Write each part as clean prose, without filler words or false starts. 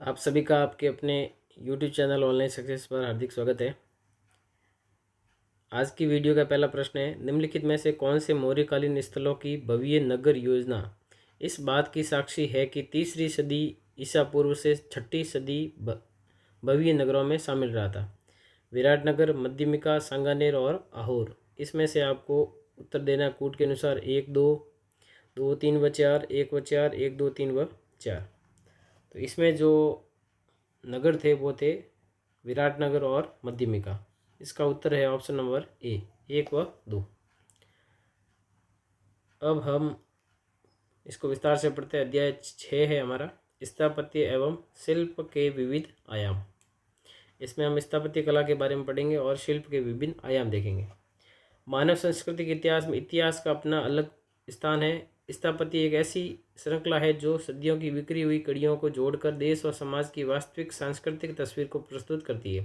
आप सभी का आपके अपने YouTube चैनल ऑनलाइन सक्सेस पर हार्दिक स्वागत है। आज की वीडियो का पहला प्रश्न है, निम्नलिखित में से कौन से मौर्यकालीन स्थलों की भव्य नगर योजना इस बात की साक्षी है कि तीसरी सदी ईसा पूर्व से छठी सदी भव्य नगरों में शामिल रहा था। विराटनगर, मध्यमिका, सांगानेर और अहोर। इसमें से आपको उत्तर देना कूट के अनुसार 1, 2, 2, 3 व 4, 1 व 4, 1, 2, 3 व 4। तो इसमें जो नगर थे वो थे विराटनगर और मध्यमिका। इसका उत्तर है ऑप्शन नंबर ए, 1 व 2। अब हम इसको विस्तार से पढ़ते हैं। अध्याय 6 है हमारा, स्थापत्य एवं शिल्प के विविध आयाम। इसमें हम स्थापत्य कला के बारे में पढ़ेंगे और शिल्प के विभिन्न आयाम देखेंगे। मानव संस्कृति के इतिहास में इतिहास का अपना अलग स्थान है। स्थापत्य एक ऐसी श्रृंखला है जो सदियों की बिखरी हुई कड़ियों को जोड़कर देश और समाज की वास्तविक सांस्कृतिक तस्वीर को प्रस्तुत करती है।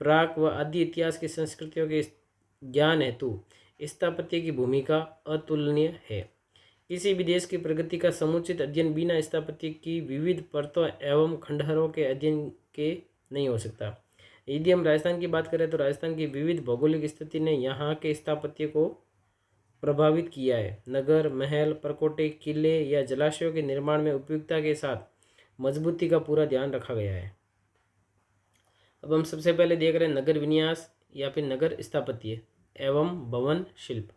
प्राक व आदि इतिहास की संस्कृतियों के ज्ञान हेतु स्थापत्य की भूमिका अतुलनीय है। किसी भी देश की प्रगति का समुचित अध्ययन बिना स्थापत्य की विविध परतों एवं खंडहरों के अध्ययन के नहीं हो सकता। यदि हम राजस्थान की बात करें तो राजस्थान की विविध भौगोलिक स्थिति ने यहाँ के स्थापत्य को प्रभावित किया है। नगर, महल, परकोटे, किले या जलाशयों के निर्माण में उपयुक्तता के साथ मजबूती का पूरा ध्यान रखा गया है। अब हम सबसे पहले देख रहे हैं नगर विन्यास या फिर नगर स्थापत्य एवं भवन शिल्प।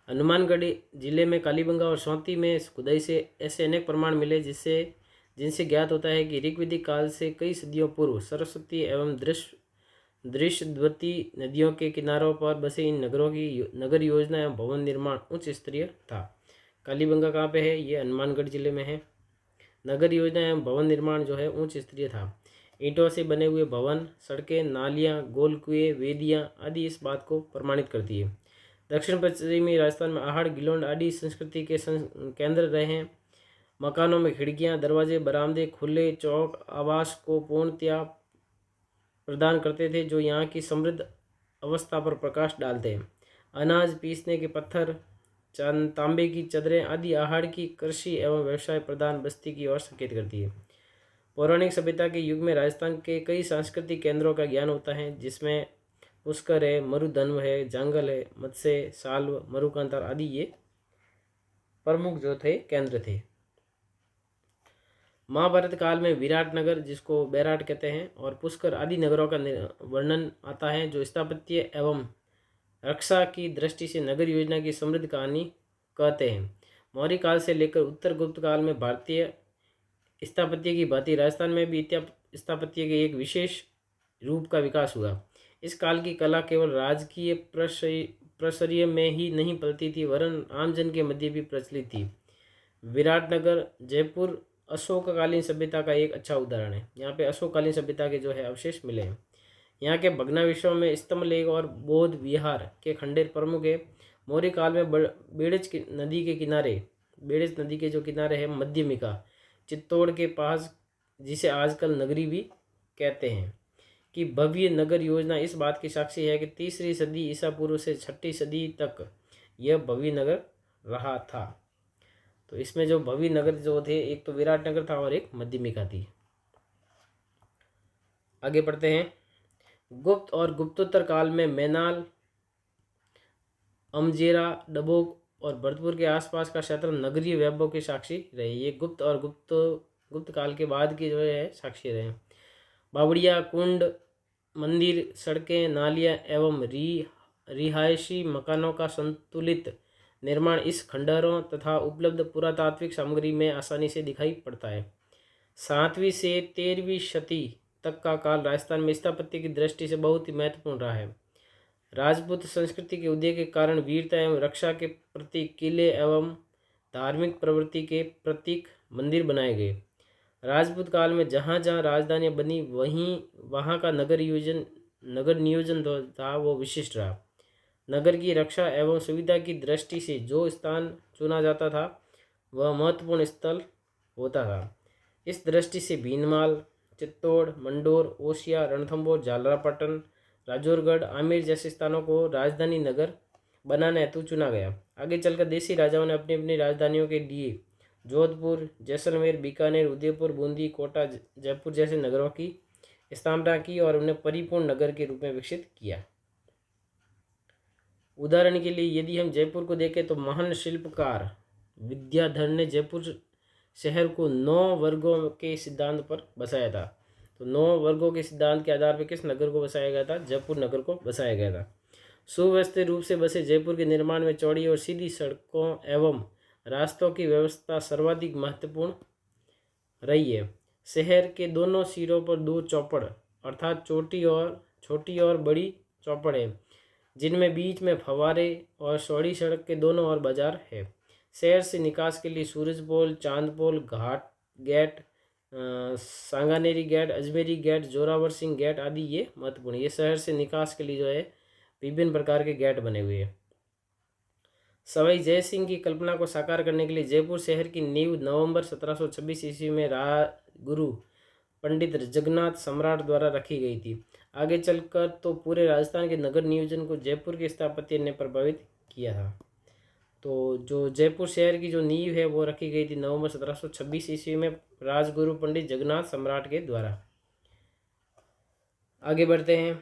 हनुमानगढ़ जिले में कालीबंगा और सौंती में खुदाई से ऐसे अनेक प्रमाण मिले जिनसे ज्ञात होता है कि ऋग्वैदिक काल से कई सदियों पूर्व सरस्वती एवं दृश्यद्वती नदियों के किनारों पर बसे इन नगरों की नगर योजना एवं भवन निर्माण उच्च स्तरीय था। कालीबंगा कहाँ पे है? ये हनुमानगढ़ जिले में है। नगर योजना एवं भवन निर्माण जो है उच्च स्तरीय था। ईंटों से बने हुए भवन, सड़कें, नालियाँ, गोल कुएं, वेदियाँ आदि इस बात को प्रमाणित करती है। दक्षिण पश्चिमी राजस्थान में आहड़, गिलोंड आदि संस्कृति के केंद्र रहे हैं। मकानों में खिड़कियाँ, दरवाजे, बरामदे, खुले चौक आवास को पूर्णतया प्रदान करते थे जो यहाँ की समृद्ध अवस्था पर प्रकाश डालते हैं। अनाज पीसने के पत्थर, तांबे की चदरें आदि आहड़ की कृषि एवं व्यवसाय प्रधान बस्ती की ओर संकेत करती है। पौराणिक सभ्यता के युग में राजस्थान के कई सांस्कृतिक केंद्रों का ज्ञान होता है, जिसमें पुष्कर है, मरुधन्व है, जांगल है, मत्स्य, साल्व, मरुकांतार आदि ये प्रमुख जो थे केंद्र थे। महाभारत काल में विराटनगर, जिसको बैराट कहते हैं, और पुष्कर आदि नगरों का वर्णन आता है जो स्थापत्य एवं रक्षा की दृष्टि से नगर योजना की समृद्ध कहानी कहते हैं। मौर्य काल से लेकर उत्तर गुप्त काल में भारतीय स्थापत्य की भांति राजस्थान में भी स्थापत्य के एक विशेष रूप का विकास हुआ। इस काल की कला केवल राजकीय प्रसर्य में ही नहीं पलती थी, वरन आमजन के मध्य भी प्रचलित थी। विराटनगर, जयपुर अशोककालीन सभ्यता का एक अच्छा उदाहरण है। यहाँ पे अशोककालीन सभ्यता के जो है अवशेष मिले हैं। यहाँ के भग्नावशेषों में स्तंभलेख और बौद्ध विहार के खंडेर प्रमुख है। मौर्य काल में बेड़ज नदी के किनारे, बेड़ज नदी के जो किनारे है मध्यमिका, चित्तौड़ के पास, जिसे आजकल नगरी भी कहते हैं, कि भव्य नगर योजना इस बात की साक्षी है कि तीसरी सदी ईसा पूर्व से छठी सदी तक यह भव्य नगर रहा था। तो इसमें जो भव्य नगर जो थे, एक तो विराटनगर था और एक मध्यमिका थी। आगे पढ़ते हैं। गुप्त और गुप्तोत्तर काल में मैनाल, अमजेरा, डबोक और भरतपुर के आसपास का क्षेत्र नगरीय वैभव के साक्षी रहे। ये गुप्त और गुप्त काल के बाद के जो है साक्षी रहे। बावड़िया, कुंड, मंदिर, सड़कें, नालियाँ एवं रिहायशी मकानों का संतुलित निर्माण इस खंडहरों तथा उपलब्ध पुरातात्विक सामग्री में आसानी से दिखाई पड़ता है। 7वीं से 13वीं शती तक का काल राजस्थान में स्थापत्य की दृष्टि से बहुत ही महत्वपूर्ण रहा है। राजपूत संस्कृति के उदय के कारण वीरता एवं रक्षा के प्रतीक किले एवं धार्मिक प्रवृत्ति के प्रतीक मंदिर बनाए गए। राजपूत काल में जहाँ जहाँ राजधानियाँ बनी वहाँ का नगर नियोजन था वो विशिष्ट रहा। नगर की रक्षा एवं सुविधा की दृष्टि से जो स्थान चुना जाता था वह महत्वपूर्ण स्थल होता था। इस दृष्टि से भीनमाल, चित्तौड़, मंडोर, ओसिया, रणथंभौर, झालरापाटन, राजौरगढ़, आमेर जैसे स्थानों को राजधानी नगर बनाने हेतु चुना गया। आगे चलकर देसी राजाओं ने अपनी अपनी राजधानियों के लिए जोधपुर, जैसलमेर, बीकानेर, उदयपुर, बूंदी, कोटा, जयपुर जैसे नगरों की स्थापना की और उन्हें परिपूर्ण नगर के रूप में विकसित किया। उदाहरण के लिए यदि हम जयपुर को देखें तो महान शिल्पकार विद्याधर ने जयपुर शहर को 9 वर्गों के सिद्धांत पर बसाया था। तो 9 वर्गों के सिद्धांत के आधार पर किस नगर को बसाया गया था? जयपुर नगर को बसाया गया था। सुव्यवस्थित रूप से बसे जयपुर के निर्माण में चौड़ी और सीधी सड़कों एवं रास्तों की व्यवस्था सर्वाधिक महत्वपूर्ण रही है। शहर के दोनों सिरों पर 2 चौपड़ अर्थात छोटी और बड़ी चौपड़ है, जिनमें बीच में फव्वारे और चौड़ी सड़क के दोनों ओर बाजार है। शहर से निकास के लिए Surajpol, Chandpol, Ghat gate, Sanganeri gate, Ajmeri gate, Zorawar Singh gate आदि ये महत्वपूर्ण। ये शहर से निकास के लिए जो है विभिन्न प्रकार के गेट बने हुए हैं। सवाई जय सिंह की कल्पना को साकार करने के लिए जयपुर शहर की नींव नवंबर 1726 ईस्वी में राजगुरु पंडित जगन्नाथ सम्राट द्वारा रखी गई थी। आगे चलकर तो पूरे राजस्थान के नगर नियोजन को जयपुर के स्थापत्य ने प्रभावित किया था। तो जो जयपुर शहर की जो नींव है वो रखी गई थी नवंबर 1726 ईस्वी में राजगुरु पंडित जगन्नाथ सम्राट के द्वारा। आगे बढ़ते हैं।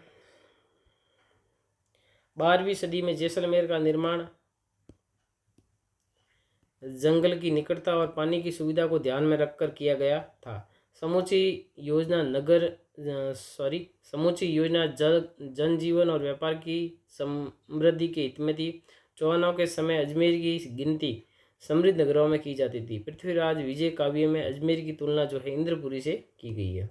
12वीं सदी में जैसलमेर का निर्माण जंगल की निकटता और पानी की सुविधा को ध्यान में रखकर किया गया था। समूची योजना जनजीवन और व्यापार की समृद्धि के हित में थी। चौहानों के समय अजमेर की गिनती समृद्ध नगरों में की जाती थी। पृथ्वीराज विजय काव्य में अजमेर की तुलना जो है इंद्रपुरी से की गई है।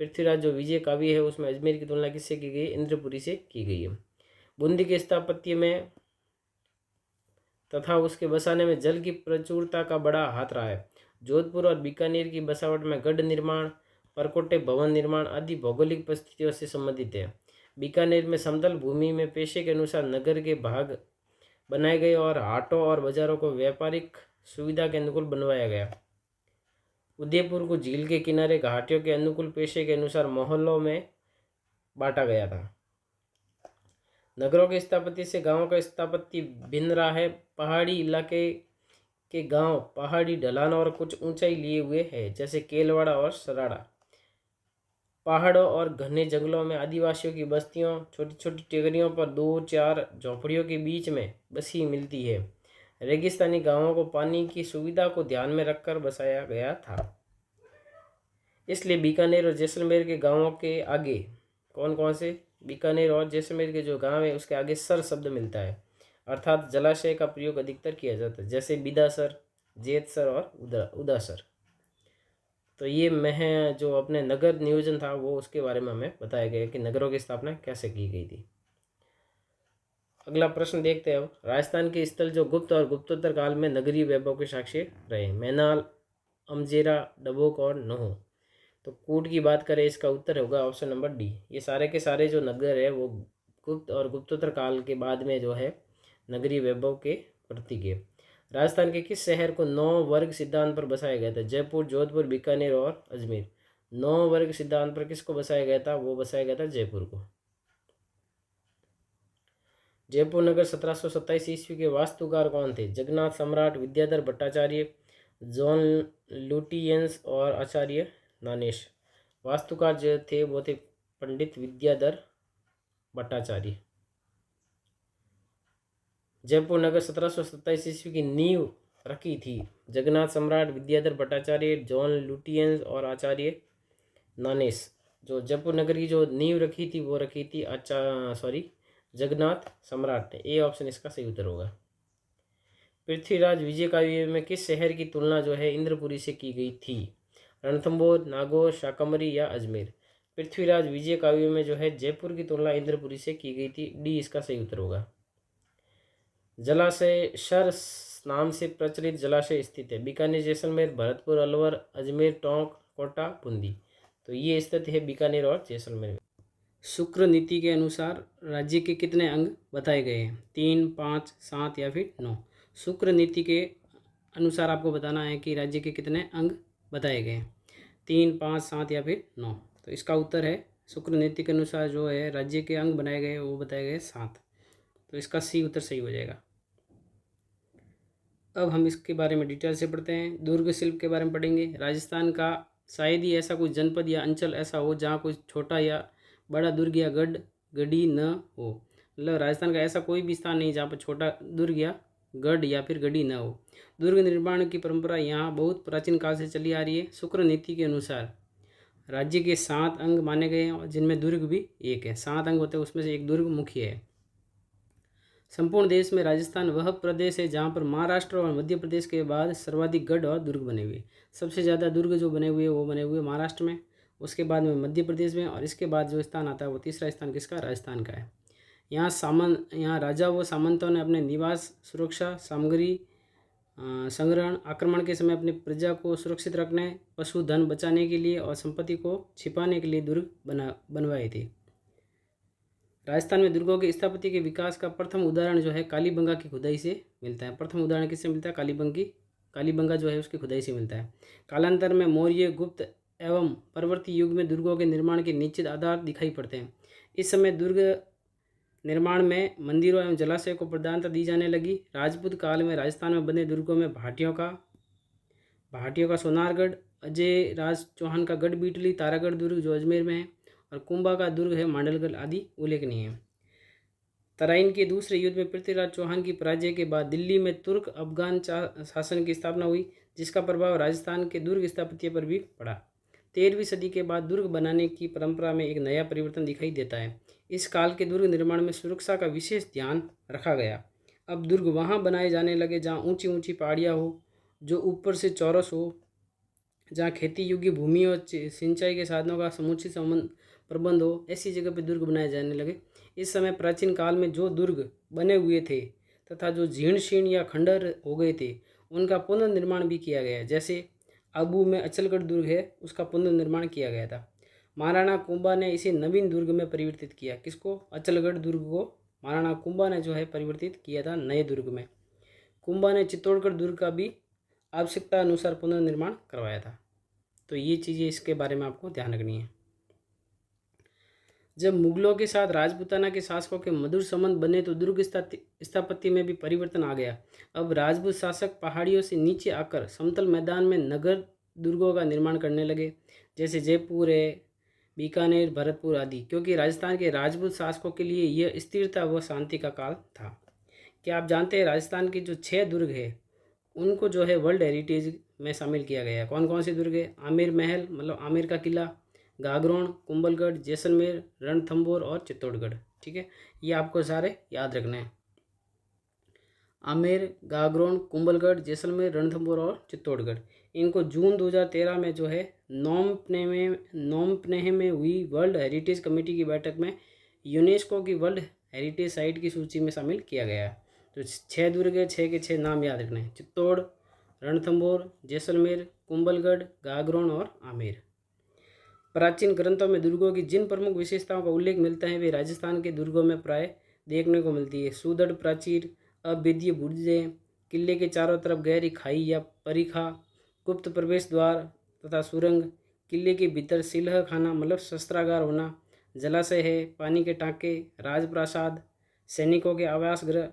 पृथ्वीराज जो विजय काव्य है उसमें अजमेर की तुलना किससे की गई है? इंद्रपुरी से की गई है। बूंदी के स्थापत्य में तथा उसके बसाने में जल की प्रचुरता का बड़ा हाथ रहा है। जोधपुर और बीकानेर की बसावट में गढ़ निर्माण, परकोटे भवन निर्माण आदि भौगोलिक परिस्थितियों से संबंधित है। बीकानेर में समतल भूमि में पेशे के अनुसार नगर के भाग बनाए गए और हाटों और बाजारों को व्यापारिक सुविधा के अनुकूल बनवाया गया। उदयपुर को झील के किनारे घाटियों के अनुकूल पेशे के अनुसार मोहल्लों में बांटा गया था। नगरों के स्थापत्य से गांवों का स्थापत्य भिन्न रहा है। पहाड़ी इलाके के गांव पहाड़ी ढलान और कुछ ऊंचाई लिए हुए हैं, जैसे केलवाड़ा और सराड़ा। पहाड़ों और घने जंगलों में आदिवासियों की बस्तियों छोटी छोटी टेकरियों पर 2-4 झोंपड़ियों के बीच में बसी मिलती है। रेगिस्तानी गांवों को पानी की सुविधा को ध्यान में रखकर बसाया गया था। इसलिए बीकानेर और जैसलमेर के गांवों के आगे कौन कौन से? बीकानेर और जैसलमेर के जो गांव है उसके आगे सर शब्द मिलता है, अर्थात जलाशय का प्रयोग अधिकतर किया जाता है, जैसे बिदासर, जेतसर और उदासर। तो ये मैं जो अपने नगर नियोजन था वो उसके बारे में हमें बताया गया कि नगरों की स्थापना कैसे की गई थी। अगला प्रश्न देखते हैं अब। राजस्थान के स्थल जो गुप्त और गुप्तोत्तर काल में नगरीय वैभव के साक्षी रहे, मैनाल, अमजेरा, डबोक और नोह। तो कूट की बात करें, इसका उत्तर होगा ऑप्शन नंबर डी। ये सारे के सारे जो नगर है वो गुप्त और गुप्तोत्तर काल के बाद में जो है नगरीय वैभव के प्रतीक है। राजस्थान के किस शहर को 9 वर्ग सिद्धांत पर बसाया गया था? जयपुर, जोधपुर, बीकानेर और अजमेर। 9 वर्ग सिद्धांत पर किसको बसाया गया था? वो बसाया गया था जयपुर को। जयपुर नगर 1727 ईस्वी के वास्तुकार कौन थे? जगन्नाथ सम्राट, विद्याधर भट्टाचार्य, जॉन लुटियंस और आचार्य नानेश। वास्तुकार जो थे वो थे पंडित विद्याधर भट्टाचार्य। जयपुर नगर 1727 ईस्वी की नींव रखी थी जगन्नाथ सम्राट, विद्याधर भट्टाचार्य, जॉन लुटियंस और आचार्य नानेश। जो जयपुर नगर की जो नींव रखी थी वो रखी थी जगन्नाथ सम्राट ने। ए ऑप्शन इसका सही उत्तर होगा। पृथ्वीराज विजय काव्य में किस शहर की तुलना जो है इंद्रपुरी से की गई थी? रणथंभौर, नागौर, शाकंभरी या अजमेर। पृथ्वीराज विजय काव्य में जो है जयपुर की तुलना इंद्रपुरी से की गई थी। डी इसका सही उत्तर होगा। जलाशय शर नाम से प्रचलित जलाशय स्थित है? बीकानेर, जैसलमेर, भरतपुर, अलवर, अजमेर, टोंक, कोटा, बूंदी। तो ये स्थित है बीकानेर और जैसलमेर में। शुक्र नीति के अनुसार राज्य के कितने अंग बताए गए हैं? 3, 5, 7 या फिर 9। शुक्र नीति के अनुसार आपको बताना है कि राज्य के कितने अंग बताए गए हैं, 3, 5, 7 या फिर 9। तो इसका उत्तर है शुक्र नीति के अनुसार जो है राज्य के अंग बनाए गए वो बताए गए 7। तो इसका सी उत्तर सही हो जाएगा। अब हम इसके बारे में डिटेल से पढ़ते हैं। दुर्ग शिल्प के बारे में पढ़ेंगे। राजस्थान का शायद ही ऐसा कोई जनपद या अंचल ऐसा हो जहाँ कोई छोटा या बड़ा दुर्ग या गढ़ गढ़ी न हो। मतलब राजस्थान का ऐसा कोई भी स्थान नहीं जहाँ पर छोटा दुर्ग या गढ़ या फिर गढ़ी न हो। दुर्ग निर्माण की परंपरा यहाँ बहुत प्राचीन काल से चली आ रही है। शुक्र नीति के अनुसार राज्य के 7 अंग माने गए हैं, जिनमें दुर्ग भी एक है। 7 अंग होते हैं, उसमें से एक दुर्ग मुख्य है। संपूर्ण देश में राजस्थान वह प्रदेश है जहाँ पर महाराष्ट्र और मध्य प्रदेश के बाद सर्वाधिक गढ़ और दुर्ग बने हुए। सबसे ज़्यादा दुर्ग जो बने हुए वो बने हुए महाराष्ट्र में, उसके बाद में मध्य प्रदेश में, और इसके बाद जो स्थान आता है वो तीसरा स्थान किसका, राजस्थान का है। यहाँ राजा व सामंतों ने अपने निवास, सुरक्षा, सामग्री संग्रहण, आक्रमण के समय अपनी प्रजा को सुरक्षित रखने, पशुधन बचाने के लिए और संपत्ति को छिपाने के लिए दुर्ग बनवाए थे। राजस्थान में दुर्गों के स्थापत्य के विकास का प्रथम उदाहरण जो है कालीबंगा की खुदाई से मिलता है। प्रथम उदाहरण किससे मिलता है, कालीबंगा जो है उसकी खुदाई से मिलता है। कालांतर में मौर्य, गुप्त एवं परवर्ती युग में दुर्गों के निर्माण के निश्चित आधार दिखाई पड़ते हैं। इस समय दुर्ग निर्माण में मंदिरों एवं जलाशय को प्रधानता दी जाने लगी। राजपूत काल में राजस्थान में बने दुर्गों में भाटियों का सोनारगढ़, अजय राज चौहान का गढ़ बीटली, तारागढ़ दुर्ग जो अजमेर में है, और कुंभा का दुर्ग है मांडलगढ़ आदि उल्लेखनीय है। तराइन के दूसरे युद्ध में पृथ्वीराज चौहान की पराजय के बाद दिल्ली में तुर्क अफगान शासन की स्थापना हुई, जिसका प्रभाव राजस्थान के दुर्ग स्थापत्य पर भी पड़ा। 13वीं सदी के बाद दुर्ग बनाने की परंपरा में एक नया परिवर्तन दिखाई देता है। इस काल के दुर्ग निर्माण में सुरक्षा का विशेष ध्यान रखा गया। अब दुर्ग वहाँ बनाए जाने लगे जहाँ ऊंची ऊंची पहाड़ियाँ हो, जो ऊपर से चौरस हो, जहाँ खेती योग्य भूमि और सिंचाई के साधनों का समुचित प्रबंध हो। ऐसी जगह पर दुर्ग बनाए जाने लगे। इस समय प्राचीन काल में जो दुर्ग बने हुए थे तथा जो जीर्ण शीर्ण या खंडर हो गए थे, उनका पुनर्निर्माण भी किया गया। जैसे आबू में अचलगढ़ दुर्ग है, उसका पुनर्निर्माण किया गया था। महाराणा कुंभा ने इसे नवीन दुर्ग में परिवर्तित किया। किसको, अचलगढ़ दुर्ग को महाराणा कुंभा ने जो है परिवर्तित किया था नए दुर्ग में। कुंभा ने चित्तौड़गढ़ दुर्ग का भी आवश्यकता अनुसार पुनर्निर्माण करवाया था। तो ये चीज़ें इसके बारे में आपको ध्यान रखनी है। जब मुगलों के साथ राजपूताना के शासकों के मधुर संबंध बने तो दुर्ग स्थापत्य में भी परिवर्तन आ गया। अब राजपूत शासक पहाड़ियों से नीचे आकर समतल मैदान में नगर दुर्गों का निर्माण करने लगे, जैसे जयपुर है, बीकानेर, भरतपुर आदि, क्योंकि राजस्थान के राजपूत शासकों के लिए यह स्थिरता व शांति का काल था। क्या आप जानते हैं राजस्थान के जो 6 दुर्ग है उनको जो है वर्ल्ड हेरिटेज में शामिल किया गया है। कौन कौन से दुर्ग है, आमेर महल मतलब आमेर का किला, गागरोन, कुंभलगढ़, जैसलमेर, रणथंभौर और चित्तौड़गढ़। ठीक है, ये आपको सारे याद रखने हैं। आमेर, गागरोन, कुंभलगढ़, जैसलमेर, रणथंभौर और चित्तौड़गढ़। इनको जून 2013 में जो है नोमपनेह में हुई वर्ल्ड हेरिटेज कमेटी की बैठक में यूनेस्को की वर्ल्ड हेरिटेज साइट की सूची में शामिल किया गया है। तो 6 दुर्ग है, 6 के 6 नाम याद रखने हैं, चित्तौड़, रणथंभौर, जैसलमेर, कुंभलगढ़, गागरोन और आमेर। प्राचीन ग्रंथों में दुर्गों की जिन प्रमुख विशेषताओं का उल्लेख मिलता है वे राजस्थान के दुर्गों में प्राय देखने को मिलती है। सुदृढ़ प्राचीर, अभेद्य बुर्जें, किले के चारों तरफ गहरी खाई या परिखा, गुप्त प्रवेश द्वार तथा सुरंग, किले के भीतर सिलह खाना मतलब शस्त्रागार होना, जलाशय है, पानी के टाँके, राजप्रासाद, सैनिकों के आवास गृह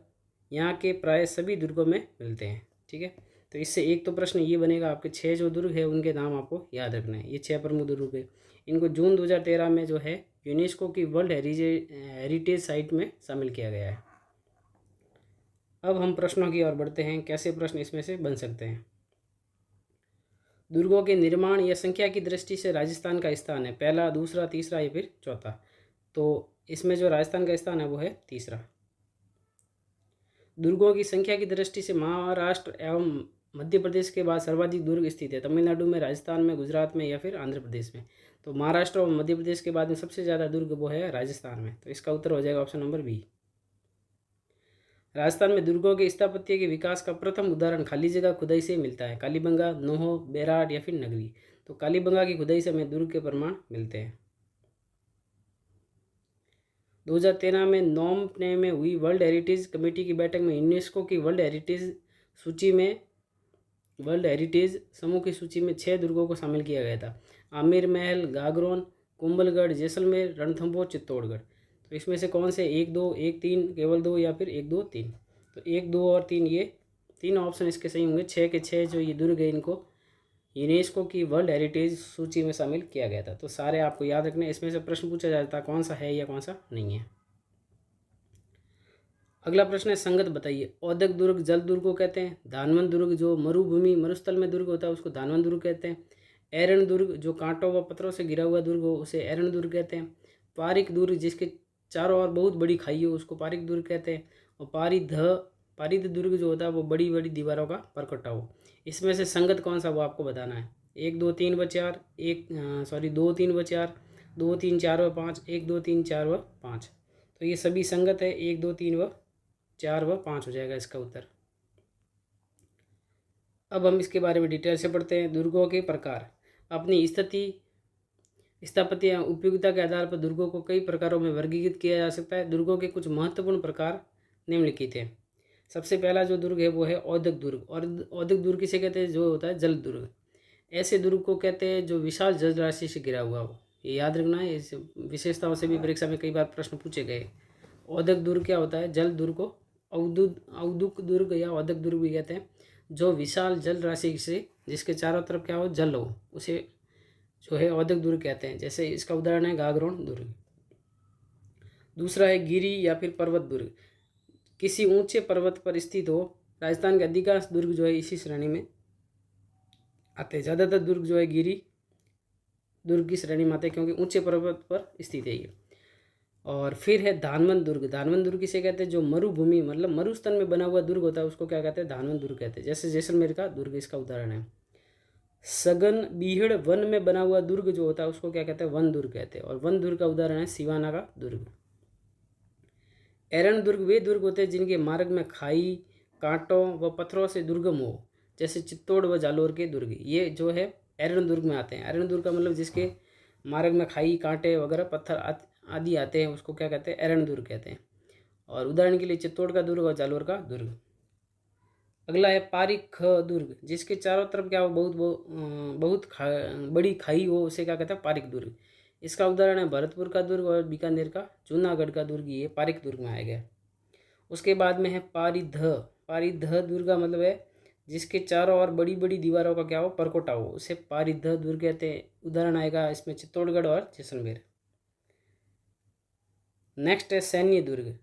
यहाँ के प्राय सभी दुर्गों में मिलते हैं। ठीक है, तो इससे एक तो प्रश्न ये बनेगा, आपके 6 जो दुर्ग है उनके नाम आपको याद रखना है। ये 6 प्रमुख दुर्ग है, इनको जून 2013 में जो है यूनेस्को की वर्ल्ड हेरिटेज साइट में शामिल किया गया है। अब हम प्रश्नों की ओर बढ़ते हैं, कैसे प्रश्न इसमें से बन सकते हैं। दुर्गों के निर्माण या संख्या की दृष्टि से राजस्थान का स्थान है, पहला, दूसरा, तीसरा या फिर चौथा। तो इसमें जो राजस्थान का स्थान है वो है तीसरा। दुर्गों की संख्या की दृष्टि से महाराष्ट्र एवं मध्य प्रदेश के बाद सर्वाधिक दुर्ग स्थित है, तमिलनाडु में, राजस्थान में, गुजरात में या फिर आंध्र प्रदेश में। तो महाराष्ट्र और मध्य प्रदेश के बाद में सबसे ज़्यादा दुर्ग वो है राजस्थान में। तो इसका उत्तर हो जाएगा ऑप्शन नंबर बी। राजस्थान में दुर्गों के स्थापत्य के विकास का प्रथम उदाहरण खाली जगह खुदाई से मिलता है। कालीबंगा, नोहो, बेराट या फिर नगरी। तो कालीबंगा की खुदाई से हमें दुर्ग के प्रमाण मिलते हैं। 2013 में नोमपने में हुई वर्ल्ड हेरिटेज कमेटी की बैठक में यूनेस्को की वर्ल्ड हेरिटेज समूह की सूची में 6 दुर्गों को शामिल किया गया था। आमेर महल, गागरोन, कुंभलगढ़, जैसलमेर, रणथंभौर, चित्तौड़गढ़। तो इसमें से कौन से 1, 2, 1, 3, केवल 2 या फिर 1, 2, 3। तो 1, 2 और 3 ये तीनों ऑप्शन इसके सही होंगे। 6 के 6 जो ये दुर्ग है इनको यूनेस्को की वर्ल्ड हेरिटेज सूची में शामिल किया गया था। तो सारे आपको याद रखने, इसमें से प्रश्न पूछा जाता है कौन सा है या कौन सा नहीं है। अगला प्रश्न है संगत बताइए। औदक दुर्ग जल दुर्ग को कहते हैं। धानवन दुर्ग जो मरुभूमि मरुस्थल में दुर्ग होता है उसको धानवन दुर्ग कहते हैं। एरण दुर्ग जो कांटों व पत्थरों से घिरा हुआ दुर्ग हो उसे एरण दुर्ग कहते हैं। पारिक दुर्ग जिसके चारों ओर बहुत बड़ी खाई हो उसको पारिक दुर्ग कहते हैं। और पारिद दुर्ग जो होता है वो बड़ी बड़ी दीवारों का परकटा हो। इसमें से संगत कौन सा वो आपको बताना है। 1 2 3 व 4 2 3 व 4 2 3 4 व 5 1 2 3 4 व 5। तो ये सभी संगत है। 1 2 3 व 4 व 5 हो जाएगा इसका उत्तर। अब हम इसके बारे में डिटेल से पढ़ते हैं। दुर्गों के प्रकार। अपनी स्थापत्य उपयोगिता के आधार पर दुर्गों को कई प्रकारों में वर्गीकृत किया जा सकता है। दुर्गों के कुछ महत्वपूर्ण प्रकार निम्नलिखित हैं। सबसे पहला जो दुर्ग है वो है औदक दुर्ग। और औदक दुर्ग किसे कहते हैं, जो होता है जल दुर्ग। ऐसे दुर्ग को कहते हैं जो विशाल जल राशि से घिरा हुआ हो। ये याद रखना है, इस विशेषताओं से भी परीक्षा में कई बार प्रश्न पूछे गए। औदक दुर्ग क्या होता है, जल दुर्ग को औदुक दुर्ग या औदक दुर्ग भी कहते हैं। जो विशाल जल राशि से जिसके चारों तरफ क्या हो, जल हो, उसे जो है औदक दुर्ग कहते हैं। जैसे इसका उदाहरण है गागरोन दुर्ग। दूसरा है गिरी या फिर पर्वत दुर्ग। किसी ऊंचे पर्वत पर स्थित हो। राजस्थान के अधिकांश दुर्ग जो है इसी श्रेणी में आते हैं। ज़्यादातर दुर्ग जो है गिरी दुर्ग की श्रेणी में आते हैं क्योंकि ऊंचे पर्वत पर स्थित है ये। और फिर है धानवन दुर्ग। धानवन दुर्ग किसे कहते हैं, जो मरुभूमि मतलब मरुस्थल में बना हुआ दुर्ग होता है उसको क्या कहते हैं, धानवन दुर्ग कहते हैं। जैसे जैसलमेर का दुर्ग इसका उदाहरण है। सघन बीहड़ वन में बना हुआ दुर्ग जो होता है उसको क्या कहते हैं, वन दुर्ग कहते हैं। और वन दुर्ग का उदाहरण है सिवाना का दुर्ग। एरण दुर्ग वे दुर्ग होते हैं जिनके मार्ग में खाई, कांटों व पत्थरों से दुर्गम हो। जैसे चित्तौड़ व जालोर के दुर्ग, ये जो है एरण दुर्ग में आते हैं। एरण दुर्ग का मतलब जिसके मार्ग में खाई, कांटे वगैरह पत्थर आदि आते हैं उसको क्या कहते हैं, एरण दुर्ग कहते हैं। और उदाहरण के लिए चित्तौड़ का दुर्ग और जालोर का दुर्ग। अगला है पारिख दुर्ग, जिसके चारों तरफ क्या हो, बहुत बड़ी खाई हो, उसे क्या कहते हैं, पारिक दुर्ग। इसका उदाहरण है भरतपुर का दुर्ग और बीकानेर का जूनागढ़ का दुर्ग, ये पारिक दुर्ग में आएगा। उसके बाद में है पारिध दुर्ग का मतलब है जिसके चारों ओर बड़ी बड़ी दीवारों का क्या हो, परकोटा हो, उसे पारिध दुर्ग कहते हैं। उदाहरण आएगा इसमें चित्तौड़गढ़ और जैसलमेर। नेक्स्ट है सैन्य दुर्ग।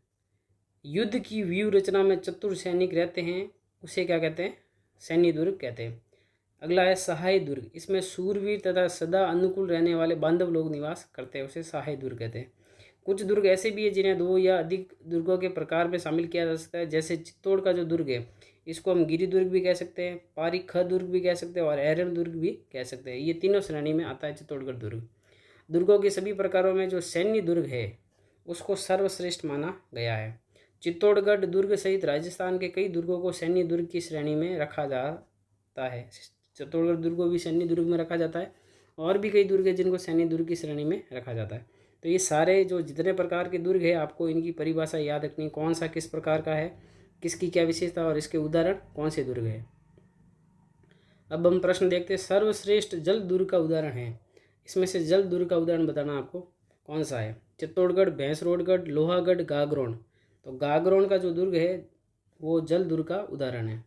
युद्ध की व्यूह रचना में चतुर सैनिक रहते हैं, उसे क्या कहते हैं, सैन्य दुर्ग कहते हैं। अगला है सहाय दुर्ग। इसमें सूरवीर तथा सदा अनुकूल रहने वाले बांधव लोग निवास करते हैं, उसे सहाय दुर्ग कहते हैं। कुछ दुर्ग ऐसे भी है जिन्हें 2 या अधिक दुर्गों के प्रकार में शामिल किया जा सकता है। जैसे चित्तौड़ का जो दुर्ग है इसको हम गिरी दुर्ग भी कह सकते हैं, पारिख दुर्ग भी कह सकते हैं और एरण दुर्ग भी कह सकते हैं। ये तीनों श्रेणी में आता है चित्तौड़गढ़ दुर्ग। दुर्गों के सभी प्रकारों में जो सैन्य दुर्ग है उसको सर्वश्रेष्ठ माना गया है। चित्तौड़गढ़ दुर्ग सहित राजस्थान के कई दुर्गों को सैन्य दुर्ग की श्रेणी में रखा जाता है। चित्तौड़गढ़ दुर्ग को भी सैन्य दुर्ग में रखा जाता है और भी कई दुर्ग है जिनको सैन्य दुर्ग की श्रेणी में रखा जाता है। तो ये सारे जो जितने प्रकार के दुर्ग है आपको इनकी परिभाषा याद रखनी, कौन सा किस प्रकार का है, किसकी क्या विशेषता और इसके उदाहरण कौन से दुर्ग है। अब हम प्रश्न देखते हैं। सर्वश्रेष्ठ जल दुर्ग का उदाहरण है, इसमें से जल दुर्ग का उदाहरण बताना आपको कौन सा है। चित्तौड़गढ़, भैंसरोडगढ़, लोहागढ़, गागरोन। तो गागरोन का जो दुर्ग है वो जल दुर्ग का उदाहरण है।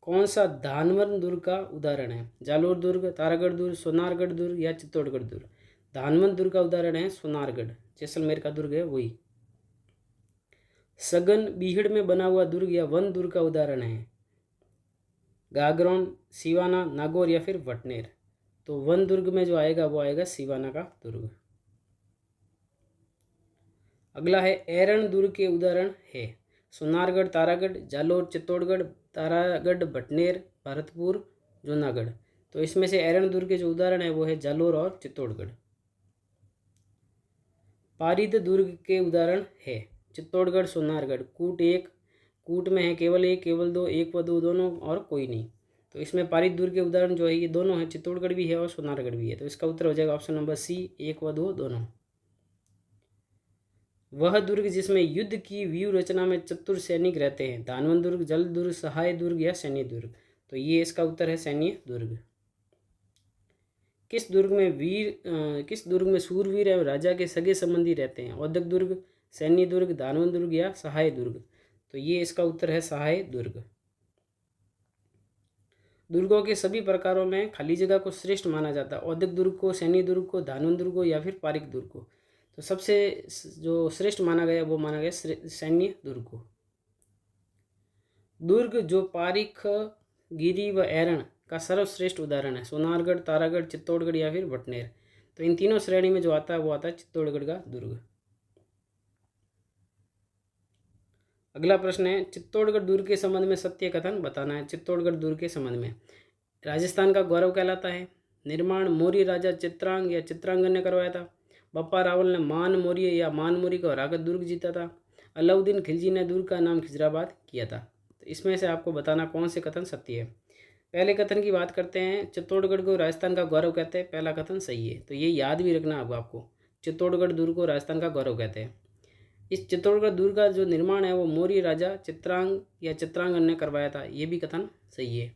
कौन सा धानवन दुर्ग का उदाहरण है, जालोर दुर्ग, तारागढ़ दुर्ग, सोनारगढ़ दुर्ग या चित्तौड़गढ़ दुर्ग। धानवन दुर्ग का उदाहरण है सोनारगढ़, जैसलमेर का दुर्ग है वही। सघन बीहड़ में बना हुआ दुर्ग या वन दुर्ग का उदाहरण है गागरोन, सिवाना, नागौर या फिर वटनेर। तो वन दुर्ग में जो आएगा वो आएगा सिवाना का दुर्ग। अगला है एरण दुर्ग के उदाहरण है सोनारगढ़, तारागढ़, जालोर, चित्तौड़गढ़, तारागढ़, भटनेर, भरतपुर, जूनागढ़। तो इसमें से एरण दुर्ग के जो उदाहरण है वो है जालोर और चित्तौड़गढ़। पारिद दुर्ग के उदाहरण है चित्तौड़गढ़, सोनारगढ़। कूट 1, कूट में है केवल 1, केवल 2, 1 व 2 दोनों और कोई नहीं। तो इसमें पारिद दुर्ग के उदाहरण जो है ये दोनों हैं, चित्तौड़गढ़ भी है और सोनारगढ़ भी है। तो इसका उत्तर हो जाएगा ऑप्शन नंबर सी, 1 व 2 दोनों। वह दुर्ग जिसमें युद्ध की व्यूह रचना में चतुर सैनिक रहते हैं, धानवन दुर्ग, जल दुर्ग, सहाय दुर्ग या सैन्य दुर्ग। तो ये इसका उत्तर है सैन्य दुर्ग। किस दुर्ग में सूरवीर एवं राजा के सगे संबंधी रहते हैं, औदक दुर्ग, सैन्य दुर्ग, धानवन दुर्ग या सहाय दुर्ग। तो ये इसका उत्तर है सहाय दुर्ग। दुर्गों के सभी प्रकारों में खाली जगह को श्रेष्ठ माना जाता है। औद्योगिक दुर्ग को, सैन्य दुर्ग को, धानवंत दुर्ग को या फिर पारिक दुर्ग को। तो सबसे जो श्रेष्ठ माना गया वो माना गया सैन्य दुर्ग को। दुर्ग जो पारिक, गिरी व ऐरण का सर्वश्रेष्ठ उदाहरण है। सोनारगढ़, तारागढ़, चित्तौड़गढ़ या फिर भटनेर। तो इन तीनों श्रेणी में जो आता है वो आता है चित्तौड़गढ़ का दुर्ग। अगला प्रश्न है, चित्तौड़गढ़ दुर्ग के संबंध में सत्य कथन बताना है। चित्तौड़गढ़ दुर्ग के संबंध में राजस्थान का गौरव कहलाता है। निर्माण मौर्य राजा चित्रांग या चित्रांगन ने करवाया था। बप्पा रावल ने मान मौर्य या मान मौर्य को हराकर दुर्ग जीता था। अलाउद्दीन खिलजी ने दुर्ग का नाम खिजराबाद किया था। तो इसमें से आपको बताना कौन से कथन सत्य है। पहले कथन की बात करते हैं, चित्तौड़गढ़ को राजस्थान का गौरव कहते हैं। पहला कथन सही है, तो ये याद भी रखना होगा आपको। चित्तौड़गढ़ दुर्ग को राजस्थान का गौरव कहते हैं। इस चित्तौड़गढ़ दुर्ग का जो निर्माण है वो मौर्य राजा चित्रांग या चित्रांगन ने करवाया था। ये भी कथन सही है।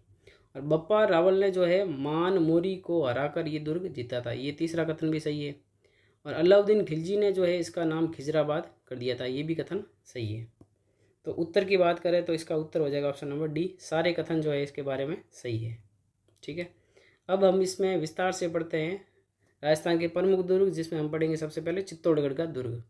और बप्पा रावल ने जो है मान मौर्य को हराकर ये दुर्ग जीता था। ये तीसरा कथन भी सही है। और अलाउद्दीन खिलजी ने जो है इसका नाम खिजराबाद कर दिया था। ये भी कथन सही है। तो उत्तर की बात करें तो इसका उत्तर हो जाएगा ऑप्शन नंबर डी। सारे कथन जो है इसके बारे में सही है। ठीक है, अब हम इसमें विस्तार से पढ़ते हैं राजस्थान के प्रमुख दुर्ग, जिसमें हम पढ़ेंगे सबसे पहले चित्तौड़गढ़ का दुर्ग।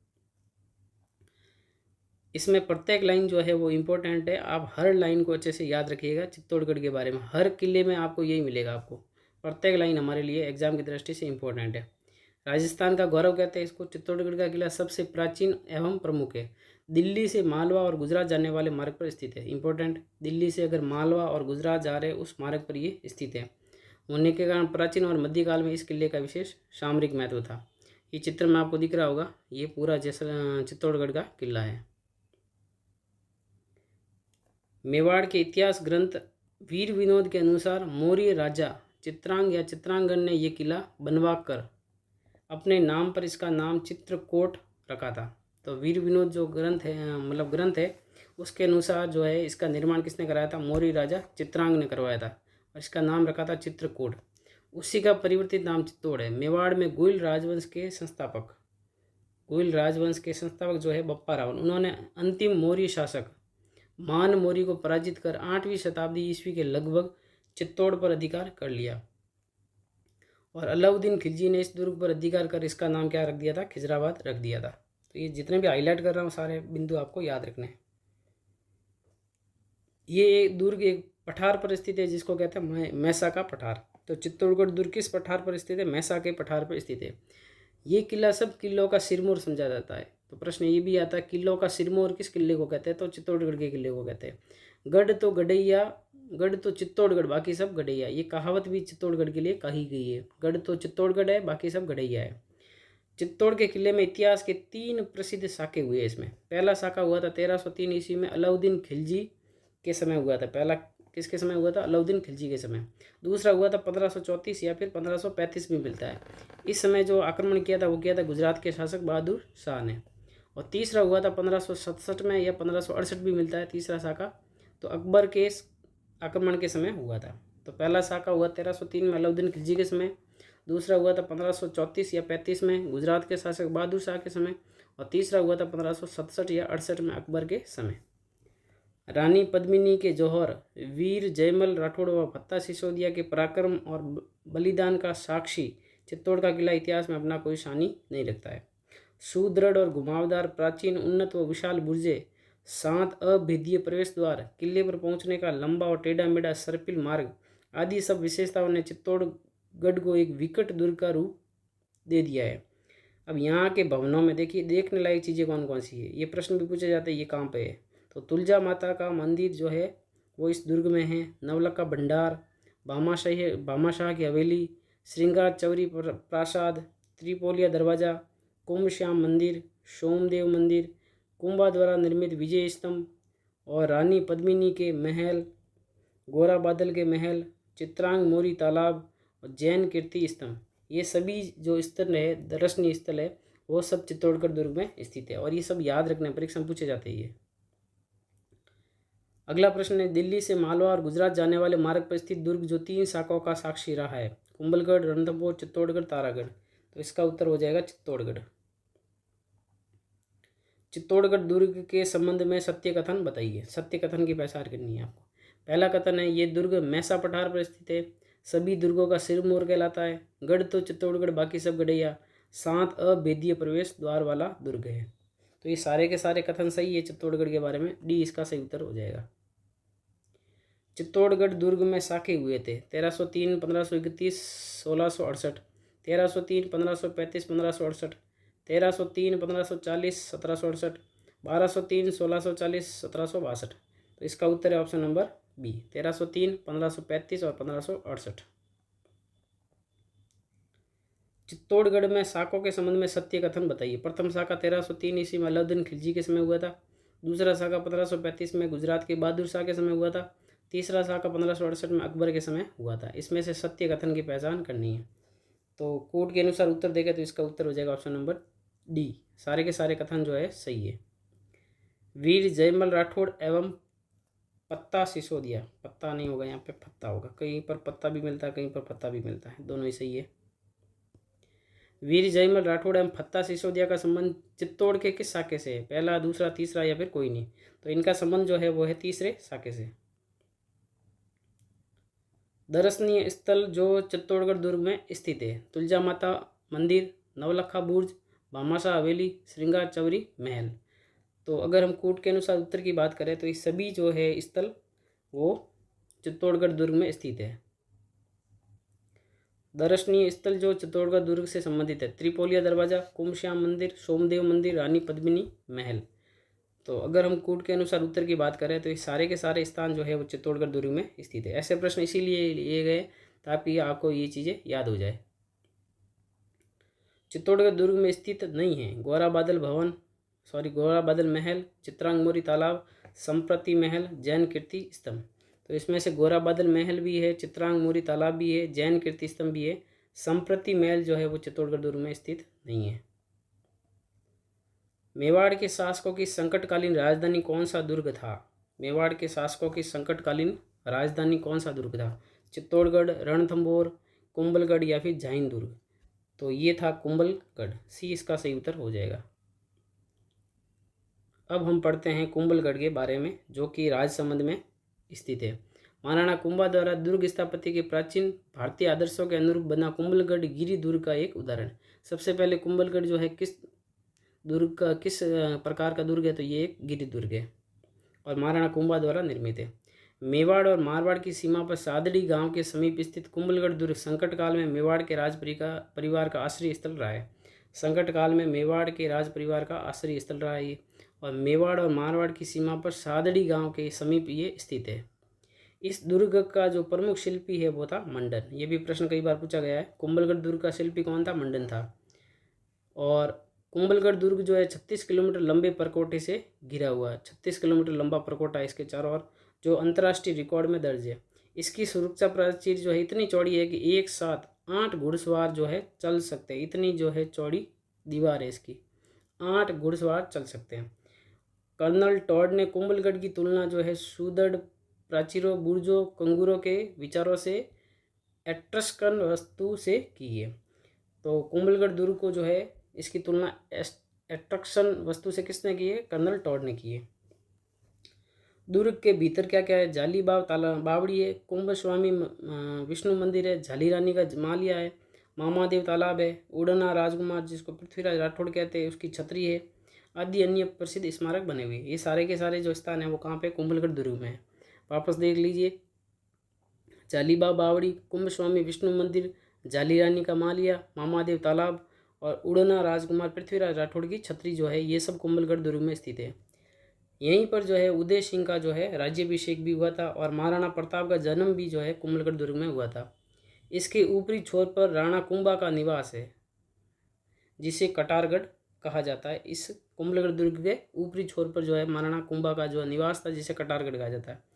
इसमें प्रत्येक लाइन जो है वो इम्पोर्टेंट है। आप हर लाइन को अच्छे से याद रखिएगा। चित्तौड़गढ़ के बारे में हर किले में आपको यही मिलेगा। आपको प्रत्येक लाइन हमारे लिए एग्जाम की दृष्टि से इम्पोर्टेंट है। राजस्थान का गौरव कहते हैं इसको। चित्तौड़गढ़ का किला सबसे प्राचीन एवं प्रमुख है। दिल्ली से मालवा और गुजरात जाने वाले मार्ग पर स्थित है। इंपॉर्टेंट, दिल्ली से अगर मालवा और गुजरात जा रहे उस मार्ग पर ये स्थित है। होने के कारण प्राचीन और मध्यकाल में इस किले का विशेष सामरिक महत्व था। ये चित्र में आपको दिख रहा होगा, ये पूरा जैसा चित्तौड़गढ़ का किला है। मेवाड़ के इतिहास ग्रंथ वीर विनोद के अनुसार मौर्य राजा चित्रांग या चित्रांगन ने यह किला बनवा कर अपने नाम पर इसका नाम चित्रकोट रखा था। तो वीर विनोद जो ग्रंथ है, मतलब ग्रंथ है, उसके अनुसार जो है इसका निर्माण किसने कराया था? मौर्य राजा चित्रांग ने करवाया था और इसका नाम रखा था चित्रकोट। उसी का परिवर्तित नाम चित्तौड़ है। मेवाड़ में गोइल राजवंश के संस्थापक जो है बप्पा रावल, उन्होंने अंतिम मौर्य शासक मान मौर्य को पराजित कर 8वीं शताब्दी ईस्वी के लगभग चित्तौड़ पर अधिकार कर लिया। और अलाउद्दीन खिलजी ने इस दुर्ग पर अधिकार कर इसका नाम क्या रख दिया था? खिजराबाद रख दिया था। तो ये जितने भी हाईलाइट कर रहा हूँ सारे बिंदु आपको याद रखने हैं। ये दुर्ग एक पठार पर स्थित है जिसको कहते हैं मैसा का पठार। तो चित्तौड़गढ़ दुर्ग किस पठार पर स्थित है? मैसा के पठार पर स्थित है। ये किला सब किलों का सिरमौर समझा जाता है। तो प्रश्न ये भी आता है किलों का सिरमौर किस किले को कहते हैं? तो चित्तौड़गढ़ के किले को कहते हैं। गढ़ तो गढ़ैया, गढ़ तो चित्तौड़गढ़, बाकी सब गढ़ैया। ये कहावत भी चित्तौड़गढ़ के लिए कही गई है। गढ़ तो चित्तौड़गढ़ है, बाकी सब गढ़ैया है। चित्तौड़ के किले में इतिहास के 3 प्रसिद्ध साके हुए इसमें। पहला साका हुआ था 1303 ईस्वी में, अलाउद्दीन खिलजी के समय हुआ था। पहला किसके समय हुआ था? अलाउद्दीन खिलजी के समय। दूसरा हुआ था 1534 या फिर 1535 में मिलता है। इस समय जो आक्रमण किया था वो किया था गुजरात के शासक बहादुर शाह ने। और तीसरा हुआ था 1567 में या 1568 भी मिलता है तीसरा साका, तो अकबर के आक्रमण के समय हुआ था। तो पहला साका हुआ 1303 में अलाउद्दीन खिलजी के समय, दूसरा हुआ था 1534 या 35 में गुजरात के शासक बहादुर शाह के समय, और तीसरा हुआ था 1567 या 68 में अकबर के समय। रानी पद्मिनी के जौहर, वीर जयमल राठौड़ व फत्ता सिसोदिया के पराक्रम और बलिदान का साक्षी चित्तौड़ का किला इतिहास में अपना कोई शानी नहीं रखता है। सुदृढ़ और घुमावदार, प्राचीन, उन्नत व विशाल बुर्जे, 7 अभेद्य प्रवेश द्वार, किले पर पहुंचने का लंबा और टेढ़ा मेढ़ा सर्पिल मार्ग आदि सब विशेषताओं ने चित्तौड़गढ़ को एक विकट दुर्ग का रूप दे दिया है। अब यहाँ के भवनों में देखिए देखने लायक चीज़ें कौन कौन सी है, ये प्रश्न भी पूछे जाते हैं ये कहाँ पे है। तो तुलजा माता का मंदिर जो है वो इस दुर्ग में है। नवलखा भंडार, भामाशाह की हवेली, श्रृंगार चौरी प्रासाद, त्रिपोलिया दरवाज़ा, कुंभ श्याम मंदिर, सोमदेव मंदिर, कुंभा द्वारा निर्मित विजय स्तंभ और रानी पद्मिनी के महल, गोरा बादल के महल, चित्रांग मोरी तालाब और जैन कीर्ति स्तंभ, ये सभी जो स्थल है, दर्शनीय स्थल है, वो सब चित्तौड़गढ़ दुर्ग में स्थित है। और ये सब याद रखने परीक्षा में पूछे जाते हैं। अगला प्रश्न है, दिल्ली से मालवा और गुजरात जाने वाले मार्ग पर स्थित दुर्ग जो 3 शाखाओं का साक्षी रहा है, कुंभलगढ़, रणथंभौर, चित्तौड़गढ़, तारागढ़। तो इसका उत्तर हो जाएगा चित्तौड़गढ़। चित्तौड़गढ़ दुर्ग के संबंध में सत्य कथन बताइए। सत्य कथन की पहचान करनी है आपको। पहला कथन है, ये दुर्ग मैसा पठार पर स्थित है, सभी दुर्गों का सिरमौर कहलाता है, गढ़ तो चित्तौड़गढ़ बाकी सब गढ़ैया, 7 अभेद्य प्रवेश द्वार वाला दुर्ग है। तो ये सारे के सारे कथन सही है चित्तौड़गढ़ के बारे में, डी इसका सही उत्तर हो जाएगा। चित्तौड़गढ़ दुर्ग में साके हुए थे 1303, 1531, 1668, 1303, 1535, 1568, 1303, 1540, 1768, 1203, 1640, 1762। तो इसका उत्तर है ऑप्शन नंबर बी, 1303, 1535 और 1568। चित्तौड़गढ़ में साकों के संबंध में सत्य कथन बताइए। प्रथम साका 1303 ईस्वी में अलाउद्दीन खिलजी के समय हुआ था। दूसरा साका 1535 में गुजरात के बहादुर शाह के समय हुआ था। तीसरा साका 1568 में अकबर के समय हुआ था। इसमें से सत्य कथन की पहचान करनी है। तो कोर्ट के अनुसार उत्तर देगा तो इसका उत्तर हो जाएगा ऑप्शन नंबर डी, सारे के सारे कथन जो है सही है। वीर जयमल राठौड़ एवं पत्ता सिसोदिया, पत्ता नहीं होगा यहाँ पे, पत्ता होगा, कहीं पर पत्ता भी मिलता है, कहीं पर पत्ता भी मिलता है, दोनों ही सही है। वीर जयमल राठौड़ एवं पत्ता सिसोदिया का संबंध चित्तौड़ के किस साके से है? पहला, दूसरा, तीसरा या फिर कोई नहीं? तो इनका संबंध जो है वो है तीसरे साके से। दर्शनीय स्थल जो चित्तौड़गढ़ दुर्ग में स्थित है, तुलजा माता मंदिर, नवलखा बुर्ज, भामाशाह हवेली, श्रृंगार चौरी महल। तो अगर हम कोर्ट के अनुसार उत्तर की बात करें तो ये सभी जो है स्थल वो चित्तौड़गढ़ दुर्ग में स्थित है। दर्शनीय स्थल जो चित्तौड़गढ़ दुर्ग से संबंधित है, त्रिपोलिया दरवाजा, कुमश्याम मंदिर, सोमदेव मंदिर, रानी पद्मिनी महल। तो अगर हम कोर्ट के अनुसार उत्तर की बात करें तो ये सारे के सारे स्थान जो है वो चित्तौड़गढ़ दुर्ग में स्थित है। ऐसे प्रश्न इसीलिए लिए गए ताकि आपको ये चीज़ें याद हो जाए। चित्तौड़गढ़ दुर्ग में स्थित नहीं है गोरा बादल महल, चित्रांगमोरी तालाब, संप्रति महल, जैन कीर्ति स्तंभ। तो इसमें से गोरा बादल महल भी है, चित्रांगमोरी तालाब भी है, जैन कीर्ति स्तंभ भी है। संप्रति महल जो है वो चित्तौड़गढ़ दुर्ग में स्थित नहीं है। मेवाड़ के शासकों की संकटकालीन राजधानी कौन सा दुर्ग था? मेवाड़ के शासकों की संकटकालीन राजधानी कौन सा दुर्ग था? चित्तौड़गढ़, रणथंभौर, कुंभलगढ़ या फिर जैन दुर्ग? तो ये था कुंभलगढ़, सी इसका सही उत्तर हो जाएगा। अब हम पढ़ते हैं कुंभलगढ़ के बारे में जो कि राजसमंद में स्थित है। महाराणा कुंभा द्वारा दुर्ग स्थापत्य के प्राचीन भारतीय आदर्शों के अनुरूप बना कुंभलगढ़ गिरी दुर्ग का एक उदाहरण। सबसे पहले कुंभलगढ़ जो है किस प्रकार का दुर्ग है? तो ये एक गिरी दुर्ग है और महाराणा कुंभा द्वारा निर्मित है। मेवाड़ और मारवाड़ की सीमा पर सादड़ी गांव के समीप स्थित कुंभलगढ़ दुर्ग संकट काल में मेवाड़ के परिवार का आश्रय स्थल रहा है। संकट काल में मेवाड़ के राज परिवार का आश्रय स्थल रहा है और मेवाड़ और मारवाड़ की सीमा पर सादड़ी गांव के समीप ये स्थित है। इस दुर्ग का जो प्रमुख शिल्पी है वो था मंडन। ये भी प्रश्न कई बार पूछा गया है। कुंभलगढ़ दुर्ग का शिल्पी कौन था? मंडन था। और कुंभलगढ़ दुर्ग जो है 36 किलोमीटर लंबे परकोटे से घिरा हुआ है। 36 किलोमीटर लंबा परकोटा है इसके चारों ओर, जो अंतर्राष्ट्रीय रिकॉर्ड में दर्ज है। इसकी सुरक्षा प्राचीर जो है इतनी चौड़ी है कि एक साथ 8 घुड़सवार जो है चल सकते हैं। इतनी जो है चौड़ी दीवार है इसकी, 8 घुड़सवार चल सकते हैं। कर्नल टॉड ने कुंभलगढ़ की तुलना जो है सुदृढ़ प्राचीरों, बुर्जों, कंगूरों के विचारों से एट्रस्कन वस्तु से की है। तो कुंभलगढ़ दुर्ग को जो है इसकी तुलना एट्रक्शन वस्तु से किसने की है? कर्नल टॉड ने की है। दुर्ग के भीतर क्या क्या है? जाली बावड़ी है, कुंभ स्वामी विष्णु मंदिर है, झाली रानी का मालिया है, मामादेव तालाब है, उड़ना राजकुमार जिसको पृथ्वीराज राठौड़ कहते हैं उसकी छतरी है, आदि अन्य प्रसिद्ध स्मारक बने हुए। ये सारे के सारे जो स्थान है वो कहाँ पे? कुंभलगढ़ दुर्ग में है। वापस देख लीजिए, जालीबा बावड़ी, कुंभ स्वामी विष्णु मंदिर, झाली रानी का मालिया, मामादेव तालाब और उड़ना राजकुमार पृथ्वीराज राठौड़ की छतरी जो है ये सब कुंभलगढ़ दुर्ग में स्थित है। यहीं पर जो है उदय सिंह का जो है राज्याभिषेक भी हुआ था और महाराणा प्रताप का जन्म भी जो है कुंभलगढ़ दुर्ग में हुआ था। इसके ऊपरी छोर पर राणा कुंभा का निवास है जिसे कटारगढ़ कहा जाता है। इस कुंभलगढ़ दुर्ग के ऊपरी छोर पर जो है महाराणा कुंभा का जो निवास था जिसे कटारगढ़ कहा जाता है।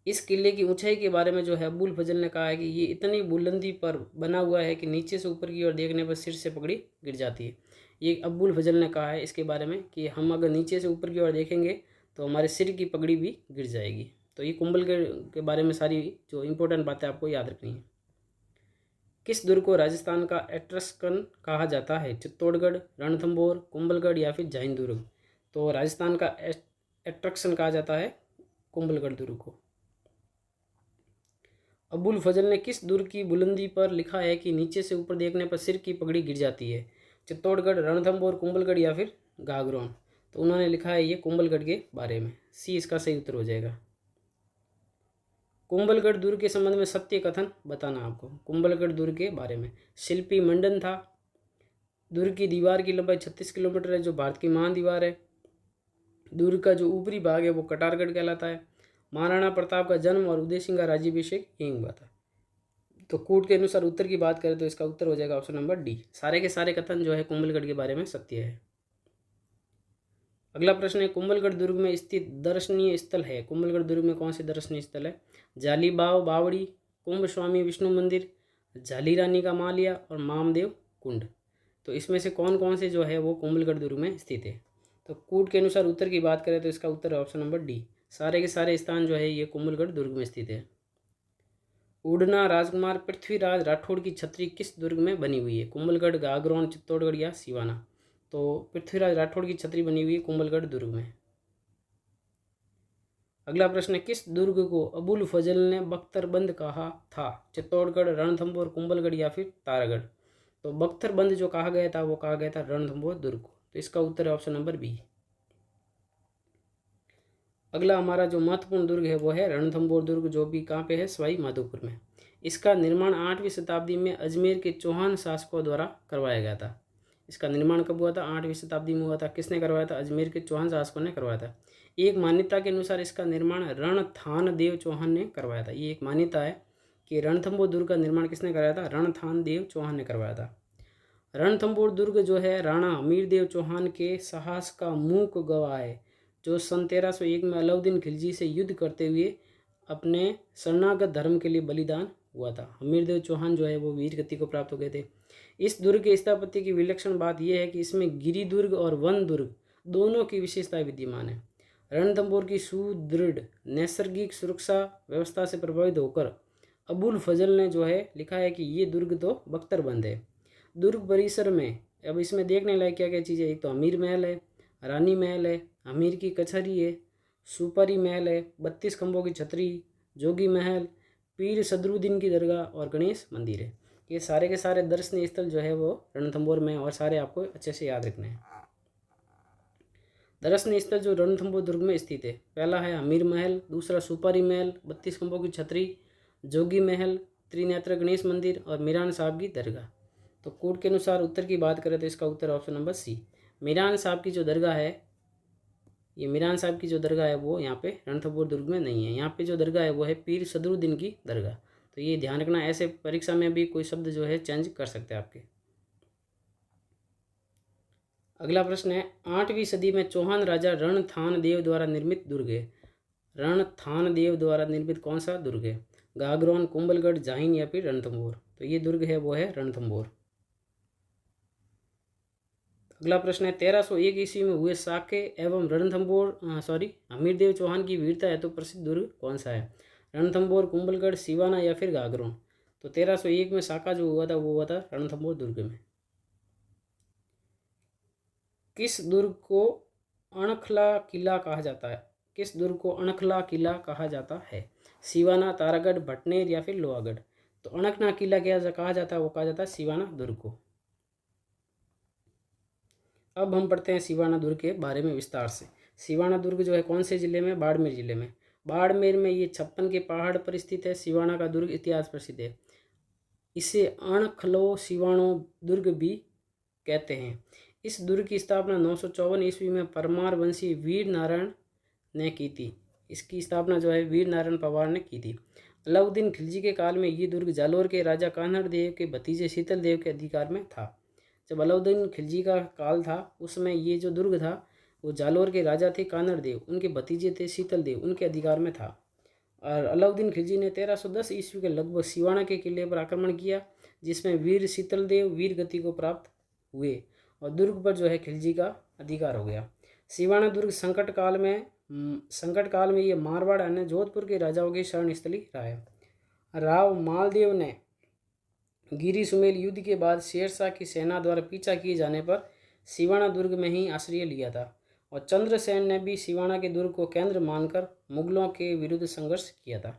इस किले की ऊंचाई के बारे में जो है अबुल फजल ने कहा है कि ये इतनी बुलंदी पर बना हुआ है कि नीचे से ऊपर की ओर देखने पर सिर से पगड़ी गिर जाती है। ये अबुल फजल ने कहा है इसके बारे में कि हम अगर नीचे से ऊपर की ओर देखेंगे तो हमारे सिर की पगड़ी भी गिर जाएगी। तो ये कुंभलगढ़ के बारे में सारी जो इम्पोर्टेंट बातें आपको याद रखनी है। किस दुर्ग को राजस्थान का एट्रस्कन कहा जाता है? चित्तौड़गढ़, रणथंभौर, कुंभलगढ़ या फिर जैन दुर्ग? तो राजस्थान का अट्रैक्शन कहा जाता है कुंभलगढ़ दुर्ग को। अबुल फजल ने किस दुर्ग की बुलंदी पर लिखा है कि नीचे से ऊपर देखने पर सिर की पगड़ी गिर जाती है? चित्तौड़गढ़, रणथंभौर, कुंभलगढ़ या फिर गागरोन? तो उन्होंने लिखा है ये कुंभलगढ़ के बारे में। सी इसका सही उत्तर हो जाएगा। कुंभलगढ़ दुर्ग के संबंध में सत्य कथन बताना आपको। कुंभलगढ़ दुर्ग के बारे में शिल्पी मंडन था। दुर्ग की दीवार की लंबाई 36 किलोमीटर है, जो भारत की महादीवार है। दुर्ग का जो ऊपरी भाग है वो कटारगढ़ कहलाता है। महाराणा प्रताप का जन्म और उदय सिंह का राज्याभिषेक यहीं हुआ था। तो कूट के अनुसार उत्तर की बात करें तो इसका उत्तर हो जाएगा ऑप्शन नंबर डी। सारे के सारे कथन जो है कुंभलगढ़ के बारे में सत्य है। अगला प्रश्न है, कुंभलगढ़ दुर्ग में स्थित दर्शनीय स्थल है। कुंभलगढ़ दुर्ग में कौन से दर्शनीय स्थल है? जाली बाव बावड़ी, कुंभ स्वामी विष्णु मंदिर, जाली रानी का मालिया और मामदेव कुंड। तो इसमें से कौन कौन से जो है वो कुंभलगढ़ दुर्ग में स्थित है? तो कूट के अनुसार उत्तर की बात करें तो इसका उत्तर है ऑप्शन नंबर डी। सारे के सारे स्थान जो है ये कुंभलगढ़ दुर्ग में स्थित है। उड़ना राजकुमार पृथ्वीराज राठौड़ की छतरी किस दुर्ग में बनी हुई है? कुंभलगढ़, गागरोन, चित्तौड़गढ़ या सिवाना? तो पृथ्वीराज राठौड़ की छतरी बनी हुई है कुंभलगढ़ दुर्ग में। अगला प्रश्न है, किस दुर्ग को अबुल फजल ने बख्तरबंद कहा था? चित्तौड़गढ़, रणथंभौर, कुंभलगढ़ या फिर तारागढ़? तो बख्तरबंद जो कहा गया था वो कहा गया था रणथंभौर दुर्ग को। तो इसका उत्तर है ऑप्शन नंबर बी। अगला हमारा जो महत्वपूर्ण दुर्ग है वो है रणथंभौर दुर्ग, जो भी कहाँ पे है? सवाई माधोपुर में। इसका निर्माण 8वीं शताब्दी में अजमेर के चौहान शासकों द्वारा करवाया गया था। इसका निर्माण कब हुआ था? 8वीं शताब्दी में हुआ था। किसने करवाया था? अजमेर के चौहान शासकों ने करवाया था। एक मान्यता के अनुसार इसका निर्माण रणथान देव चौहान ने करवाया था। ये एक मान्यता है कि रणथंभौर दुर्ग का निर्माण किसने कराया था? रणथान देव चौहान ने करवाया था। रणथंभौर दुर्ग जो है राणा हमीरदेव चौहान के साहस का मूक गवाह है, जो सन 1301 में अलाउद्दीन खिलजी से युद्ध करते हुए अपने शरणागत धर्म के लिए बलिदान हुआ था। हमीरदेव चौहान जो है वो वीर गति को प्राप्त हो गए थे। इस दुर्ग के स्थापत्य की विलक्षण बात यह है कि इसमें गिरी दुर्ग और वन दुर्ग दोनों की विशेषताएं विद्यमान है। रणथंभौर की सुदृढ़ नैसर्गिक सुरक्षा व्यवस्था से प्रभावित होकर अबुल फजल ने जो है लिखा है कि ये दुर्ग तो बख्तरबंद है। दुर्ग परिसर में अब इसमें देखने लायक क्या क्या चीज़ें? एक तो अमीर महल है, रानी महल है, अमीर की कचहरी है, सुपारी महल है, 32 खंभों की छतरी, जोगी महल, पीर सदरुद्दीन की दरगाह और गणेश मंदिर है। ये सारे के सारे दर्शनीय स्थल जो है वो रणथंभौर में, और सारे आपको अच्छे से याद रखने हैं। दर्शनीय स्थल जो रणथंभौर दुर्ग में स्थित है, पहला है अमीर महल, दूसरा सुपारी महल, 32 खंभों की छतरी, जोगी महल, त्रिनेत्र गणेश मंदिर और मीरान साहब की दरगाह। तो कोड के अनुसार उत्तर की बात करें तो इसका उत्तर ऑप्शन नंबर सी। मीरान साहब की जो दरगाह है, ये मीरान साहब की जो दरगाह है वो यहाँ पे रणथंभौर दुर्ग में नहीं है। यहाँ पे जो दरगाह है वो है पीर सदरुद्दीन की दरगाह। तो ये ध्यान रखना, ऐसे परीक्षा में भी कोई शब्द जो है चेंज कर सकते हैं आपके। अगला प्रश्न है, 8वीं सदी में चौहान राजा रणथान देव द्वारा निर्मित दुर्ग है। रणथान देव द्वारा निर्मित कौन सा दुर्ग है? गागरोन, कुंभलगढ़, जाहिन या फिर रणथंभौर? तो ये दुर्ग है वो है रणथंभौर। अगला प्रश्न है, 1301 ईस्वी में हुए साके एवं हमीरदेव चौहान की वीरता है तो प्रसिद्ध दुर्ग कौन सा है? रणथंभौर, कुंभलगढ़, सिवाना या फिर गागरोन? तो 1301 में साका जो हुआ था वो हुआ था रणथंभौर दुर्ग में। किस दुर्ग को अणखला किला कहा जाता है? किस दुर्ग को अणखला किला कहा जाता है? सिवाना, तारागढ़, भटनेर या फिर लोहागढ़? तो अणखला किला क्या कहा जाता है? वो कहा जाता है सिवाना दुर्ग को। अब हम पढ़ते हैं सिवाना दुर्ग के बारे में विस्तार से। सिवाना दुर्ग जो है कौन से जिले में? बाड़मेर जिले में। बाड़मेर में ये 56 के पहाड़ पर स्थित है। सिवाना का दुर्ग इतिहास प्रसिद्ध है। इसे अणखलो सिवानो दुर्ग भी कहते हैं। इस दुर्ग की स्थापना 954 ईस्वी में परमार वंशी वीर नारायण ने की थी। इसकी स्थापना जो है वीर नारायण पवार ने की थी। अलाउद्दीन खिलजी के काल में ये दुर्ग जालोर के राजा कान्हड़ देव के भतीजे शीतल देव के अधिकार में था। जब अलाउद्दीन खिलजी का काल था उसमें ये जो दुर्ग था वो जालोर के राजा थे कान्हड़ देव, उनके भतीजे थे शीतल देव, उनके अधिकार में था। और अलाउद्दीन खिलजी ने 1310 ईस्वी के लगभग सिवाना के किले पर आक्रमण किया, जिसमें वीर शीतल देव वीर गति को प्राप्त हुए और दुर्ग पर जो है खिलजी का अधिकार हो गया। सिवाना दुर्ग संकट काल में ये मारवाड़ अन्य जोधपुर के राजाओं की शरण स्थली रहा है। राव मालदेव ने गिरी सुमेल युद्ध के बाद शेरशाह की सेना द्वारा पीछा किए जाने पर सिवाना दुर्ग में ही आश्रय लिया था और चंद्रसेन ने भी सिवाना के दुर्ग को केंद्र मानकर मुगलों के विरुद्ध संघर्ष किया था।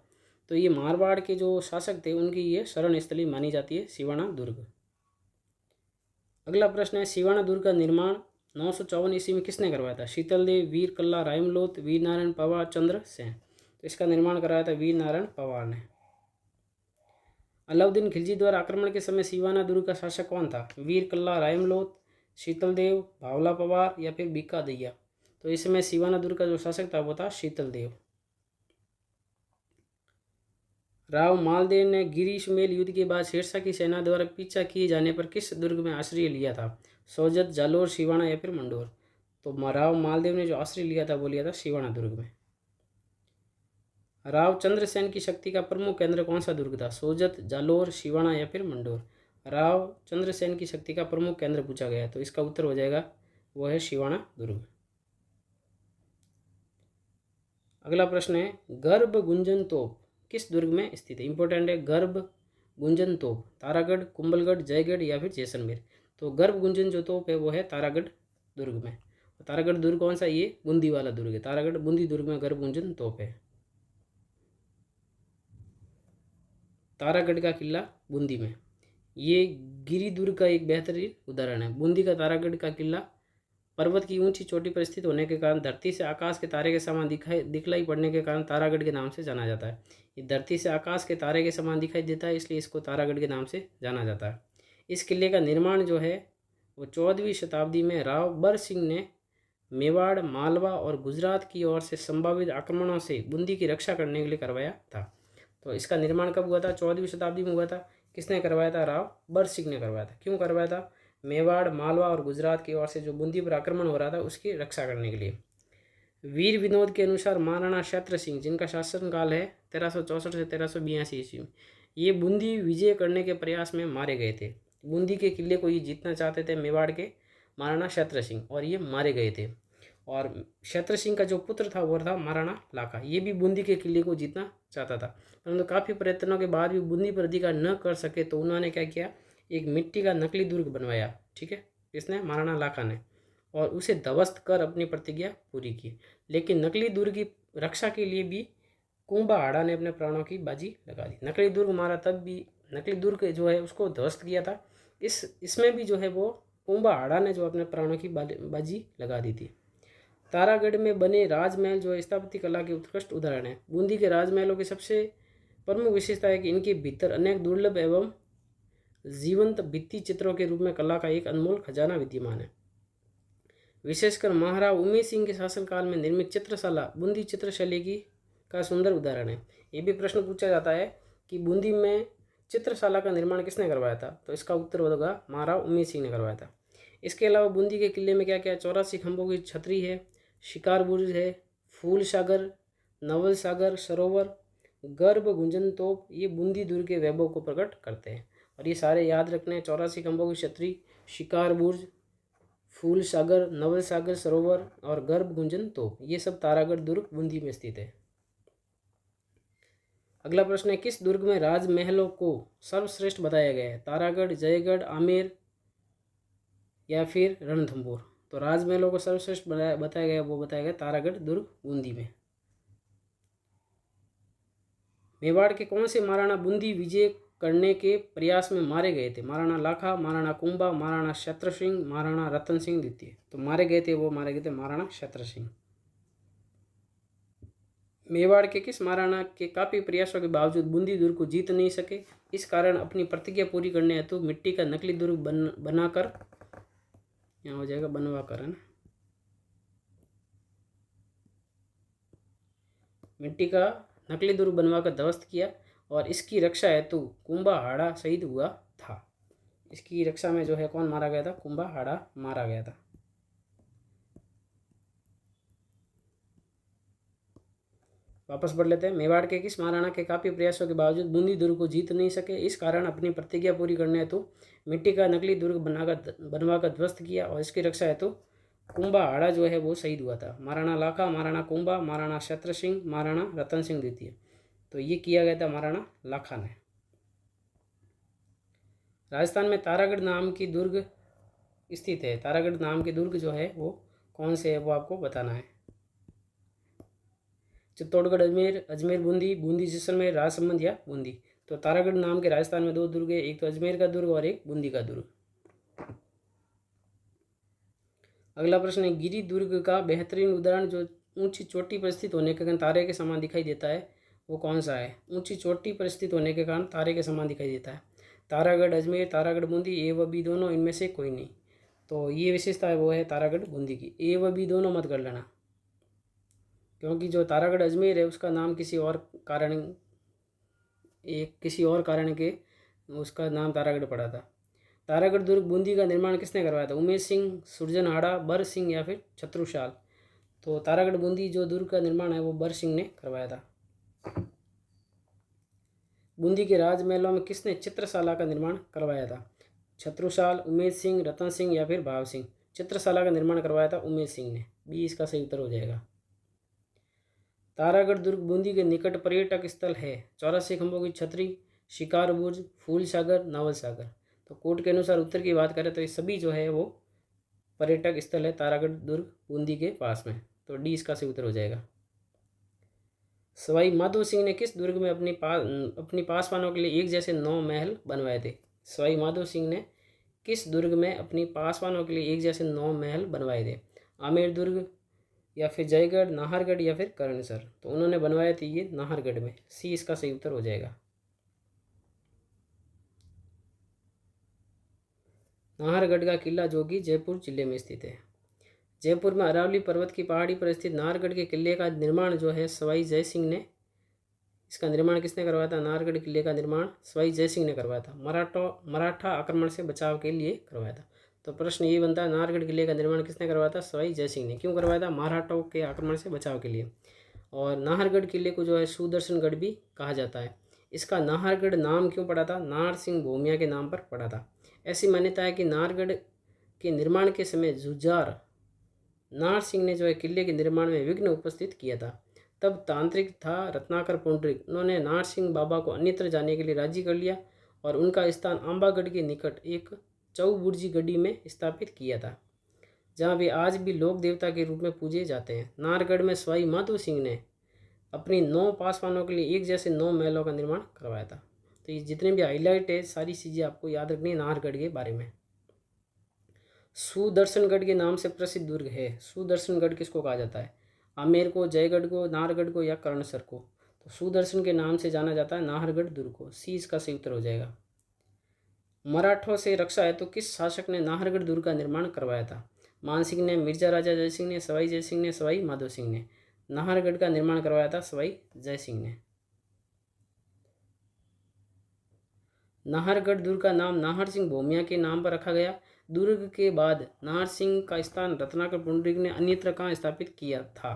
तो ये मारवाड़ के जो शासक थे उनकी ये शरण स्थली मानी जाती है सिवाना दुर्ग। अगला प्रश्न है, सिवाना दुर्ग का निर्माण 954 ईस्वी में किसने करवाया था? शीतलदेव, वीर कल्ला रायमलोत, वीर नारायण पवार, चंद्रसेन। तो इसका निर्माण कराया था वीर नारायण पवार ने। अलाउद्दीन खिलजी द्वारा आक्रमण के समय सिवाना दुर्ग का शासक कौन था? वीर कल्ला रायमलोत, शीतलदेव, भावला पवार या फिर बीका दैया। तो इस समय सिवाना दुर्ग का जो शासक था वो था शीतलदेव। राव मालदेव ने गिरीशमेल युद्ध के बाद शेरशाह की सेना द्वारा पीछा किए जाने पर किस दुर्ग में आश्रय लिया था? सोजत, जालोर, सिवाना या फिर मंडोर। तो राव मालदेव ने जो आश्रय लिया था वो लिया था सिवाना दुर्ग में। राव चंद्रसेन की शक्ति का प्रमुख केंद्र कौन सा दुर्ग था? सोजत, जालोर, सिवाना या फिर मंडोर। राव चंद्रसेन की शक्ति का प्रमुख केंद्र पूछा गया है, तो इसका उत्तर हो जाएगा वो है सिवाना दुर्ग। अगला प्रश्न है, गर्भ गुंजन तोप किस दुर्ग में स्थित है? इंपॉर्टेंट है। गर्भ गुंजन तोप तारागढ़, कुंभलगढ़, जयगढ़ या फिर जैसलमेर। तो गर्भ गुंजन जो तोप है वो है तारागढ़ दुर्ग में। तारागढ़ दुर्ग कौन सा? ये बूंदी वाला दुर्ग है। तारागढ़ बूंदी दुर्ग में गर्भ गुंजन तोप है। तारागढ़ का किला बूंदी में, ये गिरी दुर्ग का एक बेहतरीन उदाहरण है। बूंदी का तारागढ़ का किला पर्वत की ऊंची चोटी पर स्थित होने के कारण धरती से आकाश के तारे के समान दिखलाई पड़ने के कारण तारागढ़ के नाम से जाना जाता है। ये धरती से आकाश के तारे के समान दिखाई देता है, इसलिए इसको तारागढ़ के नाम से जाना जाता है। इस किले का निर्माण जो है वो 14वीं शताब्दी में राव बर सिंह ने मेवाड़, मालवा और गुजरात की ओर से संभावित आक्रमणों से बूंदी की रक्षा करने के लिए करवाया था। तो इसका निर्माण कब हुआ था? 14वीं शताब्दी में हुआ था। किसने करवाया था? राव बर सिंह ने करवाया था। क्यों करवाया था? मेवाड़, मालवा और गुजरात की ओर से जो बूंदी पर आक्रमण हो रहा था उसकी रक्षा करने के लिए। वीर विनोद के अनुसार महाराणा क्षेत्र सिंह, जिनका शासनकाल है 1364 से 1382 ईस्वी में, ये बूंदी विजय करने के प्रयास में मारे गए थे। बूंदी के किले को ये जीतना चाहते थे मेवाड़ के महाराणा क्षेत्र सिंह, और ये मारे गए थे। और क्षेत्र सिंह का जो पुत्र था वो था महाराणा लाखा, ये भी बूंदी के किले को जीतना चाहता था, परंतु काफ़ी प्रयत्नों के बाद भी बूंदी पर अधिकार न कर सके, तो उन्होंने क्या किया, एक मिट्टी का नकली दुर्ग बनवाया। ठीक है, इसने महाराणा लाखा ने, और उसे ध्वस्त कर अपनी प्रतिज्ञा पूरी की। लेकिन नकली दुर्ग की रक्षा के लिए भी कुंभाहाड़ा ने अपने प्राणों की बाजी लगा दी। नकली दुर्ग मारा, तब भी नकली दुर्ग जो है उसको ध्वस्त किया था। इसमें भी जो है वो कुंभाहाड़ा ने जो अपने प्राणों की बाजी लगा दी थी। तारागढ़ में बने राजमहल जो स्थापत्य कला के उत्कृष्ट उदाहरण है। बूंदी के राजमहलों की सबसे प्रमुख विशेषता है कि इनके भीतर अनेक दुर्लभ एवं जीवंत भित्ति चित्रों के रूप में कला का एक अनमोल खजाना विद्यमान है। विशेषकर महाराव उमेश सिंह के शासनकाल में निर्मित चित्रशाला बूंदी चित्रशैली की का सुंदर उदाहरण है। ये भी प्रश्न पूछा जाता है कि बूंदी में चित्रशाला का निर्माण किसने करवाया था, तो इसका उत्तर होगा महाराव उमेश सिंह ने करवाया था। इसके अलावा बूंदी के किले में क्या क्या 84 खंभों की छतरी है, शिकार बुर्ज है, फूल सागर, नवल सागर सरोवर, गर्भ गुंजन तोप, ये बूंदी दुर्ग के वैभव को प्रकट करते हैं। और ये सारे याद रखने हैं, 84 खंभों की छतरी, शिकार बुर्ज, फूल सागर, नवल सागर सरोवर और गर्भ गुंजन तोप, ये सब तारागढ़ दुर्ग बूंदी में स्थित है। अगला प्रश्न है, किस दुर्ग में राजमहलों को सर्वश्रेष्ठ बताया गया है? तारागढ़, जयगढ़, आमेर या फिर रणथंभौर। तो राजमहलों को सर्वश्रेष्ठ बताया गया, वो बताया गया तारागढ़ दुर्ग बूंदी में। मेवाड़ के कौन से महाराणा बूंदी विजय करने के प्रयास में मारे गए थे? महाराणा लाखा, महाराणा कुंभा, महाराणा क्षेत्र सिंह, महाराणा रतन सिंह द्वितीय। तो मारे गए थे महाराणा क्षेत्र सिंह। मेवाड़ के किस महाराणा के काफी प्रयासों के बावजूद बूंदी दुर्ग को जीत नहीं सके? इस कारण अपनी प्रतिज्ञा पूरी करने हेतु मिट्टी का नकली दुर्ग बनाकर, यहाँ हो जाएगा बनवा कर, है ना, मिट्टी का नकली दुर्ग बनवाकर ध्वस्त किया, और इसकी रक्षा हेतु कुंभाहाड़ा शहीद हुआ था। इसकी रक्षा में जो है कौन मारा गया था? कुंभाहाड़ा मारा गया था। वापस पढ़ लेते हैं। मेवाड़ के किस महाराणा के काफी प्रयासों के बावजूद बूंदी दुर्ग को जीत नहीं सके? इस कारण अपनी प्रतिज्ञा पूरी करने हेतु मिट्टी का नकली दुर्ग बनवाकर ध्वस्त किया, और इसकी रक्षा हेतु कुंभाहाड़ा जो है वो शहीद हुआ था। महाराणा लाखा, महाराणा कुंभा, महाराणा क्षेत्र सिंह, महाराणा रतन सिंह द्वितीय। तो ये किया गया था महाराणा लाखा ने। राजस्थान में तारागढ़ नाम की दुर्ग स्थित है। तारागढ़ नाम की दुर्ग जो है वो कौन से है वो आपको बताना है। चित्तौड़गढ़ अजमेर, अजमेर बूंदी, बूंदी जैसलमेर, राजसमंद या बूंदी। तो तारागढ़ नाम के राजस्थान में 2 दुर्ग है, एक तो अजमेर का दुर्ग और एक बूंदी का दुर्ग। अगला प्रश्न है, गिरि दुर्ग का बेहतरीन उदाहरण जो ऊंची चोटी पर स्थित होने के कारण तारे के समान दिखाई देता है वो कौन सा है। ऊंची चोटी पर स्थित होने के कारण तारे के समान दिखाई देता है। तारागढ़ अजमेर, तारागढ़ बूंदी, ए व बी दोनों, इनमें से कोई नहीं। तो ये विशेषता है वो है तारागढ़ बूंदी की। ए व बी दोनों मत कर लेना, क्योंकि जो तारागढ़ अजमेर है उसका नाम किसी और कारण के उसका नाम तारागढ़ पड़ा था। तारागढ़ दुर्ग बूंदी का निर्माण किसने करवाया था। उमेश सिंह, सुरजनहाड़ा, बर सिंह या फिर छत्रुशाल। तो तारागढ़ बूंदी जो दुर्ग का निर्माण है वो बर सिंह ने करवाया था। बूंदी के राजमहलों में किसने चित्रशाला का निर्माण करवाया था। छत्रुशाल, उमेश सिंह, रतन सिंह या फिर भाव सिंह। चित्रशाला का निर्माण करवाया था उमेश सिंह ने। बी इसका सही उत्तर हो जाएगा। तारागढ़ दुर्ग बूंदी के निकट पर्यटक स्थल है। 84 खंभों की छतरी, शिकार बुर्ज, फूल सागर, नावल सागर। तो कोर्ट के अनुसार उत्तर की बात करें तो ये सभी जो है वो पर्यटक स्थल है तारागढ़ दुर्ग बूंदी के पास में। तो डी इसका सही उत्तर हो जाएगा। सवाई माधो सिंह ने किस दुर्ग में अपनी पासवानों के लिए एक जैसे 9 महल बनवाए थे। सवाई माधो सिंह ने किस दुर्ग में अपनी पासवानों के लिए एक जैसे 9 महल बनवाए थे। आमेर दुर्ग या फिर जयगढ़, नाहरगढ़ या फिर करणसर। तो उन्होंने बनवाए थे ये नाहरगढ़ में। सी इसका सही उत्तर हो जाएगा। नाहरगढ़ का किला जो कि जयपुर जिले में स्थित है। जयपुर में अरावली पर्वत की पहाड़ी पर स्थित नाहरगढ़ के किले का निर्माण जो है सवाई जय सिंह ने, इसका निर्माण किसने करवाया था। नाहरगढ़ किले का निर्माण सवाई जय सिंह ने करवाया था। मराठा आक्रमण से बचाव के लिए करवाया था। तो प्रश्न ये बनता है, नाहरगढ़ किले का निर्माण किसने करवाया था। सवाई जय सिंह ने। क्यों करवाया था। मराठों के आक्रमण से बचाव के लिए। और नाहरगढ़ किले को जो है सुदर्शनगढ़ भी कहा जाता है। इसका नाहरगढ़ नाम क्यों पड़ा था। नाहर सिंह भूमिया के नाम पर पड़ा था। ऐसी मान्यता है कि नाहरगढ़ के निर्माण के समय जुझार नाहर सिंह ने जो है किले के निर्माण में विघ्न उपस्थित किया था। तब तांत्रिक था रत्नाकर पुंडरिक, उन्होंने नाहर सिंह बाबा को अन्यत्र जाने के लिए राजी कर लिया और उनका स्थान आंबागढ़ के निकट एक चौबुर्जी गड्डी में स्थापित किया था, जहाँ वे आज भी लोक देवता के रूप में पूजे जाते हैं। नाहरगढ़ में सवाई माधो सिंह ने अपनी 9 पासवानों के लिए एक जैसे 9 महलों का निर्माण करवाया था। तो ये जितने भी हाईलाइट है सारी चीज़ें आपको याद रखनी है नाहरगढ़ के बारे में। सुदर्शनगढ़ के नाम से प्रसिद्ध दुर्ग है। सुदर्शनगढ़ किसको कहा जाता है। आमेर को, जयगढ़ को, नाहरगढ़ को या करणसर को। तो सुदर्शन के नाम से जाना जाता है नाहरगढ़ दुर्ग को। सी इसका सही उत्तर हो जाएगा। मराठों से रक्षा है तो किस शासक ने नाहरगढ़ दुर्ग का निर्माण करवाया था। मान सिंह ने, मिर्जा राजा जय सिंह ने, सवाई जय सिंह ने, सवाई माधो सिंह ने। नाहरगढ़ का निर्माण करवाया था सवाई जय सिंह ने। नाहरगढ़ दुर्ग का नाम नाहर सिंह भूमिया के नाम पर रखा गया। दुर्ग के बाद नाहर सिंह का स्थान रत्नाकर पुंडरिक ने अन्यत्र कहाँ स्थापित किया था।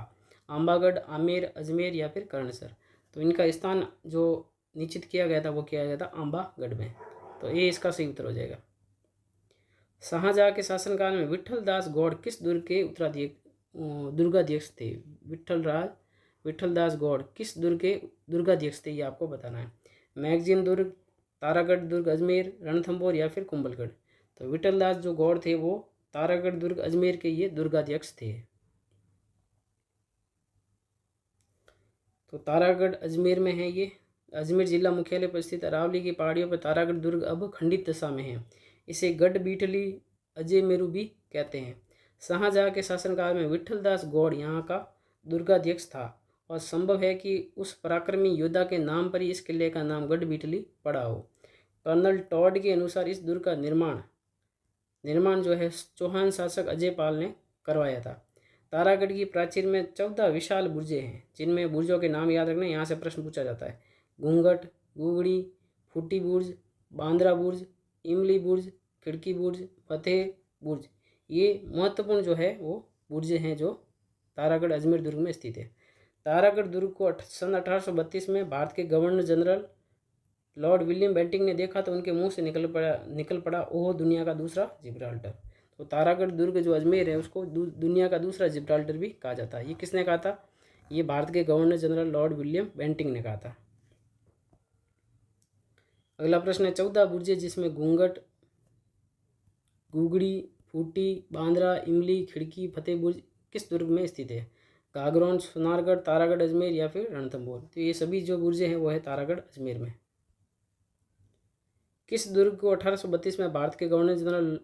आंबागढ़, आमेर, अजमेर या फिर करणसर। तो इनका स्थान जो निश्चित किया गया था वो किया गया था आंबागढ़ में। तो ये इसका सही उत्तर हो जाएगा। शाहजहाँ के शासनकाल में विठल दास गौड़ किस दुर्ग के दुर्गाध्यक्ष थे। विठल दास गौड़ किस दुर्ग के दुर्गाध्यक्ष थे ये आपको बताना है। मैगजीन दुर्ग, तारागढ़ दुर्ग अजमेर, रणथंभौर या फिर कुंभलगढ़। तो विठल दास जो गौड़ थे वो तारागढ़ दुर्ग अजमेर के ये दुर्गाध्यक्ष थे। तो तारागढ़ अजमेर में है ये। अजमेर जिला मुख्यालय पर स्थित अरावली की पहाड़ियों पर तारागढ़ दुर्ग अब खंडित दशा में है। इसे गढ़ बीटली अजयमेरु भी कहते हैं। शाहजहाँ के शासनकाल में विठल दास गौड़ यहाँ का दुर्गाध्यक्ष था और संभव है कि उस पराक्रमी योद्धा के नाम पर ही इस किले का नाम गढ़ बीटली पड़ा हो। कर्नल टॉड के अनुसार इस दुर्ग का निर्माण जो है चौहान शासक अजय पाल ने करवाया था। तारागढ़ की प्राचीर में 14 विशाल बुर्जें हैं, जिनमें बुर्जों के नाम याद रखना। यहाँ से प्रश्न पूछा जाता है। घूंघट, गुगड़ी, फूटी बुर्ज, बांद्रा बुर्ज, इमली बुर्ज, खिड़की बुर्ज, फतेह बुर्ज। ये महत्वपूर्ण जो है वो बुर्जें हैं जो तारागढ़ अजमेर दुर्ग में स्थित है। तारागढ़ दुर्ग को सन 1832 में भारत के governor general Lord William Bentinck ने देखा तो उनके मुंह से निकल पड़ा ओह दुनिया का दूसरा जिब्राल्टर। तो तारागढ़ दुर्ग जो अजमेर है उसको दुनिया का दूसरा जिब्राल्टर भी कहा जाता है। ये किसने कहा था। ये भारत के governor general Lord William Bentinck ने कहा था। अगला प्रश्न है 14 बुर्जें जिसमें घूंघट, गुगड़ी, फूटी, बांद्रा, इमली, खिड़की, फतेह बुर्ज किस दुर्ग में स्थित है? गागरोन, सोनारगढ़, तारागढ़, अजमेर या फिर रणथंभौर। तो ये सभी जो बुर्जे हैं वो है तारागढ़ अजमेर में। किस दुर्ग को 1832 में भारत के गवर्नर जनरल